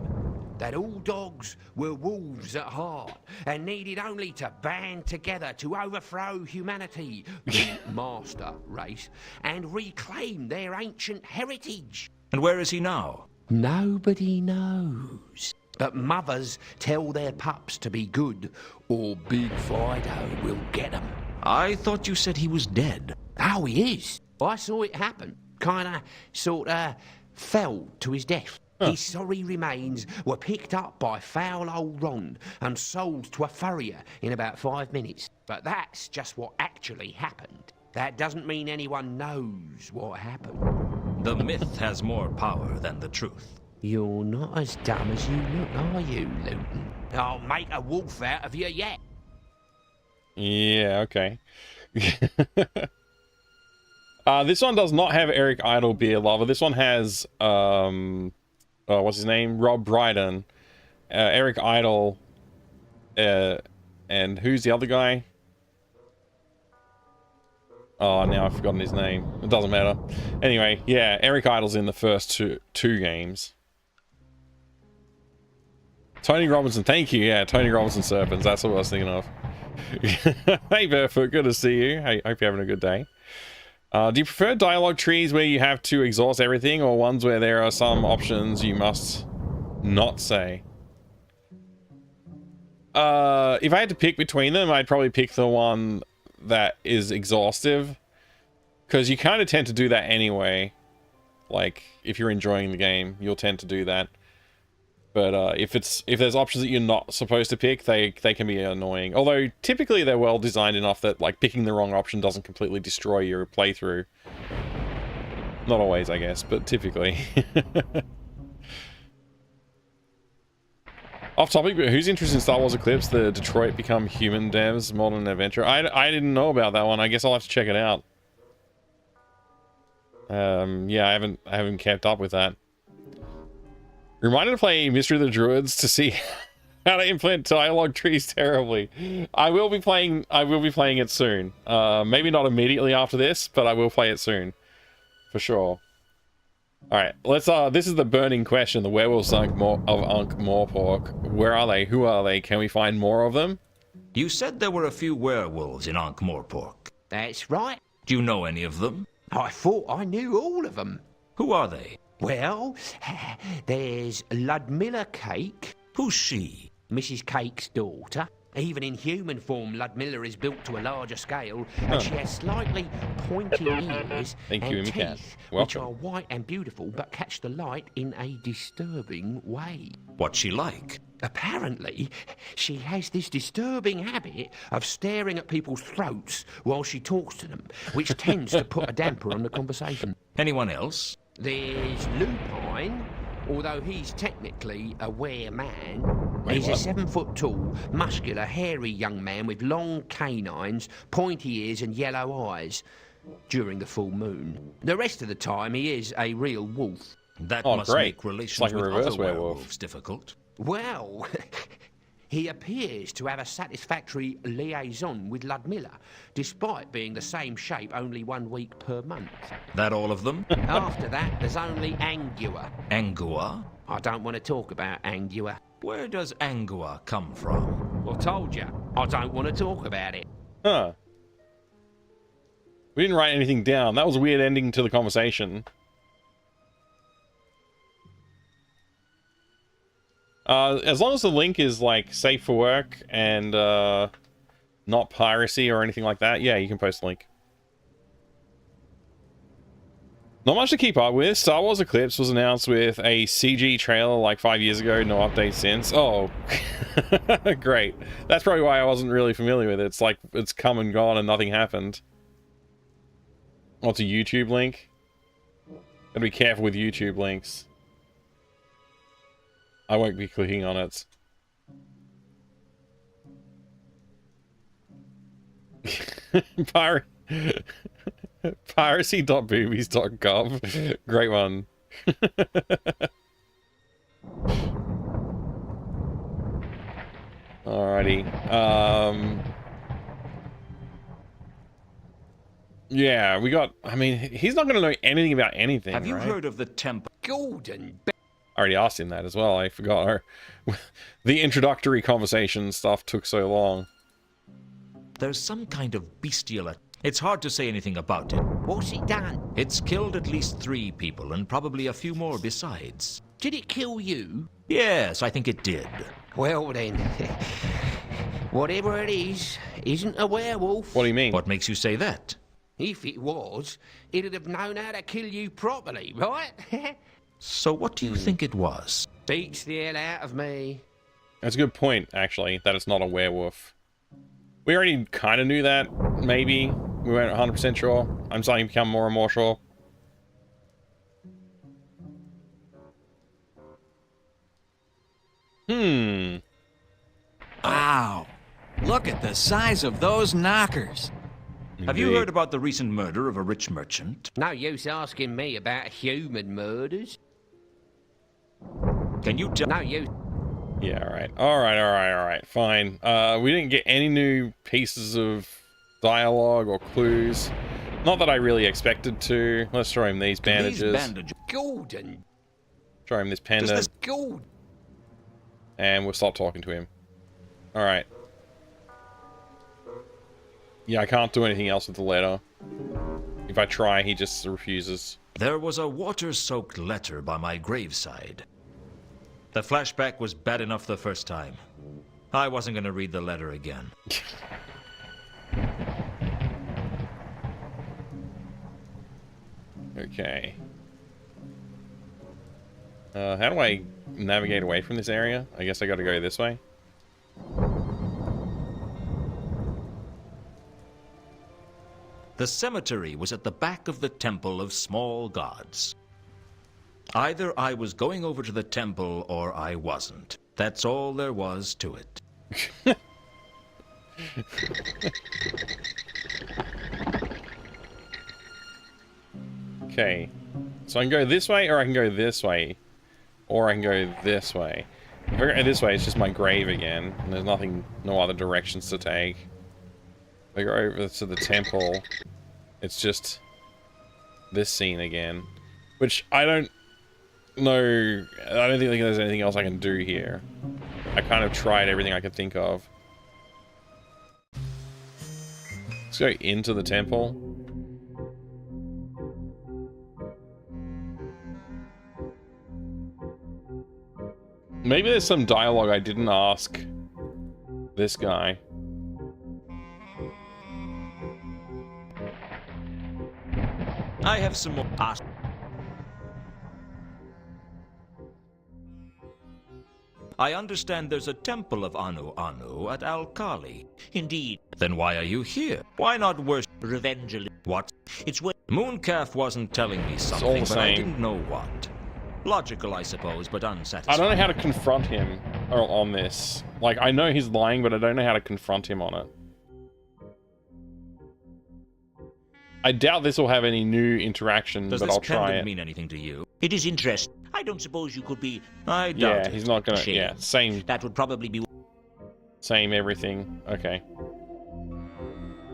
that all dogs were wolves at heart and needed only to band together to overthrow humanity, the master race, and reclaim their ancient heritage. And where is he now? Nobody knows. But mothers tell their pups to be good, or Big Fido will get them. I thought you said he was dead. Oh, he is. I saw it happen. Sorta fell to his death. His sorry remains were picked up by foul old Ron and sold to a furrier in about 5 minutes. But that's just what actually happened. That doesn't mean anyone knows what happened. The myth has more power than the truth. You're not as dumb as you look, are you, Luton? I'll make a wolf out of you yet. Yeah, okay. This one does not have Eric Idle Beer Lover. This one has, what's his name? Rob Brydon. Eric Idle. And who's the other guy? Oh, now I've forgotten his name. It doesn't matter. Anyway, yeah, Eric Idle's in the first two games. Tony Robinson, thank you. Yeah, Tony Robinson Serpents. That's what I was thinking of. Hey, Barefoot, good to see you. Hey, hope you're having a good day. Do you prefer dialogue trees where you have to exhaust everything, or ones where there are some options you must not say? If I had to pick between them, I'd probably pick the one that is exhaustive, because you kind of tend to do that anyway. Like, if you're enjoying the game, you'll tend to do that. But if there's options that you're not supposed to pick, they can be annoying. Although typically they're well designed enough that like picking the wrong option doesn't completely destroy your playthrough. Not always, I guess, but typically. Off topic, but who's interested in Star Wars Eclipse, the Detroit Become Human devs modern adventure? I didn't know about that one. I guess I'll have to check it out. Yeah, I haven't kept up with that. Reminded to play Mystery of the Druids to see how to implement dialogue trees terribly. I will be playing it soon. Maybe not immediately after this, but I will play it soon. For sure. Alright, let's this is the burning question, the werewolves of Ankh-Morpork. Where are they? Who are they? Can we find more of them? You said there were a few werewolves in Ankh-Morpork. That's right. Do you know any of them? I thought I knew all of them. Who are they? Well, there's Ludmilla Cake. Who's she? Mrs. Cake's daughter. Even in human form, Ludmilla is built to a larger scale, and she has slightly pointy ears and teeth, which are white and beautiful, but catch the light in a disturbing way. What's she like? Apparently, she has this disturbing habit of staring at people's throats while she talks to them, which tends to put a damper on the conversation. Anyone else? There's Lupine, although he's technically a were-man. He's a 7-foot-tall, muscular, hairy young man with long canines, pointy ears and yellow eyes during the full moon. The rest of the time, he is a real wolf. That must make relations with other werewolves difficult. Well, he appears to have a satisfactory liaison with Ludmilla, despite being the same shape only 1 week per month. That all of them? After that, there's only Angua. Angua? I don't want to talk about Angua. Where does Angua come from? I told you, I don't want to talk about it. Huh. We didn't write anything down. That was a weird ending to the conversation. As long as the link is, like, safe for work and not piracy or anything like that, yeah, you can post a link. Not much to keep up with. Star Wars Eclipse was announced with a CG trailer like 5 years ago, no update since. Oh, great. That's probably why I wasn't really familiar with it. It's like, it's come and gone and nothing happened. What's a YouTube link? Gotta be careful with YouTube links. I won't be clicking on it. Piracy.boobies.gov. Great one. Alrighty. Yeah, we got... I mean, he's not going to know anything about anything, Have you right? heard of the temple? Golden... I already asked him that as well. I forgot. The introductory conversation stuff took so long. There's some kind of bestial... It's hard to say anything about it. What's it done? It's killed at least 3 people, and probably a few more besides. Did it kill you? Yes, I think it did. Well then, whatever it is, isn't a werewolf. What do you mean? What makes you say that? If it was, it'd have known how to kill you properly, right? So what do you think it was? Beats the hell out of me. That's a good point, actually, that it's not a werewolf. We already kind of knew that, maybe. We weren't 100% sure. I'm starting to become more and more sure. Wow. Look at the size of those knockers. Have you heard about the recent murder of a rich merchant? No use asking me about human murders. Can you tell? No use. Yeah, alright, fine. We didn't get any new pieces of dialogue or clues. Not that I really expected to. Let's show him these bandages. Golden. Show him this panda. Gold. And we'll stop talking to him. Alright. Yeah, I can't do anything else with the letter. If I try, he just refuses. There was a water-soaked letter by my graveside. The flashback was bad enough the first time. I wasn't going to read the letter again. Okay. How do I navigate away from this area? I guess I gotta go this way. The cemetery was at the back of the Temple of Small Gods. Either I was going over to the temple or I wasn't. That's all there was to it. Okay. So I can go this way, or I can go this way. Or I can go this way. If I go this way, it's just my grave again. And there's nothing, no other directions to take. If I go over to the temple, it's just this scene again. Which I don't know, I don't think there's anything else I can do here. I kind of tried everything I could think of. Let's go into the temple. Maybe there's some dialogue I didn't ask this guy. I have some more past. I understand there's a temple of Anu Anu at Al-Kali. Indeed. Then why are you here? Why not worship? Revenge. What? It's what Mooncalf wasn't telling me something, but I didn't know what. Logical, I suppose, but unsatisfying. I don't know how to confront him on this. Like, I know he's lying, but I don't know how to confront him on it. I doubt this will have any new interaction, but I'll try it. Does this pendant mean anything to you? It is interesting. I don't suppose you could be... I doubt it. Yeah, he's not gonna... Yeah, same... That would probably be... Same everything. Okay.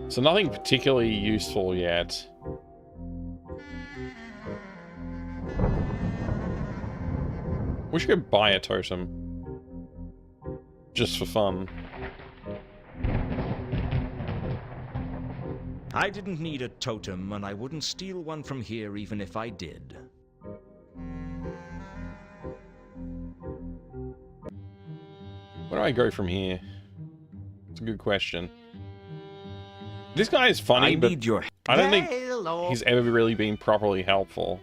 So nothing particularly useful yet. We should go buy a totem. Just for fun. I didn't need a totem, and I wouldn't steal one from here even if I did. Where do I go from here? It's a good question. This guy is funny, but I don't think he's ever really been properly helpful.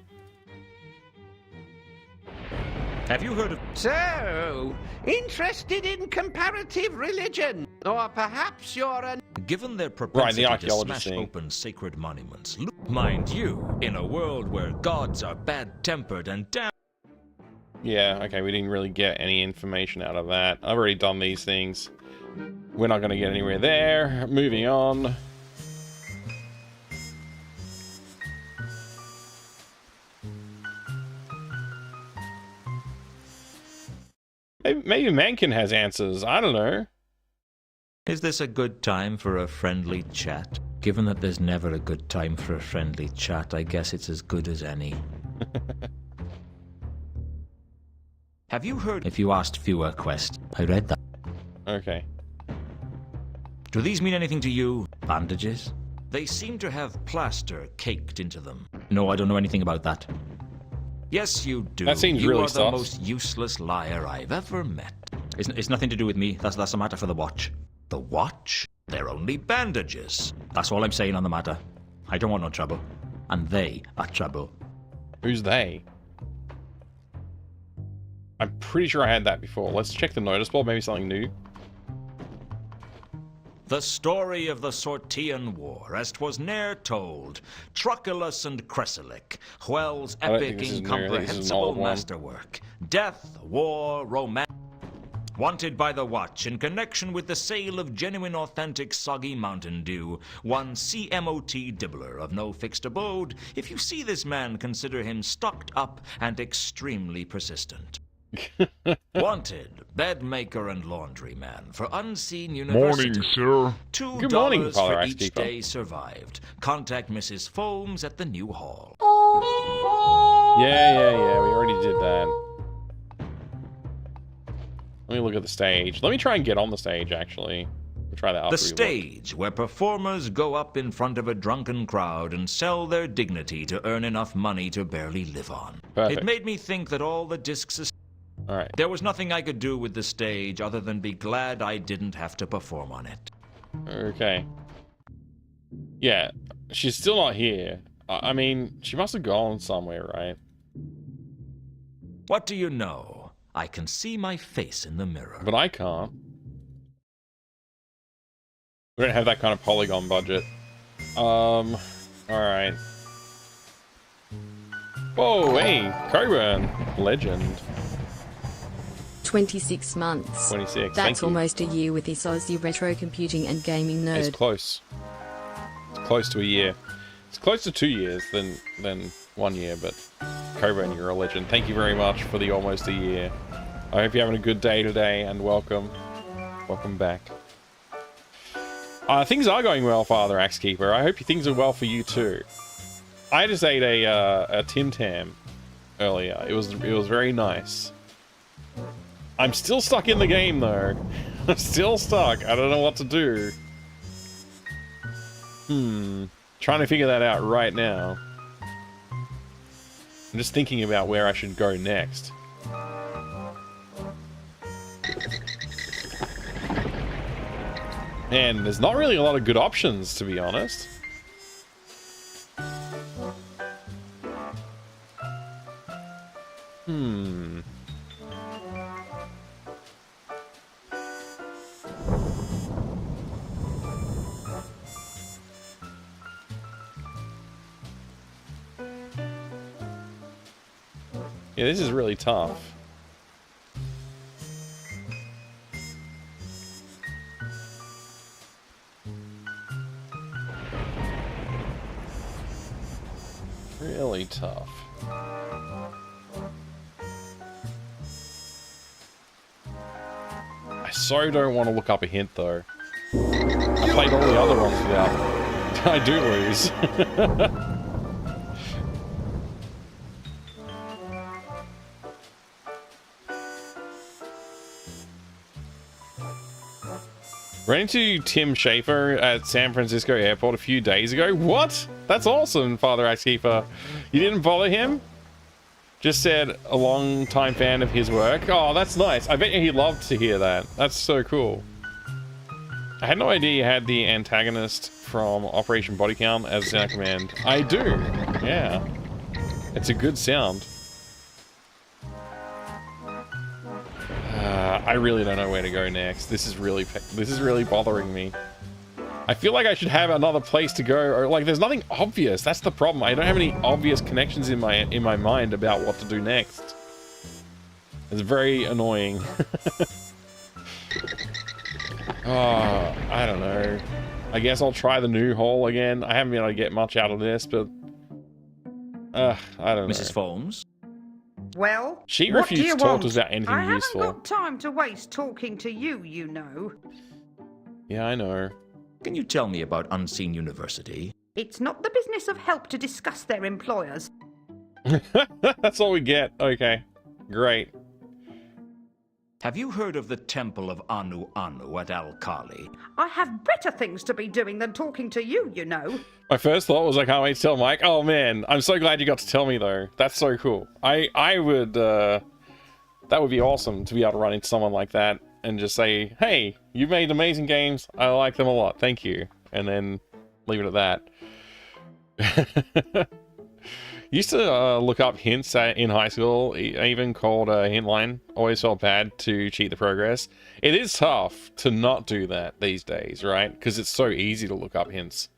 Have you heard of... So, interested in comparative religion? Or perhaps you're an... Given their propensity to smash thing. open sacred monuments, mind you, in a world where gods are bad-tempered and damn... Yeah, okay, we didn't really get any information out of that. I've already done these things. We're not going to get anywhere there. Moving on. Maybe Mankin has answers. I don't know. Is this a good time for a friendly chat? Given that there's never a good time for a friendly chat, I guess it's as good as any. Have you heard... If you asked fewer quest, I read that. Okay. Do these mean anything to you? Bandages? They seem to have plaster caked into them. No, I don't know anything about that. Yes, you do. That seems you really are sus. the most useless liar I've ever met. It's nothing to do with me. That's a matter for the watch. The watch? They're only bandages. That's all I'm saying on the matter. I don't want no trouble. And they are trouble. Who's they? I'm pretty sure I had that before. Let's check the notice board. Maybe something new. The story of the Sortian War, as 'twas ne'er told, Truculus and Cresilic, Hwell's epic, incomprehensible masterwork, death, war, romance, wanted by the Watch in connection with the sale of genuine authentic soggy Mountain Dew, one CMOT Dibbler of no fixed abode. If you see this man, consider him stocked up and extremely persistent. Wanted, bed maker and laundryman for unseen university. Morning, sir. Good morning, $2 Father for each Axekeeper. day survived. Contact Mrs. Foames at the new hall. Yeah. We already did that. Let me look at the stage. Let me try and get on the stage, actually. We'll try that after The we look. stage where performers go up in front of a drunken crowd and sell their dignity to earn enough money to barely live on. Perfect. It made me think that all the discs... All right. There was nothing I could do with the stage other than be glad I didn't have to perform on it. Okay. Yeah, she's still not here. I mean, she must have gone somewhere, right? What do you know? I can see my face in the mirror. But I can't. We don't have that kind of polygon budget. Alright. Whoa, hey, Coburn. Legend. 26 months. 26, That's thank you. almost a year with this Aussie retro computing and gaming nerd. It's close. It's close to a year. It's close to 2 years than 1 year, but Coburn, you're a legend. Thank you very much for the almost a year. I hope you're having a good day today, and welcome. Welcome back. Things are going well, Father Axekeeper. I hope things are well for you too. I just ate a Tim Tam earlier. It was very nice. I'm still stuck in the game though. I'm still stuck. I don't know what to do. Trying to figure that out right now. I'm just thinking about where I should go next. And there's not really a lot of good options, to be honest. Yeah, this is really tough. Really tough. I so don't want to look up a hint though. I played all the other ones without. I do lose. Ran into Tim Schafer at San Francisco Airport a few days ago. What? That's awesome, Father Axekeeper. You didn't follow him? Just said a long-time fan of his work. Oh, that's nice. I bet you he'd love to hear that. That's so cool. I had no idea you had the antagonist from Operation Body Count as a sound command. I do. Yeah. It's a good sound. I really don't know where to go next. This is really bothering me. I feel like I should have another place to go, or like there's nothing obvious. That's the problem. I don't have any obvious connections in my mind about what to do next. It's very annoying. Oh, I don't know. I guess I'll try the new hole again. I haven't been able to get much out of this, but I don't know. Mrs. Folmes? Well, She what do refused you to talk want? to us about anything I useful. haven't got time to waste talking to you, you know. Yeah, I know. Can you tell me about Unseen University? It's not the business of help to discuss their employers. That's all we get. Okay. Great. Have you heard of the Temple of Anu Anu at Al-Kali? I have better things to be doing than talking to you, you know. My first thought was I can't wait to tell Mike. Oh man, I'm so glad you got to tell me though. That's so cool. I would that would be awesome to be able to run into someone like that and just say, hey, you made amazing games. I like them a lot. Thank you. And then leave it at that. Used to look up hints in high school, even called a hint line. Always felt bad to cheat the progress. It is tough to not do that these days, right? Because it's so easy to look up hints.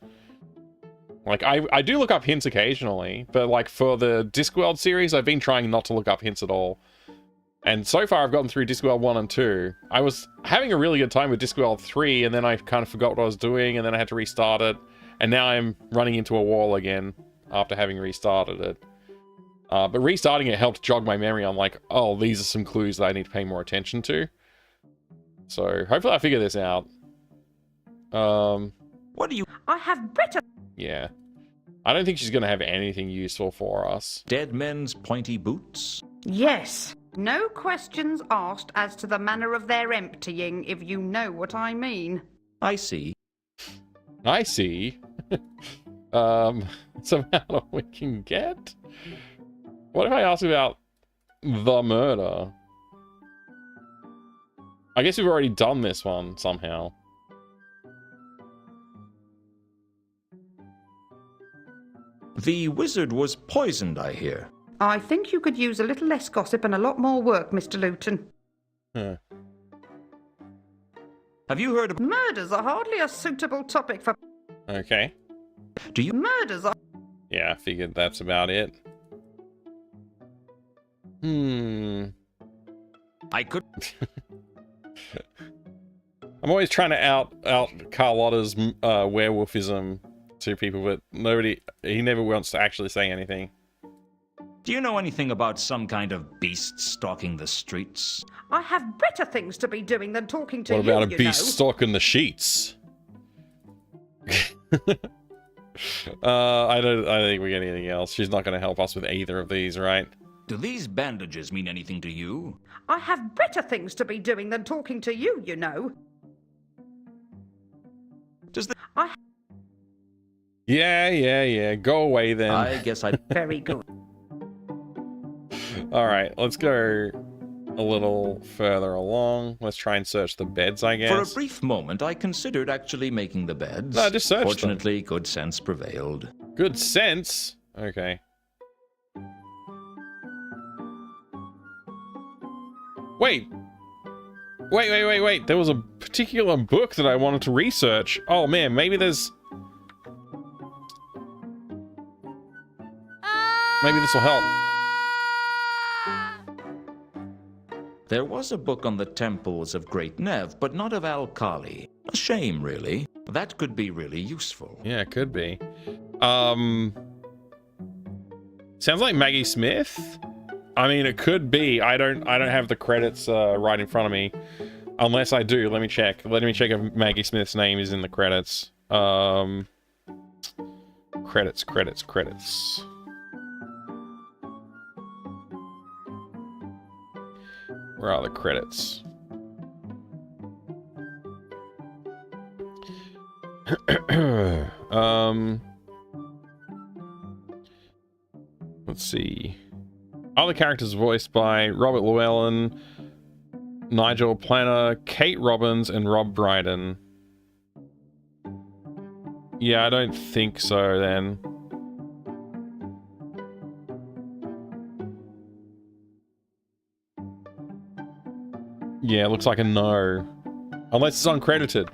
Like, I do look up hints occasionally, but like for the Discworld series, I've been trying not to look up hints at all. And so far, I've gotten through Discworld 1 and 2. I was having a really good time with Discworld 3, and then I kind of forgot what I was doing, and then I had to restart it. And now I'm running into a wall again after having restarted it. But restarting it helped jog my memory on like, oh, these are some clues that I need to pay more attention to. So hopefully I figure this out. What do you... I have better... Yeah. I don't think she's going to have anything useful for us. Dead men's pointy boots? Yes. No questions asked as to the manner of their emptying, if you know what I mean. I see. I see. Somehow we can get... What if I ask about the murder? I guess we've already done this one somehow. The wizard was poisoned, I hear. I think you could use a little less gossip and a lot more work, Mr. Luton. Huh. Have you heard of... Murders are hardly a suitable topic for... Okay. Do you murders are... Yeah, I figured that's about it. I could... I'm always trying to out Carlotta's werewolfism to people, but he never wants to actually say anything. Do you know anything about some kind of beast stalking the streets? I have better things to be doing than talking to you, What about a you beast know. stalking the sheets? I don't think we get anything else. She's not going to help us with either of these, right? Do these bandages mean anything to you? I have better things to be doing than talking to you, you know. Does the... Yeah. Go away then. I guess I... Very good. Alright, let's go a little further along. Let's try and search the beds, I guess. For a brief moment, I considered actually making the beds. No, just search them. Fortunately, good sense prevailed. Good sense? Okay. Wait. There was a particular book that I wanted to research. Oh man, maybe there's... Maybe this will help. There was a book on the temples of Great Nev, but not of Al-Kali. A shame, really. That could be really useful. Yeah, it could be. Sounds like Maggie Smith? I mean, it could be. I don't have the credits right in front of me. Unless I do. Let me check. Let me check if Maggie Smith's name is in the credits. Credits. Where are the credits? Let's see. Other characters voiced by Robert Llewellyn, Nigel Planner, Kate Robbins, and Rob Brydon. Yeah, I don't think so then. Yeah, looks like a no. Unless it's uncredited.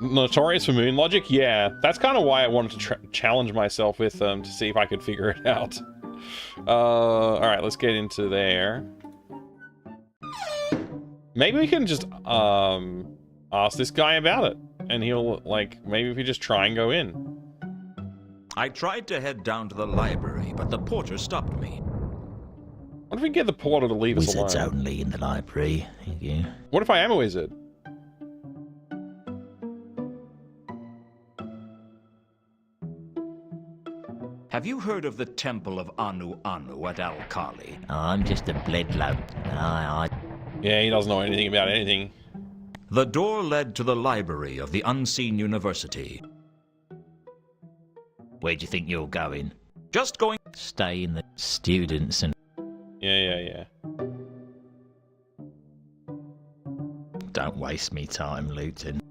Notorious for Moon Logic? Yeah, that's kind of why I wanted to challenge myself with them to see if I could figure it out. Alright, let's get into there. Maybe we can just, ask this guy about it. And he'll, like, maybe if we just try and go in. I tried to head down to the library, but the porter stopped me. What if we get the porter to leave us alone? Wizards only in the library. Thank you. What if I am a wizard? Have you heard of the Temple of Anu Anu at Al-Kali? I'm just a bledlow. Yeah, he doesn't know anything about anything. The door led to the library of the Unseen University. Where do you think you're going? Just going... Stay in the students and... Yeah. Don't waste me time, Luton.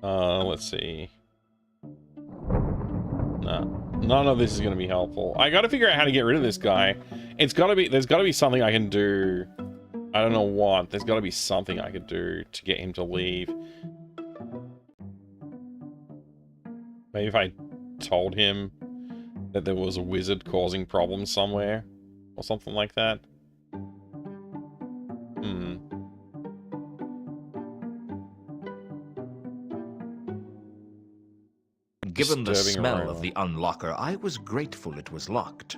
Let's see. No, none of this is going to be helpful. I got to figure out how to get rid of this guy. There's got to be something I can do. I don't know what. There's got to be something I could do to get him to leave. Maybe if I told him that there was a wizard causing problems somewhere or something like that. Given the Disturbing smell aroma. of the unlocker, I was grateful it was locked.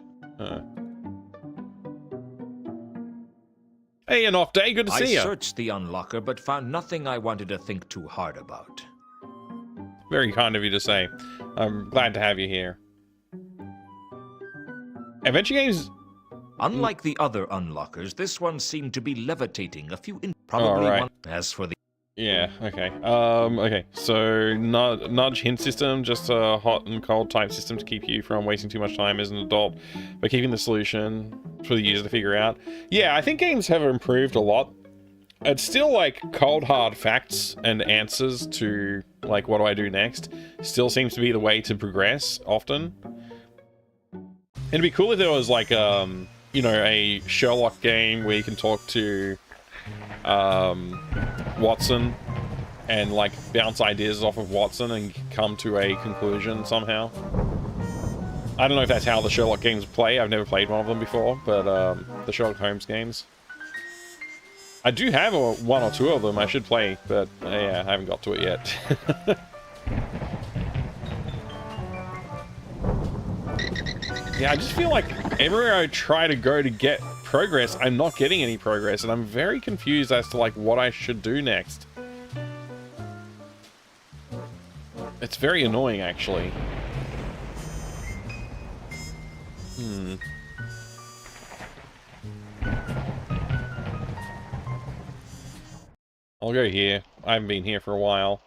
Hey, an off day. Good to see you. I searched the unlocker, but found nothing I wanted to think too hard about. Very kind of you to say. I'm glad to have you here. Adventure games... Unlike the other unlockers, this one seemed to be levitating a few probably right. one. As for the... Yeah, okay. Okay, so nudge hint system, just a hot and cold type system to keep you from wasting too much time as an adult, but keeping the solution for the user to figure out. Yeah, I think games have improved a lot. It's still like cold hard facts and answers to like what do I do next still seems to be the way to progress often. It'd be cool if there was like, you know, a Sherlock game where you can talk to Watson and like bounce ideas off of Watson and come to a conclusion somehow. I don't know if that's how the Sherlock games play. I've never played one of them before, but the Sherlock Holmes games. I do have one or two of them I should play, but yeah, I haven't got to it yet. Yeah, I just feel like everywhere I try to go to get progress, I'm not getting any progress, and I'm very confused as to like what I should do next. It's very annoying, actually. I'll go here. I haven't been here for a while.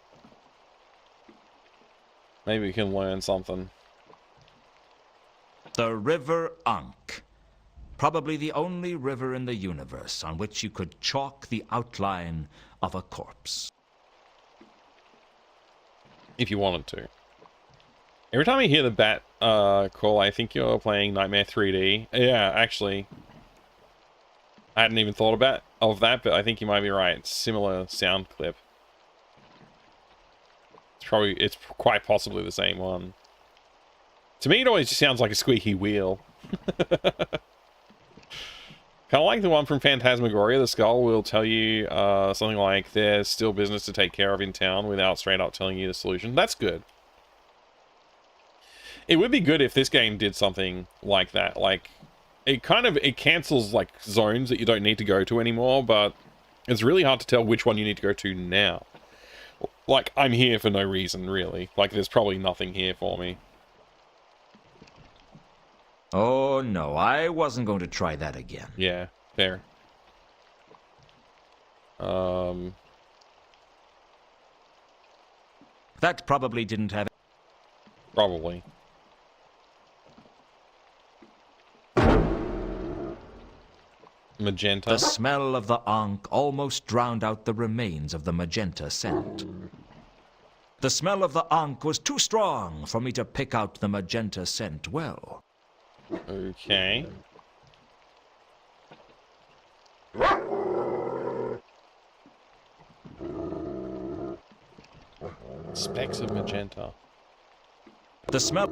Maybe we can learn something. The River Ankh. Probably the only river in the universe on which you could chalk the outline of a corpse. If you wanted to. Every time I hear the bat call, I think you're playing Nightmare 3D. Yeah, actually. I hadn't even thought of that, but I think you might be right. Similar sound clip. It's quite possibly the same one. To me, it always just sounds like a squeaky wheel. Kind of like the one from Phantasmagoria. The skull will tell you something like, there's still business to take care of in town, without straight up telling you the solution. That's good. It would be good if this game did something like that. Like, it cancels like zones that you don't need to go to anymore, but it's really hard to tell which one you need to go to now. Like, I'm here for no reason, really. Like, there's probably nothing here for me. Oh no, I wasn't going to try that again. Yeah, fair. That probably didn't have... Probably. Magenta. The smell of the Ankh almost drowned out the remains of the magenta scent. The smell of the Ankh was too strong for me to pick out the magenta scent well. Okay. Specks of magenta. The smell...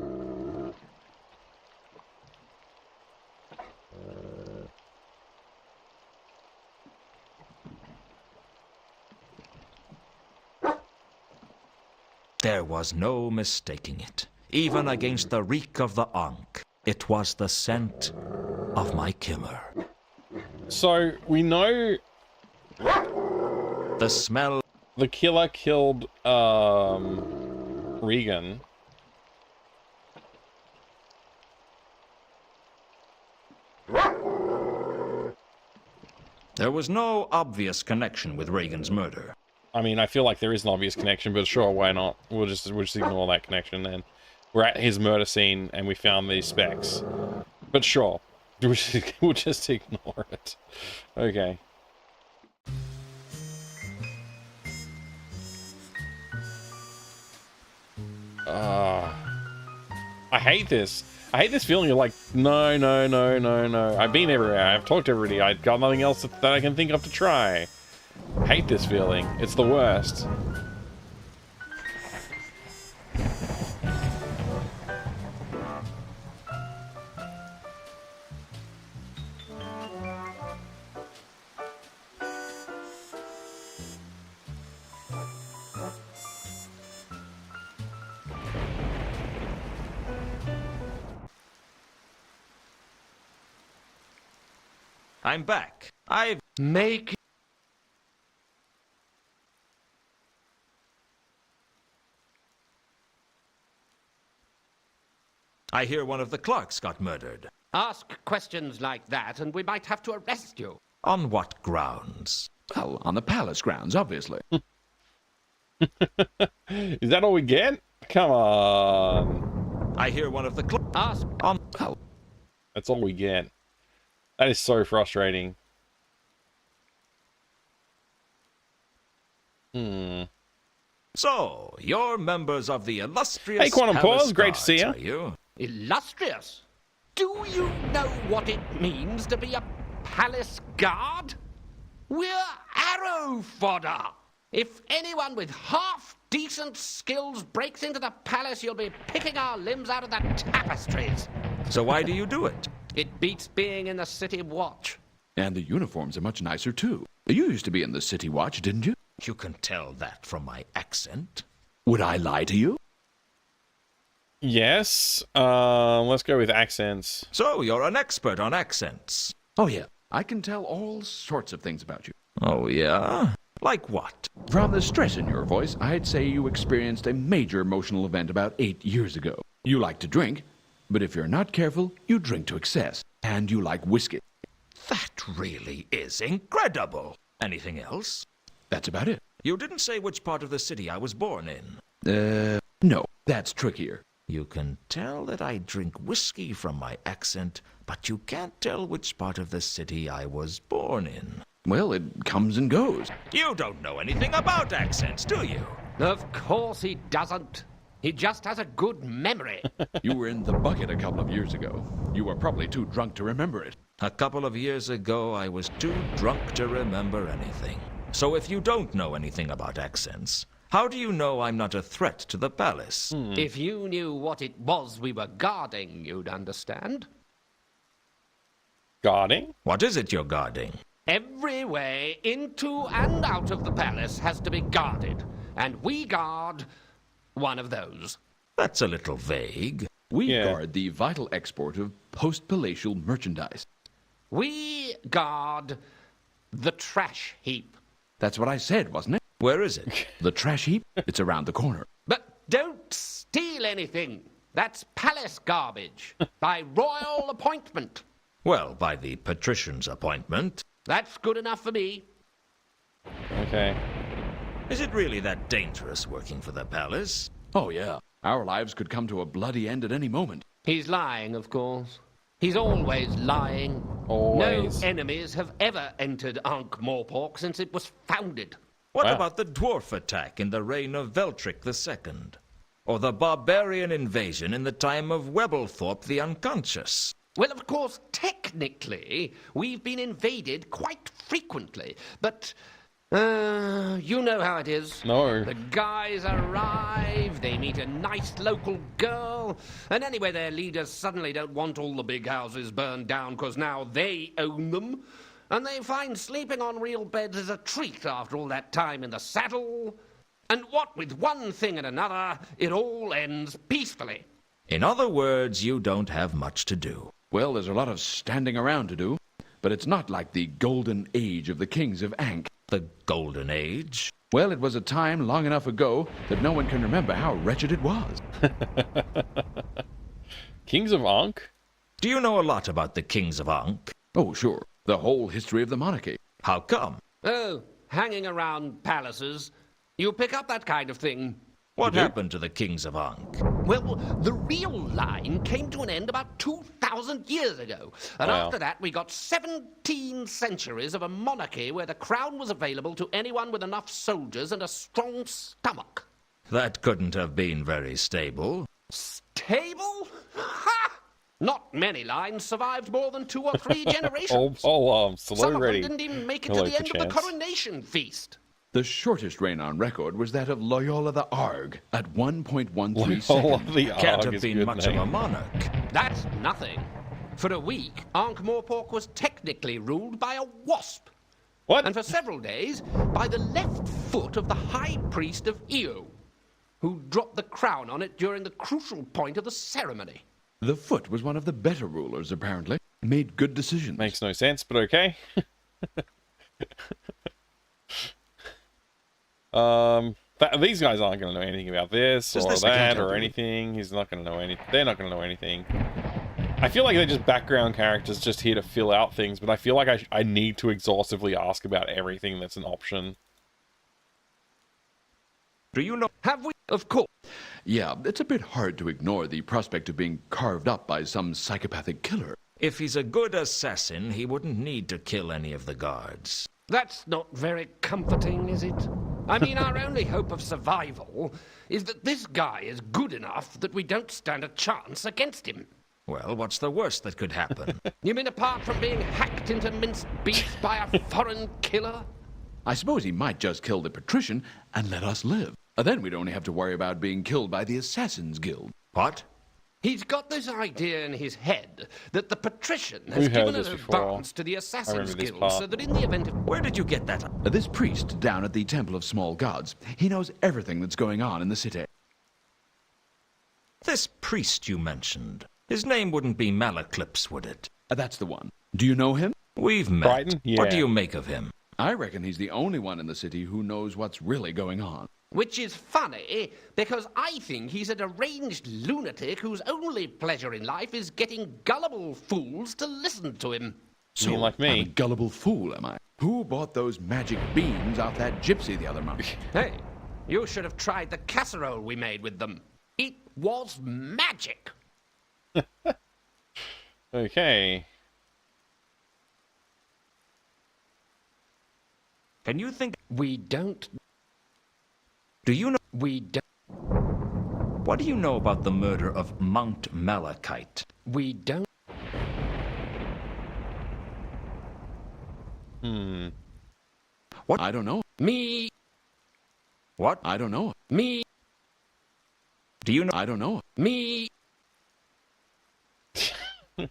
There was no mistaking it. Even against the reek of the Ankh, it was the scent of my killer. So, we know... The smell... The killer killed, Regan. There was no obvious connection with Regan's murder. I mean, I feel like there is an obvious connection, but sure, why not? We'll just ignore that connection then. We're at his murder scene and we found these specs. But sure, we'll just ignore it. Okay. I hate this. I hate this feeling of like, no, no, no, no, no. I've been everywhere. I've talked to everybody. I've got nothing else that I can think of to try. I hate this feeling. It's the worst. I'm back. I've... Make... I hear one of the Clarks got murdered. Ask questions like that and we might have to arrest you. On what grounds? Well, on the palace grounds, obviously. Is that all we get? Come on. I hear one of the Clarks... Ask... On... That's all we get. That is so frustrating. So, you're members of the illustrious... Hey, Quantum Palace Pause, great to see Guards, you. Are you? Illustrious? Do you know what it means to be a palace guard? We're arrow fodder. If anyone with half-decent skills breaks into the palace, you'll be picking our limbs out of the tapestries. So why do you do it? It beats being in the city watch. And the uniforms are much nicer, too. You used to be in the city watch, didn't you? You can tell that from my accent. Would I lie to you? Yes. Let's go with accents. So, you're an expert on accents. Oh, yeah. I can tell all sorts of things about you. Oh, yeah? Like what? From the stress in your voice, I'd say you experienced a major emotional event about 8 years ago. You like to drink, but if you're not careful, you drink to excess. And you like whiskey. That really is incredible. Anything else? That's about it. You didn't say which part of the city I was born in. No. That's trickier. You can tell that I drink whiskey from my accent, but you can't tell which part of the city I was born in. Well, it comes and goes. You don't know anything about accents, do you? Of course he doesn't. He just has a good memory. You were in the bucket a couple of years ago. You were probably too drunk to remember it. A couple of years ago, I was too drunk to remember anything. So if you don't know anything about accents, how do you know I'm not a threat to the palace? If you knew what it was we were guarding, you'd understand. Guarding? What is it you're guarding? Every way into and out of the palace has to be guarded, and we guard one of those. That's a little vague. We guard the vital export of post-palatial merchandise. We guard the trash heap. That's what I said, wasn't it? Where is it? The trash heap? It's around the corner. But don't steal anything. That's palace garbage. By royal appointment. Well, by the patrician's appointment. That's good enough for me. Okay. Is it really that dangerous working for the palace? Oh, yeah. Our lives could come to a bloody end at any moment. He's lying, of course. He's always lying. Always. No enemies have ever entered Ankh-Morpork since it was founded. What about the dwarf attack in the reign of Veltric II? Or the barbarian invasion in the time of Webblethorpe the Unconscious? Well, of course, technically, we've been invaded quite frequently, but you know how it is. No. The guys arrive, they meet a nice local girl, and anyway, their leaders suddenly don't want all the big houses burned down because now they own them, and they find sleeping on real beds is a treat after all that time in the saddle. And what with one thing and another, it all ends peacefully. In other words, you don't have much to do. Well, there's a lot of standing around to do, but it's not like the golden age of the kings of Ankh. The golden age? Well, it was a time long enough ago that no one can remember how wretched it was. Kings of Ankh? Do you know a lot about the kings of Ankh? Oh, sure. The whole history of the monarchy. How come? Oh, hanging around palaces. You pick up that kind of thing. What happened to the kings of Ankh? Well, the real line came to an end about 2,000 years ago. And after that, we got 17 centuries of a monarchy where the crown was available to anyone with enough soldiers and a strong stomach. That couldn't have been very stable. Stable? Ha! Not many lines survived more than 2 or 3 generations. Slow Some ready. of them didn't even make it to the end of the coronation feast. The shortest reign on record was that of Loyola the Arg at 1.13 Loyola seconds. the Can't Arg have is been good much name. of a monarch. That's nothing. For a week, Ankh-Morpork was technically ruled by a wasp. What? And for several days, by the left foot of the high priest of Io, who dropped the crown on it during the crucial point of the ceremony. The foot was one of the better rulers, apparently. Made good decisions. Makes no sense, but okay. These guys aren't going to know anything about this or that or anything. He's not going to know anything. They're not going to know anything. I feel like they're just background characters just here to fill out things, but I feel like I need to exhaustively ask about everything that's an option. Do you know? Have we? Of course. Yeah, it's a bit hard to ignore the prospect of being carved up by some psychopathic killer. If he's a good assassin, he wouldn't need to kill any of the guards. That's not very comforting, is it? I mean, our only hope of survival is that this guy is good enough that we don't stand a chance against him. Well, what's the worst that could happen? You mean apart from being hacked into minced beef by a foreign killer? I suppose he might just kill the patrician and let us live. Then we'd only have to worry about being killed by the Assassin's Guild. What? He's got this idea in his head that the patrician has given an advance to the Assassin's Guild so that in the event of... Where did you get that? This priest down at the Temple of Small Gods, he knows everything that's going on in the city. This priest you mentioned, his name wouldn't be Malaclips, would it? That's the one. Do you know him? We've met. Brighton? Yeah. What do you make of him? I reckon he's the only one in the city who knows what's really going on. Which is funny, because I think he's a deranged lunatic whose only pleasure in life is getting gullible fools to listen to him. So, you like me? I'm a gullible fool, am I? Who bought those magic beans off that gypsy the other month? Hey, you should have tried the casserole we made with them. It was magic. Okay. Can you think... We don't... Do you know... We don't... What do you know about the murder of Mount Malachite? We don't... What? I don't know. Me... What? I don't know. Me... Do you know... I don't know. Me...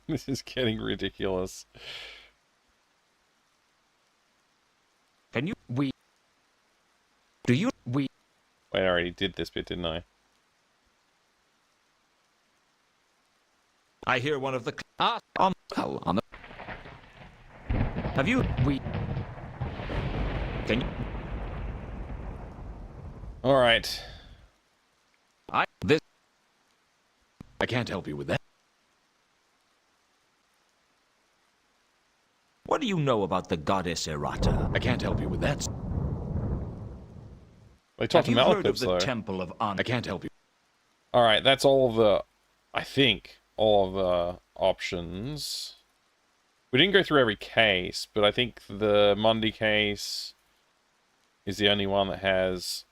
This is getting ridiculous. Can you... We... Do you... We... Wait, I already did this bit, didn't I? I hear one of the... Well, on the... Have you... We... Can you... Alright. This... I can't help you with that. What do you know about the goddess Errata? I can't help you with that. They talked Have to you heard of Malaclips, the though. Temple of Honor? I can't help you. Alright, that's all of the... I think all of the options. We didn't go through every case, but I think the Mundy case is the only one that has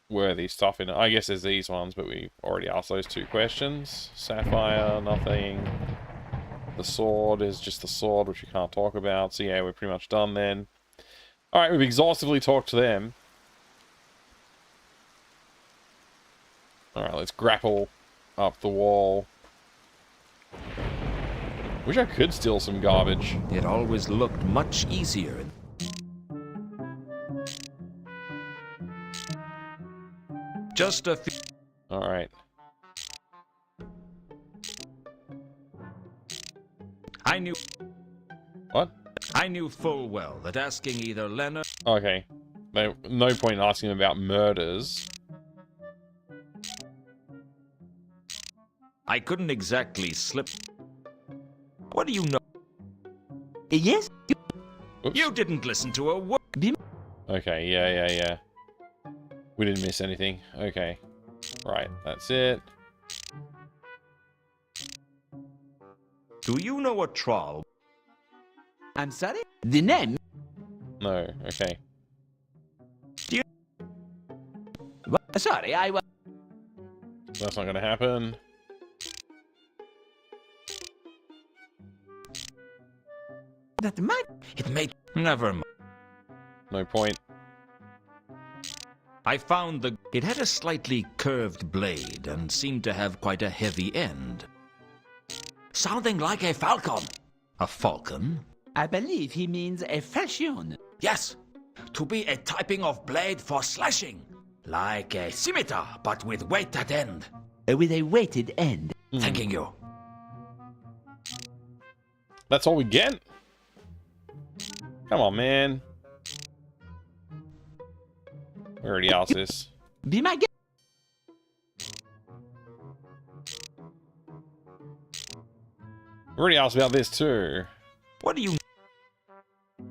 worthy stuff in it. I guess there's these ones, but we already asked those two questions. Sapphire, nothing. The sword is just the sword, which we can't talk about. So yeah, we're pretty much done then. Alright, we've exhaustively talked to them. Alright, let's grapple up the wall. Wish I could steal some garbage. It always looked much easier. Just a few... Alright. I knew... What? I knew full well that asking either Leonard... Okay. No point in asking him about murders. I couldn't exactly slip... What do you know? Yes? You didn't listen to a word. Okay, yeah. We didn't miss anything. Okay. Right, that's it. Do you know a troll? I'm sorry? The name? No, okay. Do you... What? Sorry, I was... That's not gonna happen. That might... It made... Never mind. No point. I found the... It had a slightly curved blade and seemed to have quite a heavy end. Sounding like a falcon. A falcon? I believe he means a falchion. Yes. To be a typing of blade for slashing. Like a scimitar, but with weighted end. With a weighted end. Thanking you. That's all we get? Come on, man. We already asked this. Be my guest. We already asked about this too. What do you...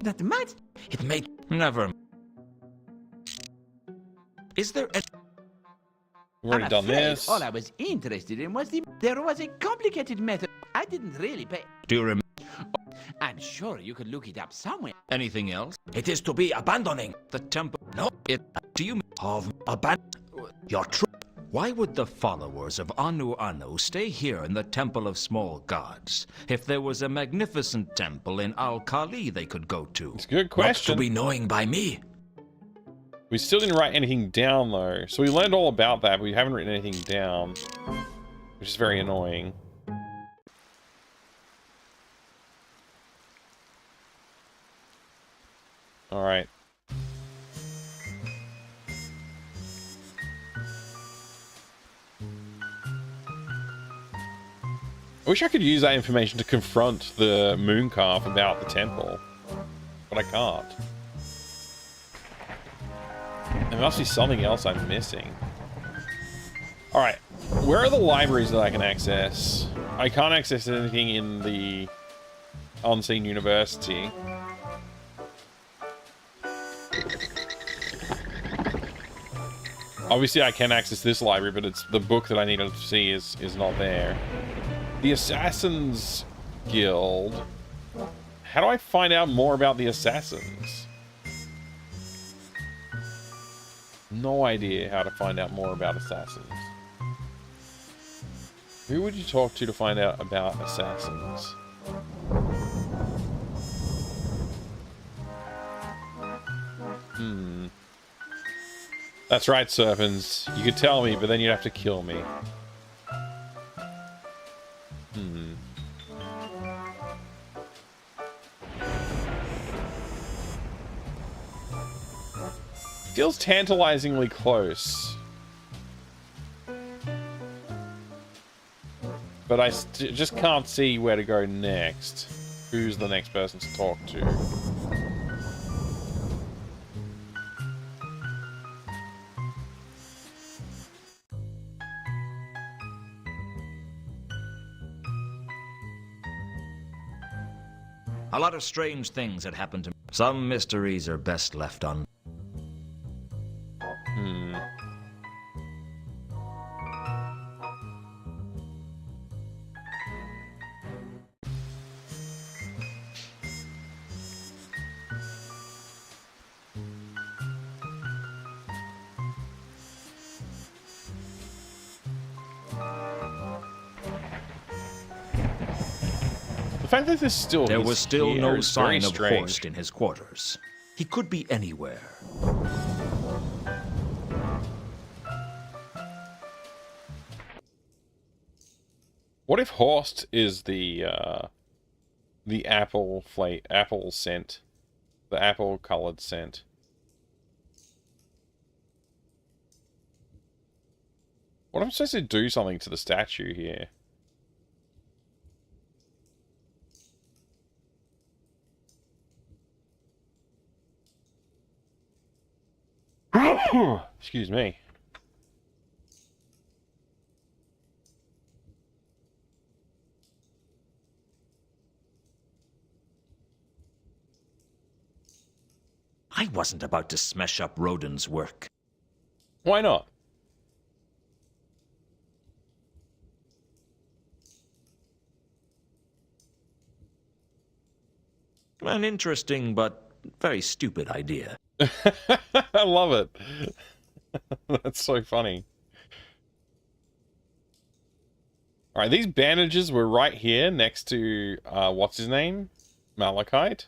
That might... It made... Never. Is there a... We've already done this. All I was interested in was the... There was a complicated method. I didn't really pay... Do you remember? I'm sure you could look it up somewhere. Anything else? It is to be abandoning the temple. No, it... Do you... Of abandon... Your truth. Why would the followers of Anu Anu stay here in the Temple of Small Gods if there was a magnificent temple in Al-Khali they could go to? It's a good question. Not to be knowing by me. We still didn't write anything down, though. So we learned all about that, but we haven't written anything down. Which is very annoying. Alright. I wish I could use that information to confront the moon calf about the temple. But I can't. There must be something else I'm missing. Alright. Where are the libraries that I can access? I can't access anything in the Unseen University. Obviously I can access this library, but it's the book that I need to see is not there. The Assassins Guild. How do I find out more about the Assassins? No idea how to find out more about Assassins. Who would you talk to find out about Assassins? That's right, Serpents. You could tell me, but then you'd have to kill me. Feels tantalizingly close. But I just can't see where to go next. Who's the next person to talk to? A lot of strange things had happened to me. Some mysteries are best left un. The fact that there was still here no is sign very of strange. Horst in his quarters. He could be anywhere. What if Horst is the apple scent, the apple-colored scent? What if I'm supposed to do something to the statue here? Excuse me. I wasn't about to smash up Rodin's work. Why not? An interesting but very stupid idea. I love it. That's so funny. Alright, these bandages were right here next to, what's his name? Malachite?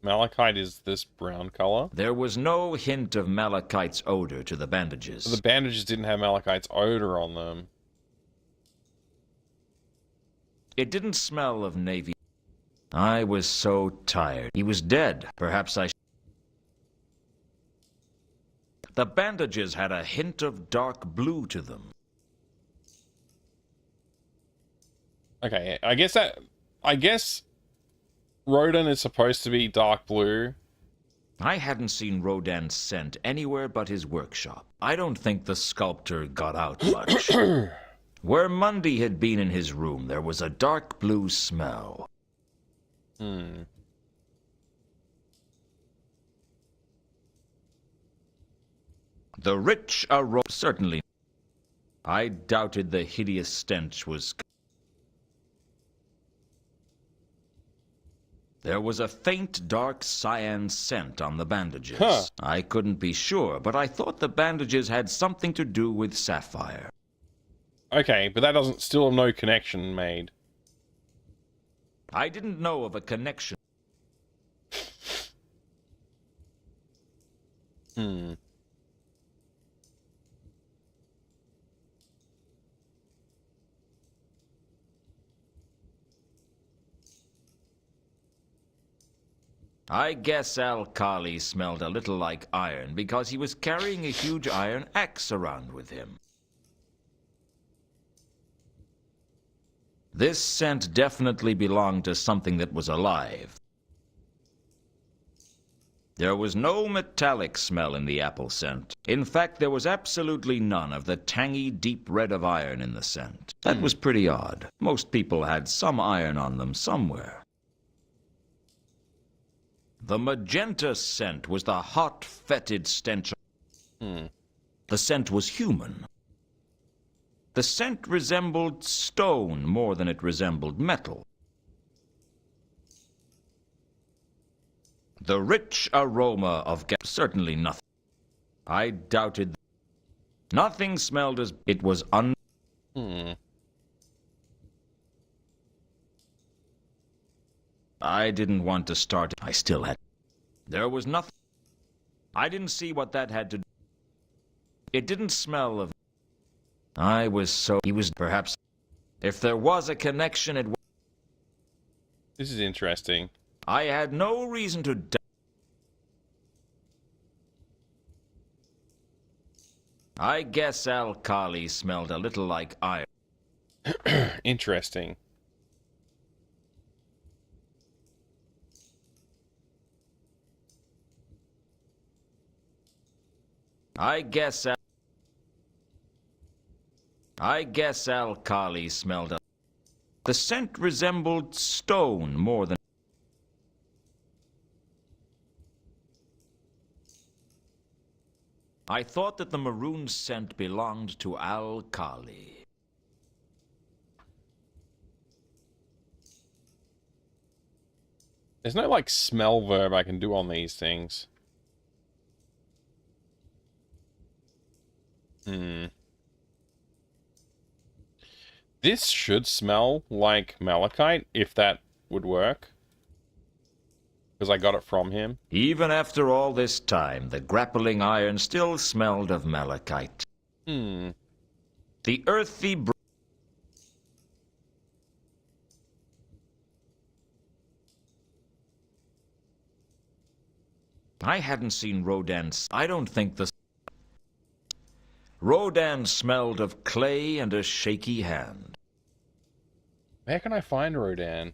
Malachite is this brown color. There was no hint of Malachite's odor to the bandages. The bandages didn't have Malachite's odor on them. It didn't smell of navy. I was so tired. He was dead. Perhaps I... The bandages had a hint of dark blue to them. Okay, I guess Rodin is supposed to be dark blue. I hadn't seen Rodin's scent anywhere but his workshop. I don't think the sculptor got out much. Where Mundy had been in his room, there was a dark blue smell. The rich aroma... Certainly. I doubted the hideous stench was... There was a faint, dark cyan scent on the bandages. Huh. I couldn't be sure, but I thought the bandages had something to do with Sapphire. Okay, but that doesn't still have no connection made. I didn't know of a connection. Hmm. I guess Al-Khali smelled a little like iron because he was carrying a huge iron axe around with him. This scent definitely belonged to something that was alive. There was no metallic smell in the apple scent. In fact, there was absolutely none of the tangy, deep red of iron in the scent. That was pretty odd. Most people had some iron on them somewhere. The magenta scent was the hot, fetid stench. The scent was human. The scent resembled stone more than it resembled metal. The rich aroma of gas. Certainly nothing. I doubted. Nothing smelled as. It was I didn't want to start. I still had. There was nothing. I didn't see what that had to do. It didn't smell of. I was so. He was perhaps. If there was a connection, it was. This is interesting. I had no reason to doubt. I guess Al-Khali smelled a little like iron. Interesting. I guess Al-Khali smelled a. The scent resembled stone more than. I thought that the maroon scent belonged to Al-Khali. There's no, like, smell verb I can do on these things. This should smell like malachite, if that would work. Because I got it from him. Even after all this time, the grappling iron still smelled of malachite. The earthy... I hadn't seen Rodan. I don't think the... Rodan smelled of clay and a shaky hand. Where can I find Rodan?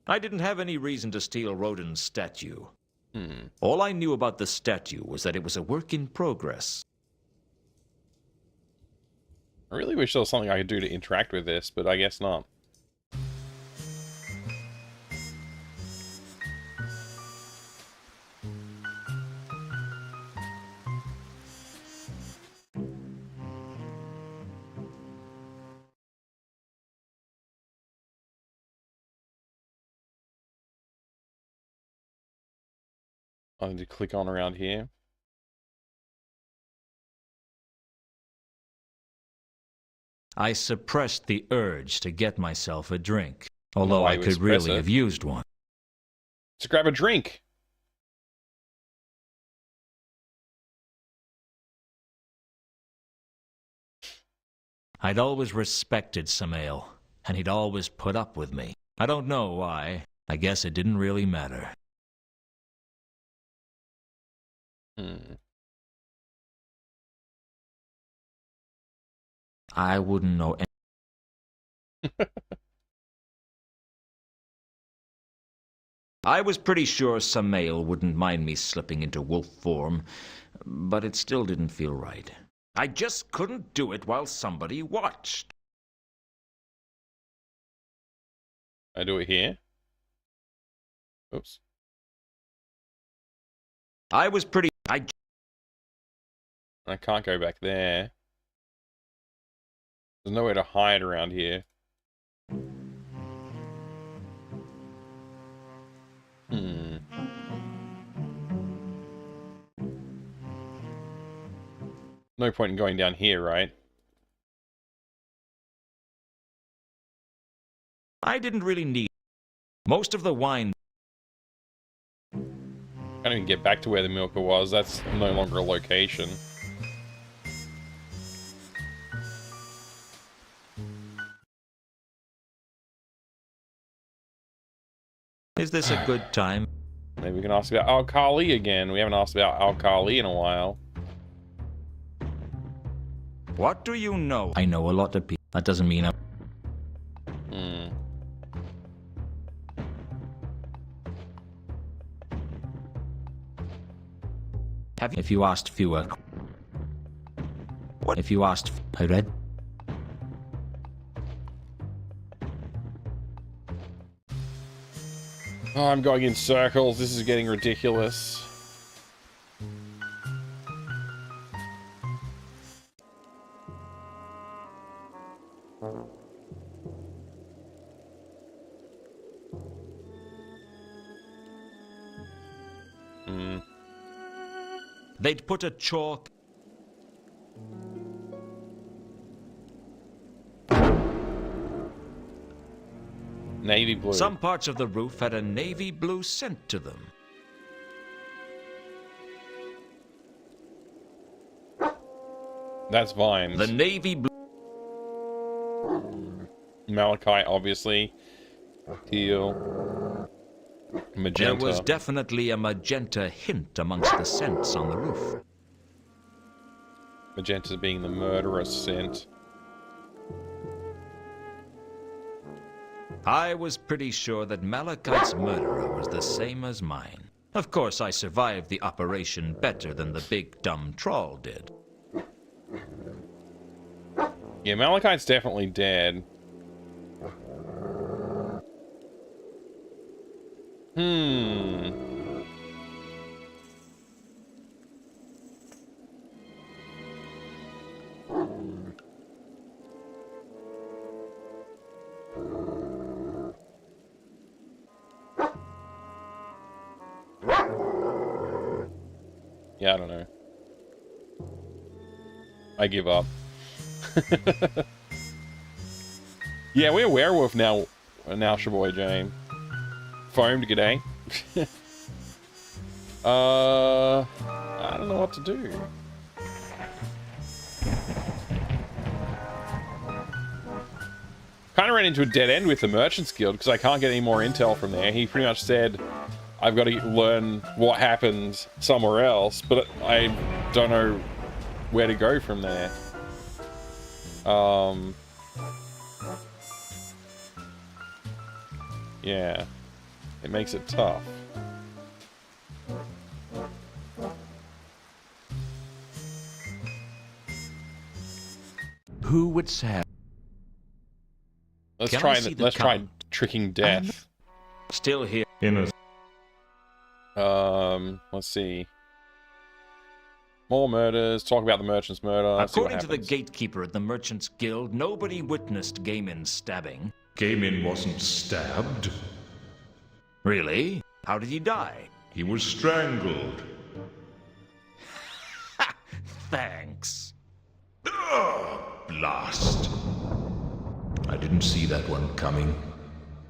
I didn't have any reason to steal Rodan's statue. All I knew about the statue was that it was a work in progress. I really wish there was something I could do to interact with this, but I guess not. I need to click on around here. I suppressed the urge to get myself a drink, although I could really have used one. To grab a drink. I'd always respected Samael, and he'd always put up with me. I don't know why. I guess it didn't really matter. I wouldn't know I was pretty sure Samael wouldn't mind me slipping into wolf form, but it still didn't feel right. I just couldn't do it while somebody watched. I do it here? Oops. I was pretty... I can't go back there. There's nowhere to hide around here. No point in going down here, right? I didn't really need... Most of the wine... Can't even get back to where the milker was. That's no longer a location. Is this a good time? Maybe we can ask about Al-Khali again. We haven't asked about Al-Khali in a while. What do you know? I know a lot of people. That doesn't mean If you asked fewer... What if you asked... I read... Oh, I'm going in circles. This is getting ridiculous. They'd put a chalk... Navy blue. Some parts of the roof had a navy blue scent to them. That's vines. The navy blue... Malachite, obviously. Teal. Magenta. There was definitely a magenta hint amongst the scents on the roof. Magenta being the murderous scent. I was pretty sure that Malachite's murderer was the same as mine. Of course, I survived the operation better than the big dumb troll did. Yeah, Malachite's definitely dead. Yeah, I don't know. I give up. Yeah, we're a werewolf now, Shaboy Jane. Foamed, g'day. I don't know what to do. Kind of ran into a dead end with the Merchants Guild because I can't get any more intel from there. He pretty much said I've got to learn what happened somewhere else, but I don't know where to go from there. Yeah, it makes it tough. Who would say? Let's try tricking death. Still here. Let's see. More murders. Talk about the merchant's murder. According to the gatekeeper at the Merchants Guild, nobody witnessed Gaimin's stabbing. Gaimin wasn't stabbed. Really? How did he die? He was strangled. Thanks. Blast. I didn't see that one coming.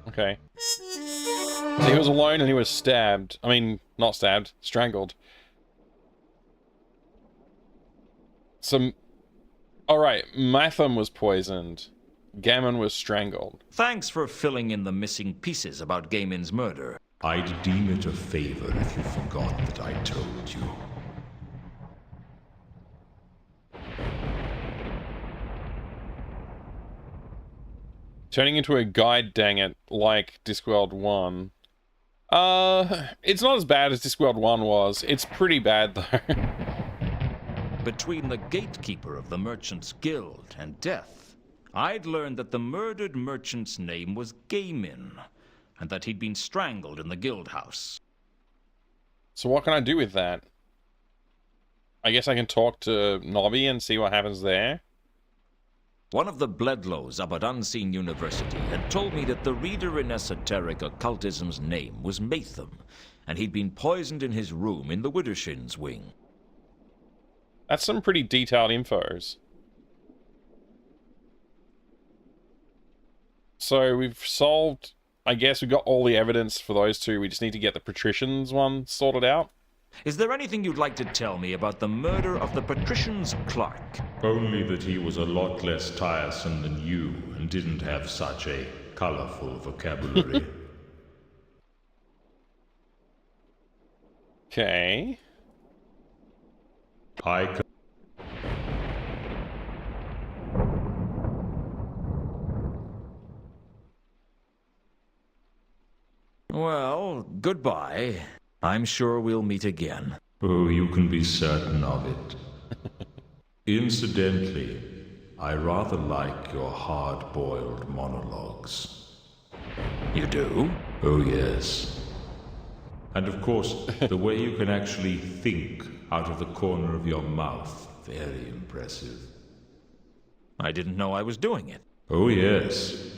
Okay. So he was alone and he was stabbed. I mean, not stabbed, strangled. Alright, Matham was poisoned. Gammon was strangled. Thanks for filling in the missing pieces about Gaimin's murder. I'd deem it a favor if you forgot that I told you. Turning into a guide, dang it, like Discworld 1. It's not as bad as Discworld 1 was. It's pretty bad, though. Between the gatekeeper of the Merchants Guild and death, I'd learned that the murdered merchant's name was Gaimin. and that he'd been strangled in the guild house. So what can I do with that? I guess I can talk to Nobby and see what happens there. One of the Bledlows up at Unseen University had told me that the reader in esoteric occultism's name was Matham, and he'd been poisoned in his room in the Widdershins wing. That's some pretty detailed infos. So we've solved... I guess we've got all the evidence for those two. We just need to get the patricians one sorted out. Is there anything you'd like to tell me about the murder of the patrician's clerk? Only that he was a lot less tiresome than you and didn't have such a colorful vocabulary. Okay. Well, goodbye. I'm sure we'll meet again. Oh, you can be certain of it. Incidentally, I rather like your hard-boiled monologues. You do? Oh, yes. And of course, the way you can actually think out of the corner of your mouth. Very impressive. I didn't know I was doing it. Oh, yes.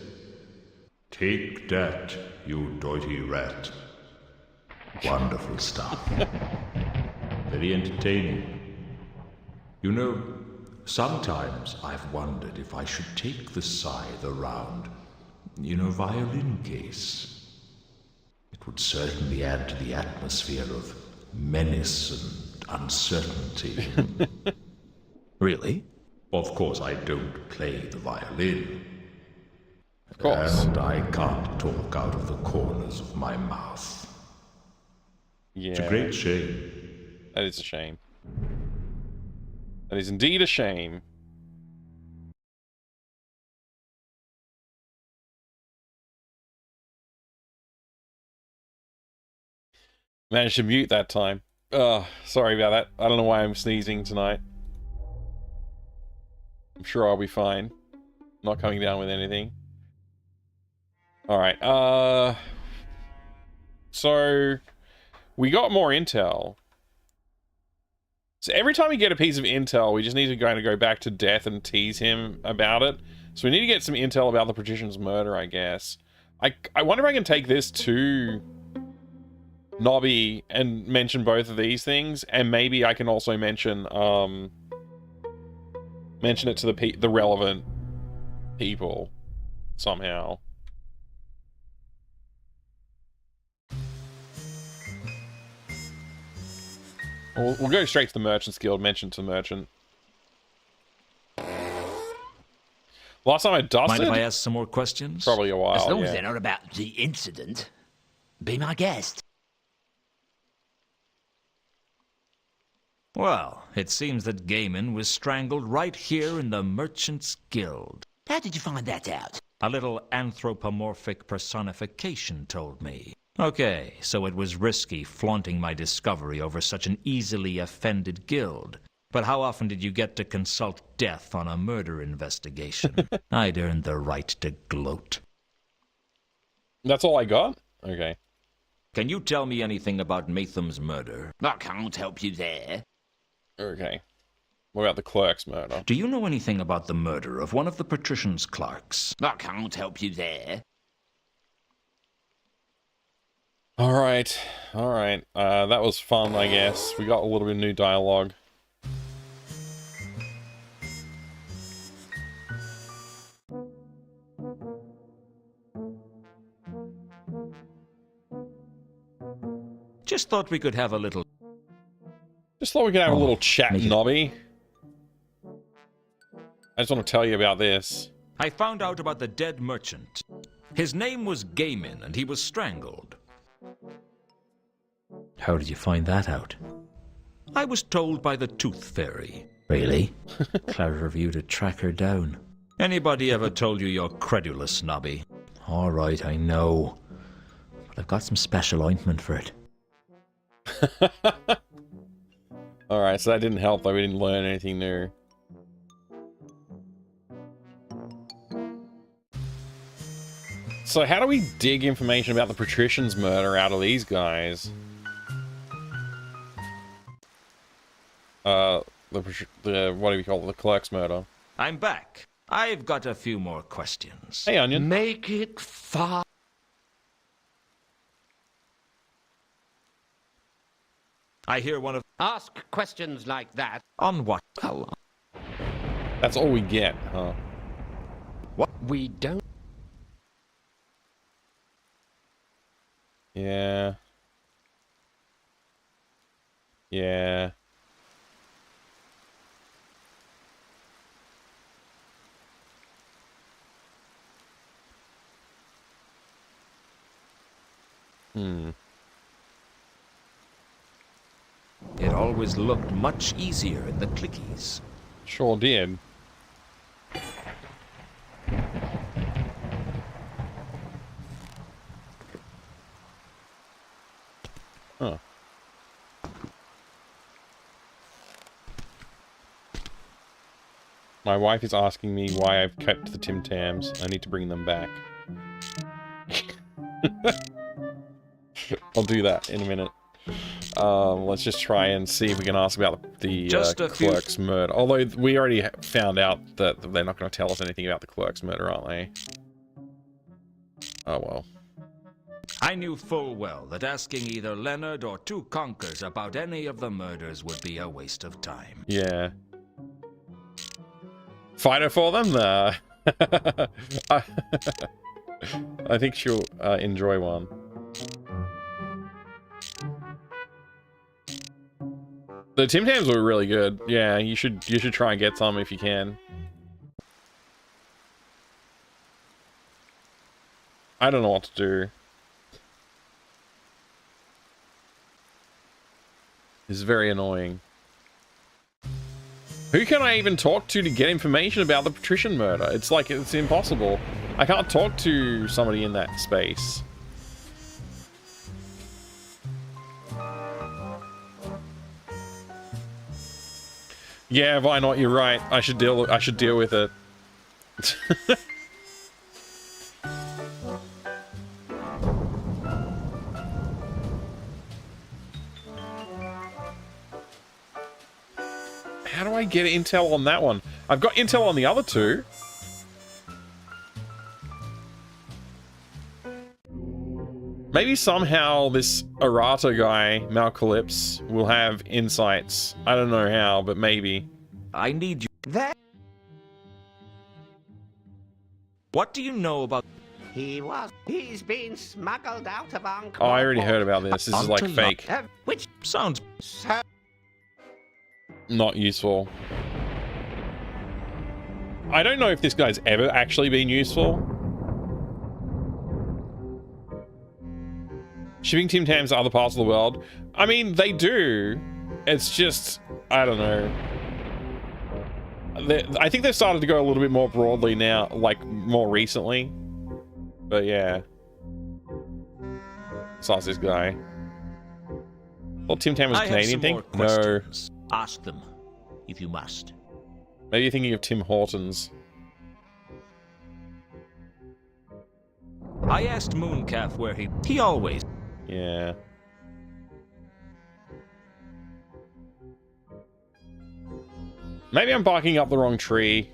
Take that, you doity rat. Wonderful stuff. Very entertaining. You know, sometimes I've wondered if I should take the scythe around in a violin case. It would certainly add to the atmosphere of menace and uncertainty. Really? Of course, I don't play the violin. Of course. And I can't talk out of the corners of my mouth. Yeah. It's a great shame. That is a shame. That is indeed a shame. Managed to mute that time. Sorry about that. I don't know why I'm sneezing tonight. I'm sure I'll be fine. Not coming down with anything. Alright, so we got more intel. So every time we get a piece of intel, we just need to go back to Death and tease him about it. So we need to get some intel about the patrician's murder, I guess. I wonder if I can take this to Nobby and mention both of these things, and maybe I can also mention mention it to the relevant people somehow. We'll go straight to the Merchant's Guild, mention to the Merchant. Last time I dusted... Mind if I ask some more questions? Probably a while, As long yeah. as they're not about the incident, be my guest. Well, it seems that Gaiman was strangled right here in the Merchant's Guild. How did you find that out? A little anthropomorphic personification told me. Okay, so it was risky flaunting my discovery over such an easily offended guild. But how often did you get to consult Death on a murder investigation? I'd earned the right to gloat. That's all I got? Okay. Can you tell me anything about Matham's murder? I can't help you there. Okay. What about the clerk's murder? Do you know anything about the murder of one of the patrician's clerks? I can't help you there. Alright. Alright. That was fun, I guess. We got a little bit of new dialogue. Just thought we could have a little... Just thought we could have a little chat, Nobby. I just want to tell you about this. I found out about the dead merchant. His name was Gaiman, and he was strangled. How did you find that out? I was told by the Tooth Fairy. Really? Clever of you to track her down. Anybody ever told you you're credulous, Nobby? All right, I know. But I've got some special ointment for it. Alright, so that didn't help, though. We didn't learn anything new. So how do we dig information about the patrician's murder out of these guys? The what do we call it? The clerk's murder. I'm back. I've got a few more questions. Hey, Onion. Make it fast. I hear one of... Ask questions like that. On what? Well, That's all we get, huh? what we don't. Yeah. Yeah. It always looked much easier in the clickies. Sure did. Huh. My wife is asking me why I've kept the Tim Tams. I need to bring them back. I'll do that in a minute. Let's just try and see if we can ask about the clerk's murder. Although we already found out that they're not going to tell us anything about the clerk's murder, aren't they? Oh well. I knew full well that asking either Leonard or two conkers about any of the murders would be a waste of time. Yeah. Fighter for them? I think she'll enjoy one. The Tim Tams were really good. Yeah, you should try and get some if you can. I don't know what to do. This is very annoying. Who can I even talk to get information about the patrician murder? It's like, it's impossible. I can't talk to somebody in that space. Yeah, why not? You're right. I should deal with it. How do I get intel on that one? I've got intel on the other two. Maybe somehow this errata guy, Malcalypse, will have insights. I don't know how, but maybe. I need you. That. What do you know about... He's been smuggled out of Ankh. Oh, I already heard about this. This is like fake. Which sounds... Not useful. I don't know if this guy's ever actually been useful. Shipping Tim Tams to other parts of the world. I mean, they do. It's just, I don't know. I think they've started to go a little bit more broadly now, like more recently. But yeah. Besides this guy. Well, Tim Tam was a Canadian thing? No. Ask them, if you must. Maybe you're thinking of Tim Hortons. I asked Mooncalf where he always... Yeah. Maybe I'm barking up the wrong tree.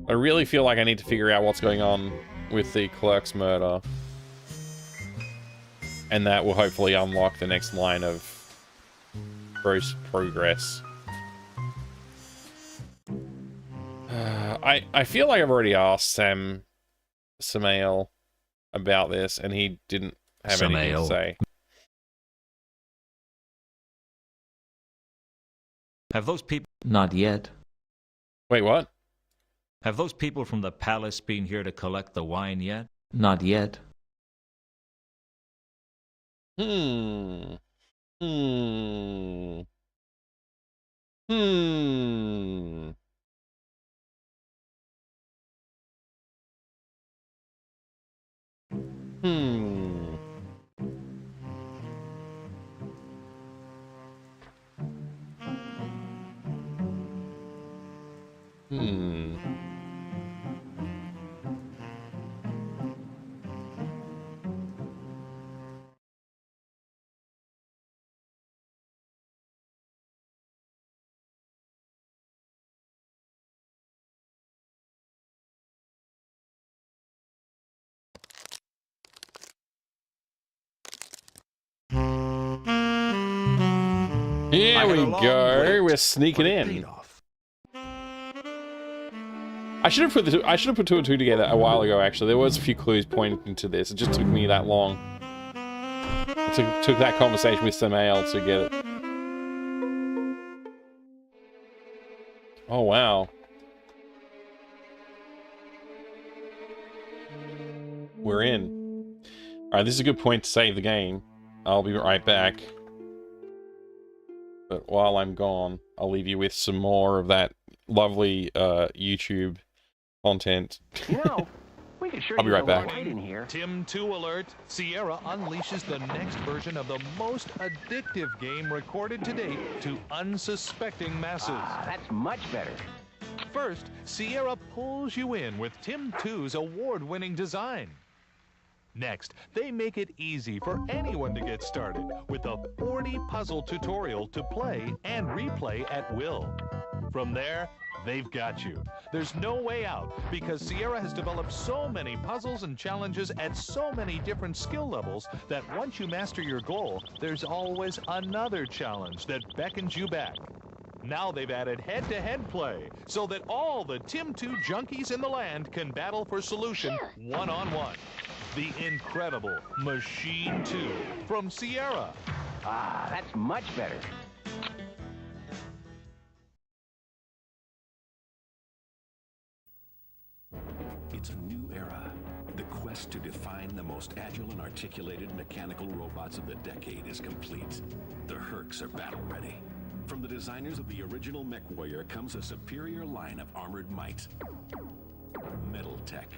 I really feel like I need to figure out what's going on with the clerk's murder. And that will hopefully unlock the next line of progress. I feel like I've already asked Samael about this, and he didn't have anything to say. Have those people... Not yet. Wait, what? Have those people from the palace been here to collect the wine yet? Not yet. Hmm. Here we go. We're sneaking in. I should have put two and two together a while ago. Actually, there was a few clues pointing to this. It just took me that long. It took that conversation with Samael to get it. Oh wow. We're in. Alright, this is a good point to save the game. I'll be right back. But while I'm gone, I'll leave you with some more of that lovely YouTube content. You know, we could sure I'll be right back. in here. Tim 2 alert. Sierra unleashes the next version of the most addictive game recorded to date to unsuspecting masses. That's much better. First, Sierra pulls you in with Tim 2's award-winning design. Next, they make it easy for anyone to get started with a 40 puzzle tutorial to play and replay at will. From there, they've got you. There's no way out because Sierra has developed so many puzzles and challenges at so many different skill levels that once you master your goal, there's always another challenge that beckons you back. Now they've added head-to-head play so that all the Tim 2 junkies in the land can battle for solution one-on-one. The incredible Machine 2 from Sierra. That's much better. It's a new era. The quest to define the most agile and articulated mechanical robots of the decade is complete. The Hercs are battle-ready. From the designers of the original MechWarrior comes a superior line of armored might. Metal Tech,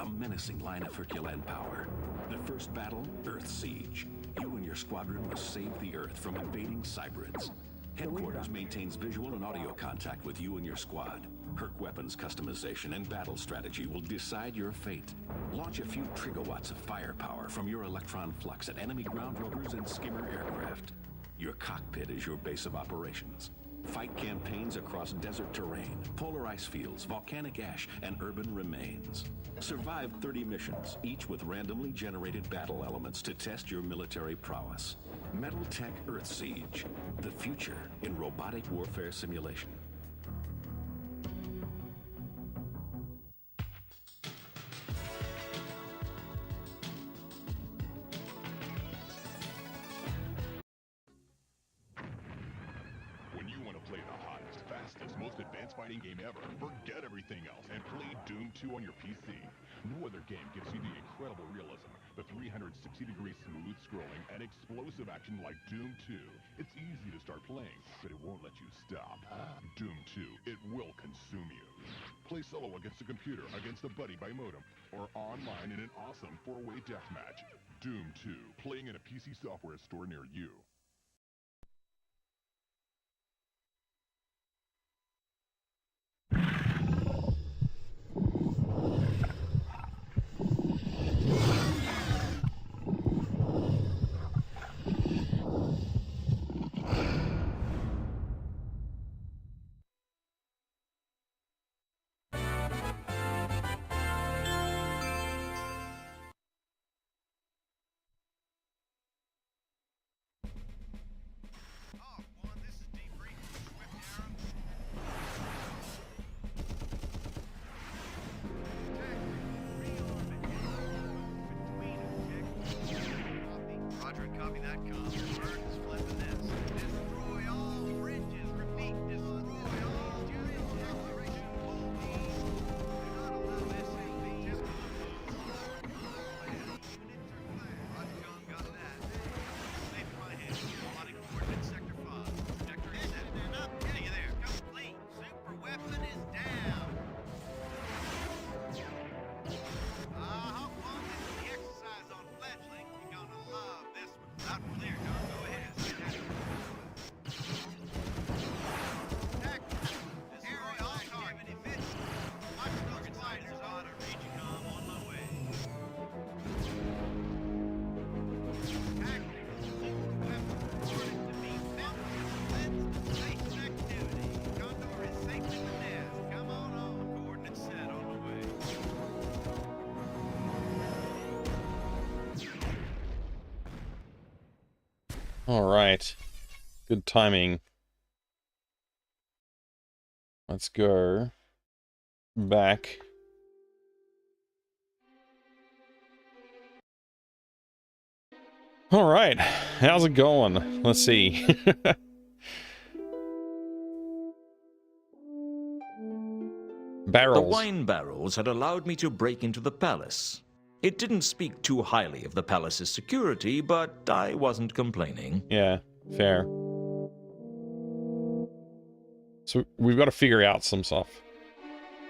a menacing line of Herculean power. The first battle, Earth Siege. You and your squadron must save the Earth from invading cybrids. Headquarters maintains visual and audio contact with you and your squad. Herc weapons customization and battle strategy will decide your fate. Launch a few trigawatts of firepower from your electron flux at enemy ground rovers and skimmer aircraft. Your cockpit is your base of operations. Fight campaigns across desert terrain, polar ice fields, volcanic ash, and urban remains. Survive 30 missions, each with randomly generated battle elements to test your military prowess. Metal Tech Earth Siege, the future in robotic warfare simulation. Most advanced fighting game ever. Forget everything else and play Doom 2 on your PC. No other game gives you the incredible realism, the 360-degree smooth scrolling, and explosive action like Doom 2. It's easy to start playing, but it won't let you stop. Doom 2, it will consume you. Play solo against a computer, against a buddy by modem, or online in an awesome 4-way deathmatch. Doom 2, playing in a PC software store near you. All right. Good timing. Let's go back. All right, how's it going? Let's see. Barrels. The wine barrels had allowed me to break into the palace. It didn't speak too highly of the palace's security, but I wasn't complaining. Yeah, fair. So we've got to figure out some stuff.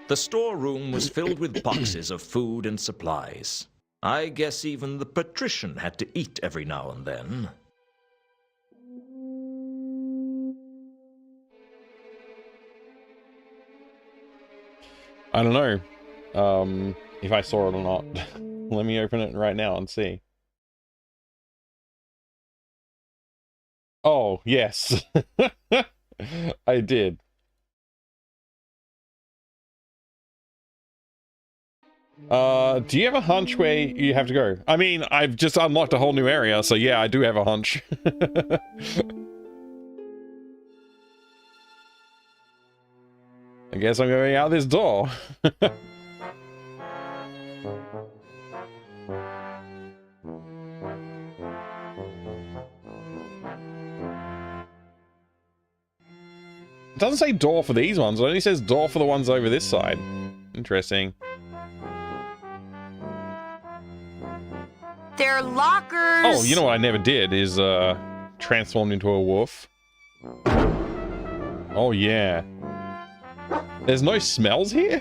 The storeroom was filled with boxes of food and supplies. I guess even the patrician had to eat every now and then. I don't know if I saw it or not. Let me open it right now and see. Oh, yes. I did. Do you have a hunch where you have to go? I mean, I've just unlocked a whole new area, so yeah, I do have a hunch. I guess I'm going out this door. It doesn't say door for these ones, it only says door for the ones over this side. Interesting. They're lockers! Oh, you know what I never did is transformed into a wolf. Oh yeah. There's no smells here?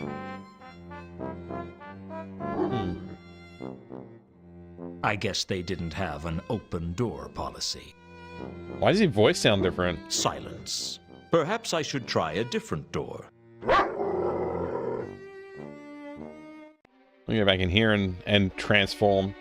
I guess they didn't have an open door policy. Why does your voice sound different? Silence. Perhaps I should try a different door. Let me go back in here and transform.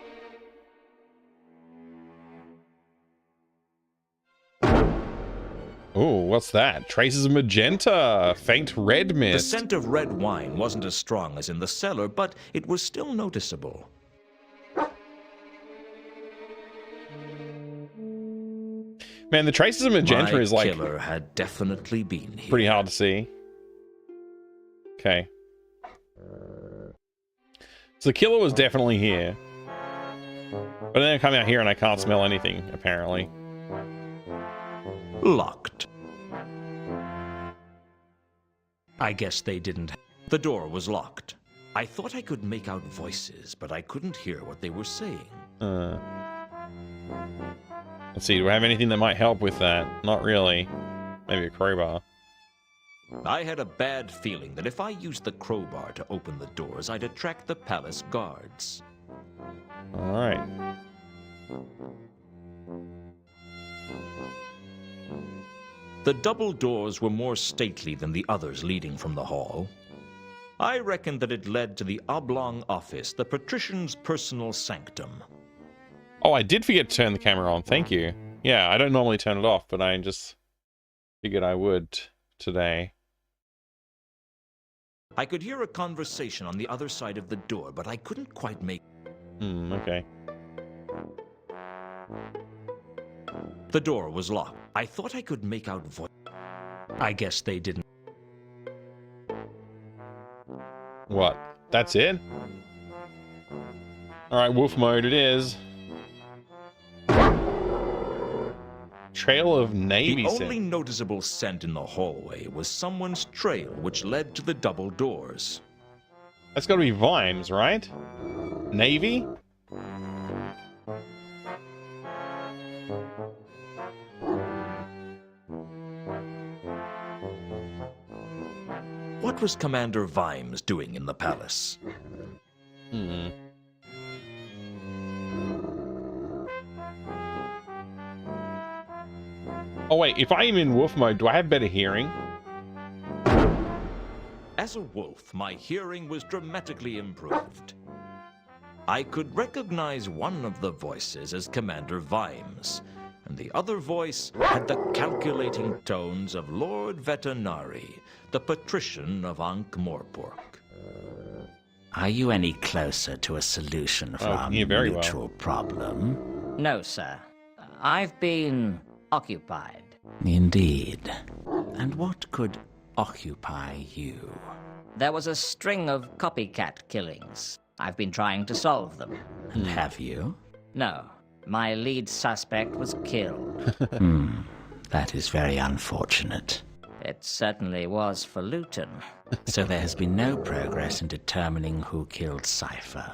Oh, what's that? Traces of magenta, faint red mist. The scent of red wine wasn't as strong as in the cellar, but it was still noticeable. Man, the traces of magenta is like killer had definitely been here. Pretty hard to see. Okay. So the killer was definitely here. But then I come out here and I can't smell anything, apparently. Locked. I guess they didn't. The door was locked. I thought I could make out voices, but I couldn't hear what they were saying. Let's see, do I have anything that might help with that? Not really. Maybe a crowbar. I had a bad feeling that if I used the crowbar to open the doors, I'd attract the palace guards. Alright. The double doors were more stately than the others leading from the hall. I reckoned that it led to the oblong office, the patrician's personal sanctum. Oh, I did forget to turn the camera on. Thank you. Yeah, I don't normally turn it off, but I just figured I would today. I could hear a conversation on the other side of the door, but I couldn't quite make... Okay. The door was locked. I thought I could make out voice. I guess they didn't. What? That's it? Alright, wolf mode it is. Trail of navy The scent. only noticeable scent in the hallway was someone's trail, which led to the double doors. That's gotta be Vimes, right? Navy? What was Commander Vimes doing in the palace? Oh wait, if I am in wolf mode, do I have better hearing? As a wolf, my hearing was dramatically improved. I could recognize one of the voices as Commander Vimes, and the other voice had the calculating tones of Lord Vetinari, the patrician of Ankh-Morpork. Are you any closer to a solution for our mutual problem? No, sir. I've been occupied. Indeed. And what could occupy you? There was a string of copycat killings. I've been trying to solve them. And have you? No. My lead suspect was killed. That is very unfortunate. It certainly was for Luton. So there has been no progress in determining who killed Cypher.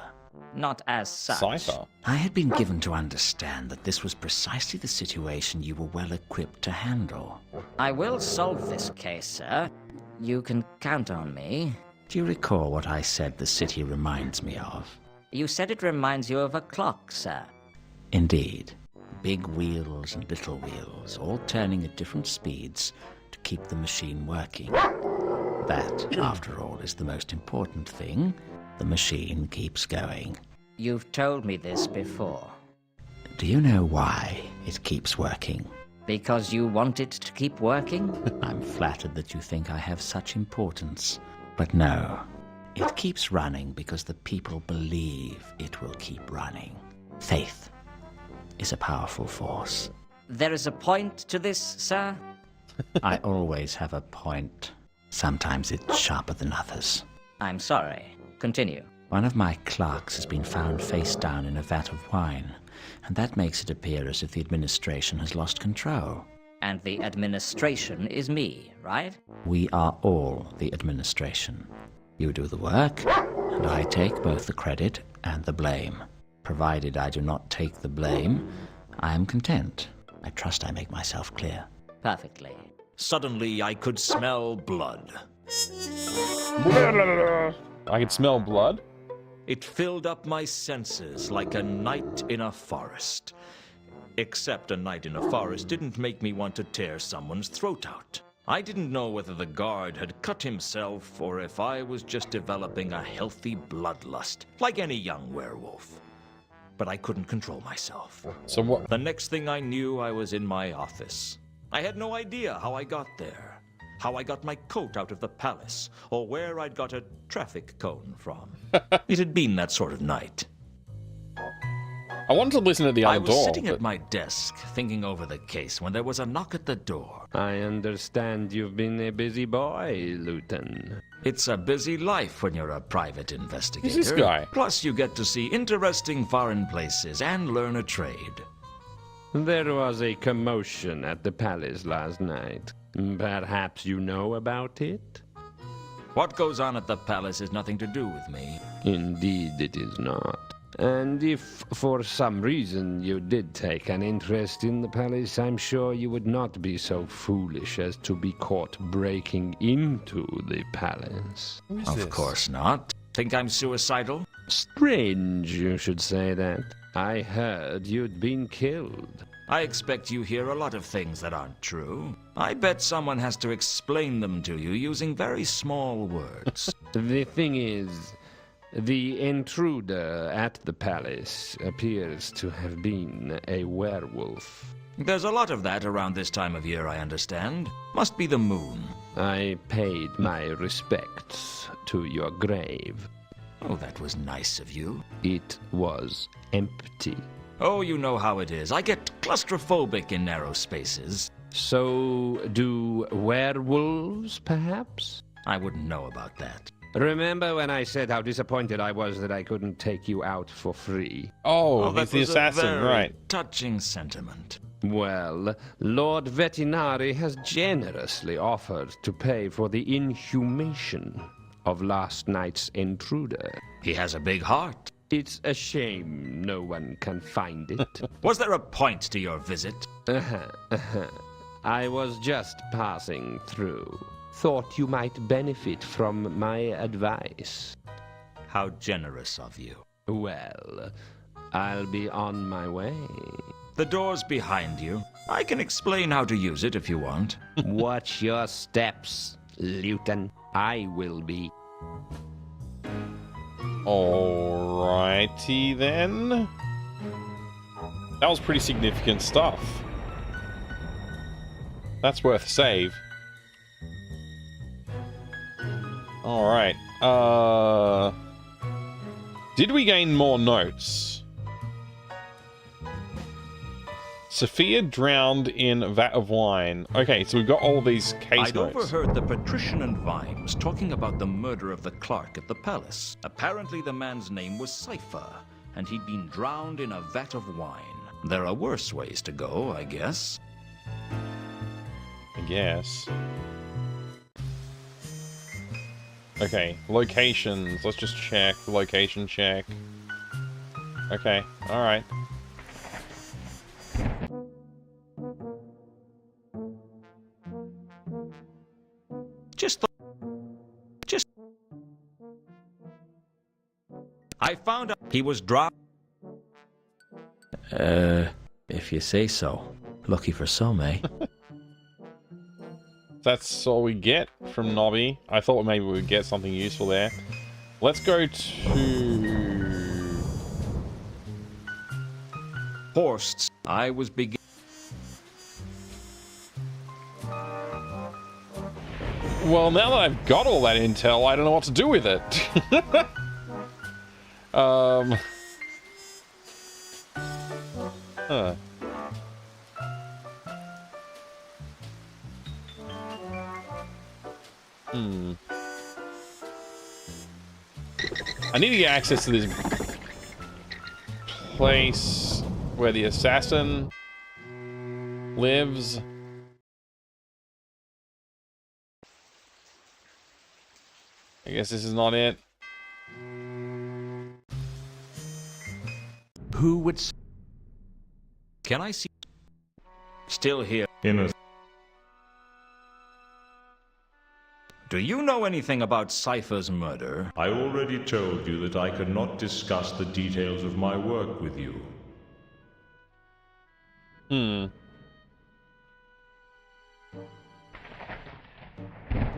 Not as such. Cypher? I had been given to understand that this was precisely the situation you were well equipped to handle. I will solve this case, sir. You can count on me. Do you recall what I said the city reminds me of? You said it reminds you of a clock, sir. Indeed. Big wheels and little wheels, all turning at different speeds to keep the machine working. That, after all, is the most important thing. The machine keeps going. You've told me this before. Do you know why it keeps working? Because you want it to keep working? I'm flattered that you think I have such importance. But no, it keeps running because the people believe it will keep running. Faith is a powerful force. There is a point to this, sir? I always have a point. Sometimes it's sharper than others. I'm sorry. Continue. One of my clerks has been found face down in a vat of wine, and that makes it appear as if the administration has lost control. And the administration is me, right? We are all the administration. You do the work, and I take both the credit and the blame. Provided I do not take the blame, I am content. I trust I make myself clear. Perfectly. Suddenly, I could smell blood. I can smell blood? It filled up my senses like a night in a forest. Except a night in a forest didn't make me want to tear someone's throat out. I didn't know whether the guard had cut himself or if I was just developing a healthy bloodlust, like any young werewolf. But I couldn't control myself. So what? The next thing I knew, I was in my office. I had no idea how I got there, how I got my coat out of the palace, or where I'd got a traffic cone from. It had been that sort of night. I wanted to listen to the other door. I was sitting at my desk, thinking over the case, when there was a knock at the door. I understand you've been a busy boy, Luton. It's a busy life when you're a private investigator. Who's this guy? Plus, you get to see interesting foreign places and learn a trade. There was a commotion at the palace last night. Perhaps you know about it? What goes on at the palace has nothing to do with me. Indeed it is not. And if, for some reason, you did take an interest in the palace, I'm sure you would not be so foolish as to be caught breaking into the palace. Of course not. Think I'm suicidal? Strange you should say that. I heard you'd been killed. I expect you hear a lot of things that aren't true. I bet someone has to explain them to you using very small words. The thing is, the intruder at the palace appears to have been a werewolf. There's a lot of that around this time of year, I understand. Must be the moon. I paid my respects to your grave. Oh, that was nice of you. It was empty. Oh, you know how it is. I get claustrophobic in narrow spaces. So do werewolves, perhaps? I wouldn't know about that. Remember when I said how disappointed I was that I couldn't take you out for free? Oh, he's the assassin, a very right. touching sentiment. Well, Lord Vetinari has generously offered to pay for the inhumation of last night's intruder. He has a big heart. It's a shame no one can find it. Was there a point to your visit? I was just passing through. Thought you might benefit from my advice. How generous of you. Well, I'll be on my way. The door's behind you. I can explain how to use it if you want. Watch your steps, Luton. I will be. Alrighty then. That was pretty significant stuff. That's worth a save. Alright. Did we gain more notes? Sophia drowned in a vat of wine. Okay, so we've got all these case I'd notes. overheard the patrician and Vimes talking about the murder of the clerk at the palace. Apparently the man's name was Cypher, and he'd been drowned in a vat of wine. There are worse ways to go, I guess. I guess. Okay, locations. Let's just check. Location check. Okay, alright. I found out he was drowned. If you say so. Lucky for some, eh? That's all we get from Nobby. I thought maybe we would get something useful there. Let's go to... Horsts. I was beginning. Well, now that I've got all that intel, I don't know what to do with it. Huh. I need to get access to this place where the assassin lives. I guess this is not it. Who would... Can I see... Still here. Do you know anything about Cypher's murder? I already told you that I cannot discuss the details of my work with you.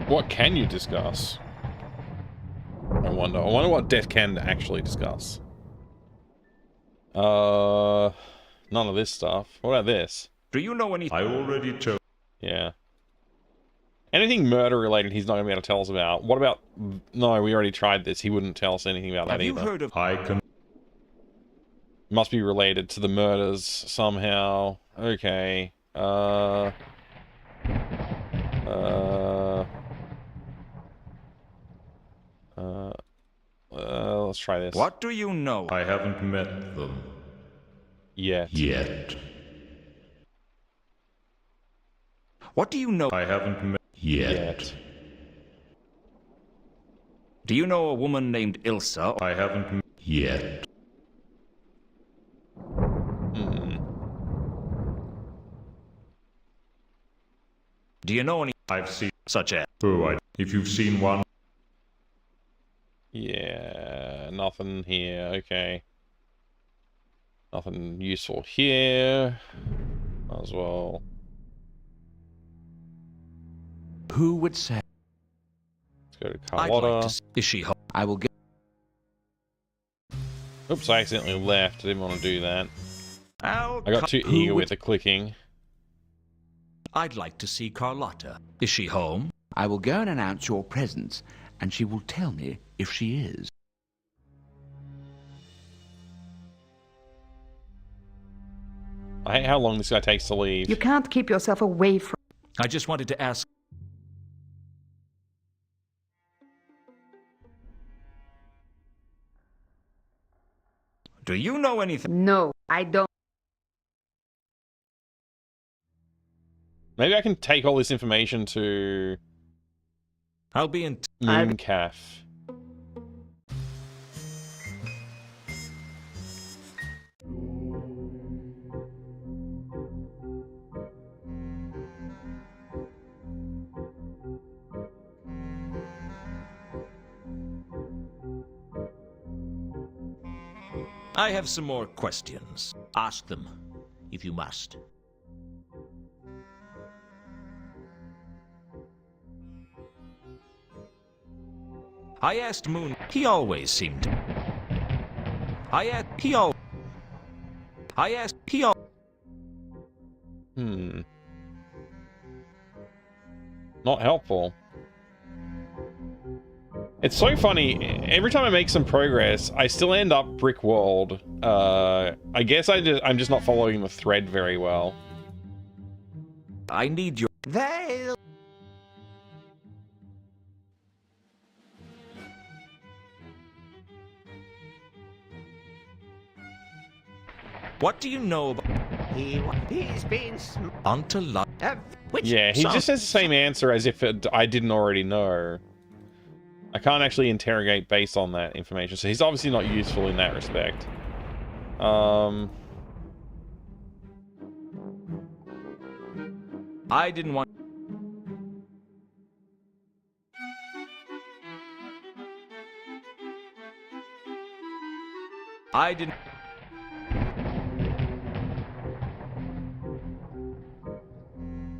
What can you discuss? I wonder what Death can actually discuss. None of this stuff. What about this? Do you know anything? I already told... Yeah. Anything murder related he's not going to be able to tell us about. What about... No, we already tried this. He wouldn't tell us anything about that either. Have you heard of... I can... Must be related to the murders somehow. Okay. Let's try this. What do you know? I haven't met them. Yet. What do you know? I haven't met... Yet. Do you know a woman named Ilsa? I haven't met... Yet. Do you know any... I've seen... Such as... Oh, if you've seen one... Yeah, nothing here. Okay. Nothing useful here. Might as well. Who would say? Let's go to I'd Carlotta. like to see... Is she home? I will get... Oops, I accidentally left. I didn't want to do that. I got too eager with the clicking. I'd like to see Carlotta. Is she home? I will go and announce your presence, and she will tell me if she is. I hate how long this guy takes to leave. You can't keep yourself away from... I just wanted to ask... Do you know anything? No, I don't. Maybe I can take all this information to... I'll be in... Mooncalf. I have some more questions. Ask them, if you must. I asked Moon. He always seemed to... I asked... He al... I asked... He al... Not helpful. It's so funny. Every time I make some progress, I still end up brick walled. I guess I'm just not following the thread very well. I need your... They'll... What do you know about... He's been... Onto life. Yeah, he just has the same answer as if I didn't already know. I can't actually interrogate based on that information, so he's obviously not useful in that respect. I didn't want... I didn't...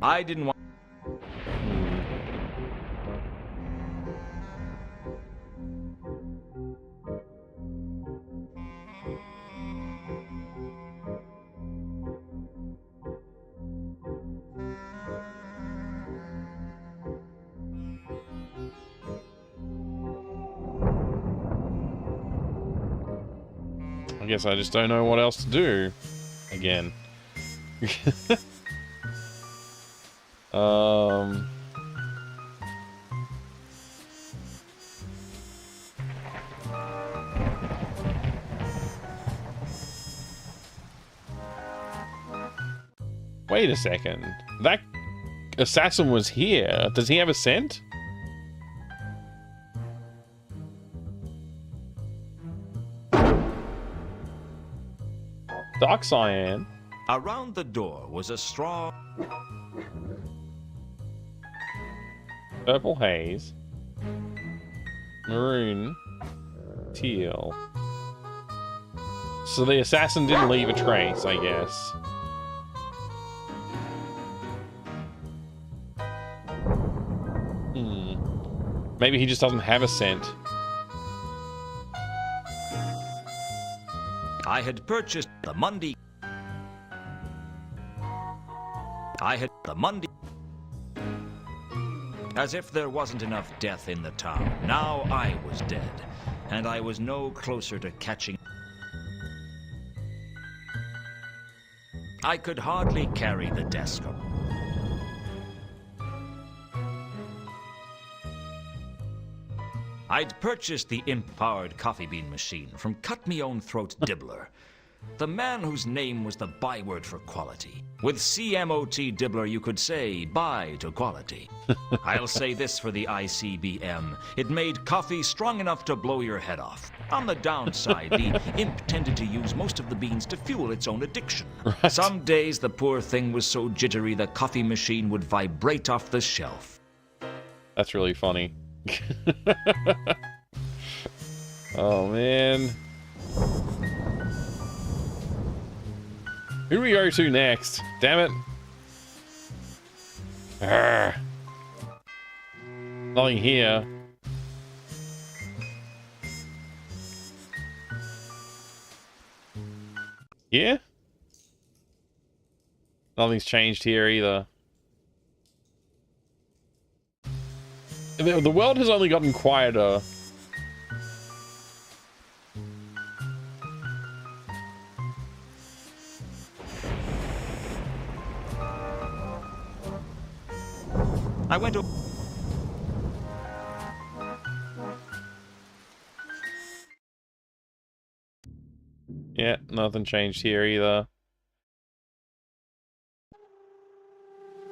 I didn't want... I guess I just don't know what else to do. Again. Wait a second. That assassin was here. Does he have a scent? Dark cyan. Around the door was a straw... Purple haze. Maroon. Teal. So the assassin didn't leave a trace, I guess. Maybe he just doesn't have a scent. I had purchased the Monday. I had the Monday. As if there wasn't enough death in the town. Now I was dead, and I was no closer to catching. I could hardly carry the desk. I'd purchased the imp-powered coffee bean machine from Cut-Me-Own-Throat Dibbler, the man whose name was the byword for quality. With CMOT Dibbler, you could say bye to quality. I'll say this for the ICBM. It made coffee strong enough to blow your head off. On the downside, the imp tended to use most of the beans to fuel its own addiction. Right. Some days, the poor thing was so jittery the coffee machine would vibrate off the shelf. That's really funny. Oh, man. Who do we go to next? Damn it. Arrgh. Nothing here. Yeah? Nothing's changed here either. The world has only gotten quieter. I went to... Yeah, nothing changed here either.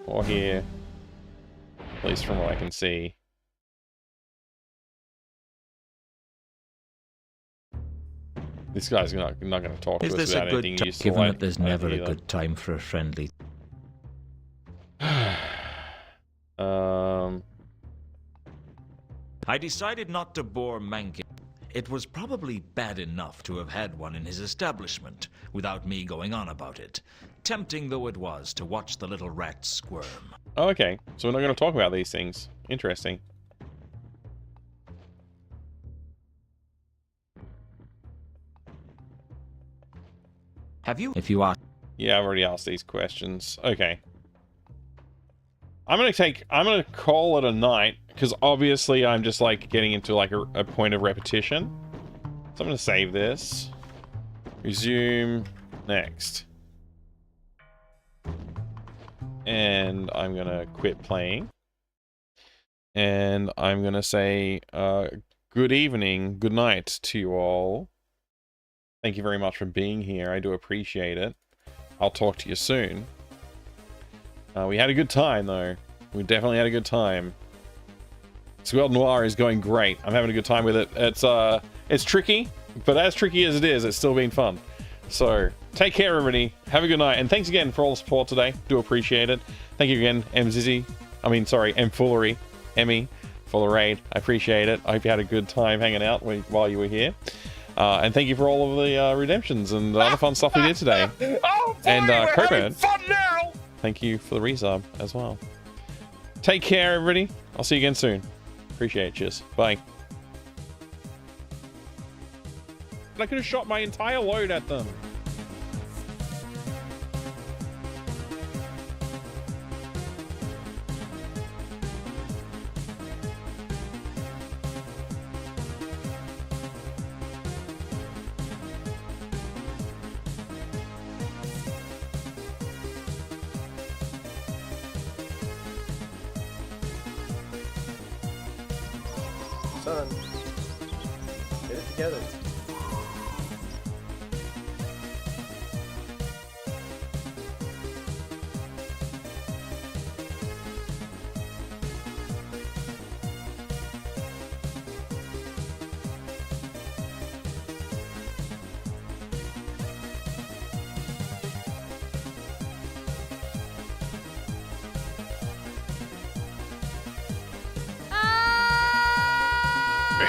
Or here. At least from what I can see. This guy's not going to talk to us without anything useful. Given that there's never a good time for a friendly... I decided not to bore Mankin. It was probably bad enough to have had one in his establishment without me going on about it. Tempting though it was to watch the little rat squirm. Oh, okay. So we're not going to talk about these things. Interesting. Have you? If you are... Yeah, I've already asked these questions. Okay. I'm gonna call it a night, because obviously I'm just like getting into like a point of repetition. So I'm gonna save this. Resume next. And I'm gonna quit playing. And I'm gonna say good evening, good night to you all. Thank you very much for being here. I do appreciate it. I'll talk to you soon. We had a good time, though. We definitely had a good time. Discworld Noir is going great. I'm having a good time with it. It's tricky, but as tricky as it is, it's still been fun. So, take care, everybody. Have a good night. And thanks again for all the support today. Do appreciate it. Thank you again, Mfoolery, Emmy, for the raid. I appreciate it. I hope you had a good time hanging out while you were here. And thank you for all of the redemptions and the other fun stuff we did today. Oh, boy, and we're having Coburn, fun now! thank you for the resub as well. Take care, everybody. I'll see you again soon. Appreciate it. Cheers. Bye. I could have shot my entire load at them. Son, get it together.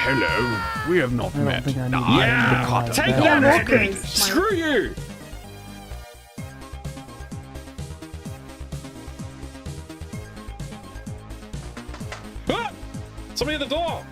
Hello, we have not met. Yeah, take that! Screw you! Ah! Somebody at the door!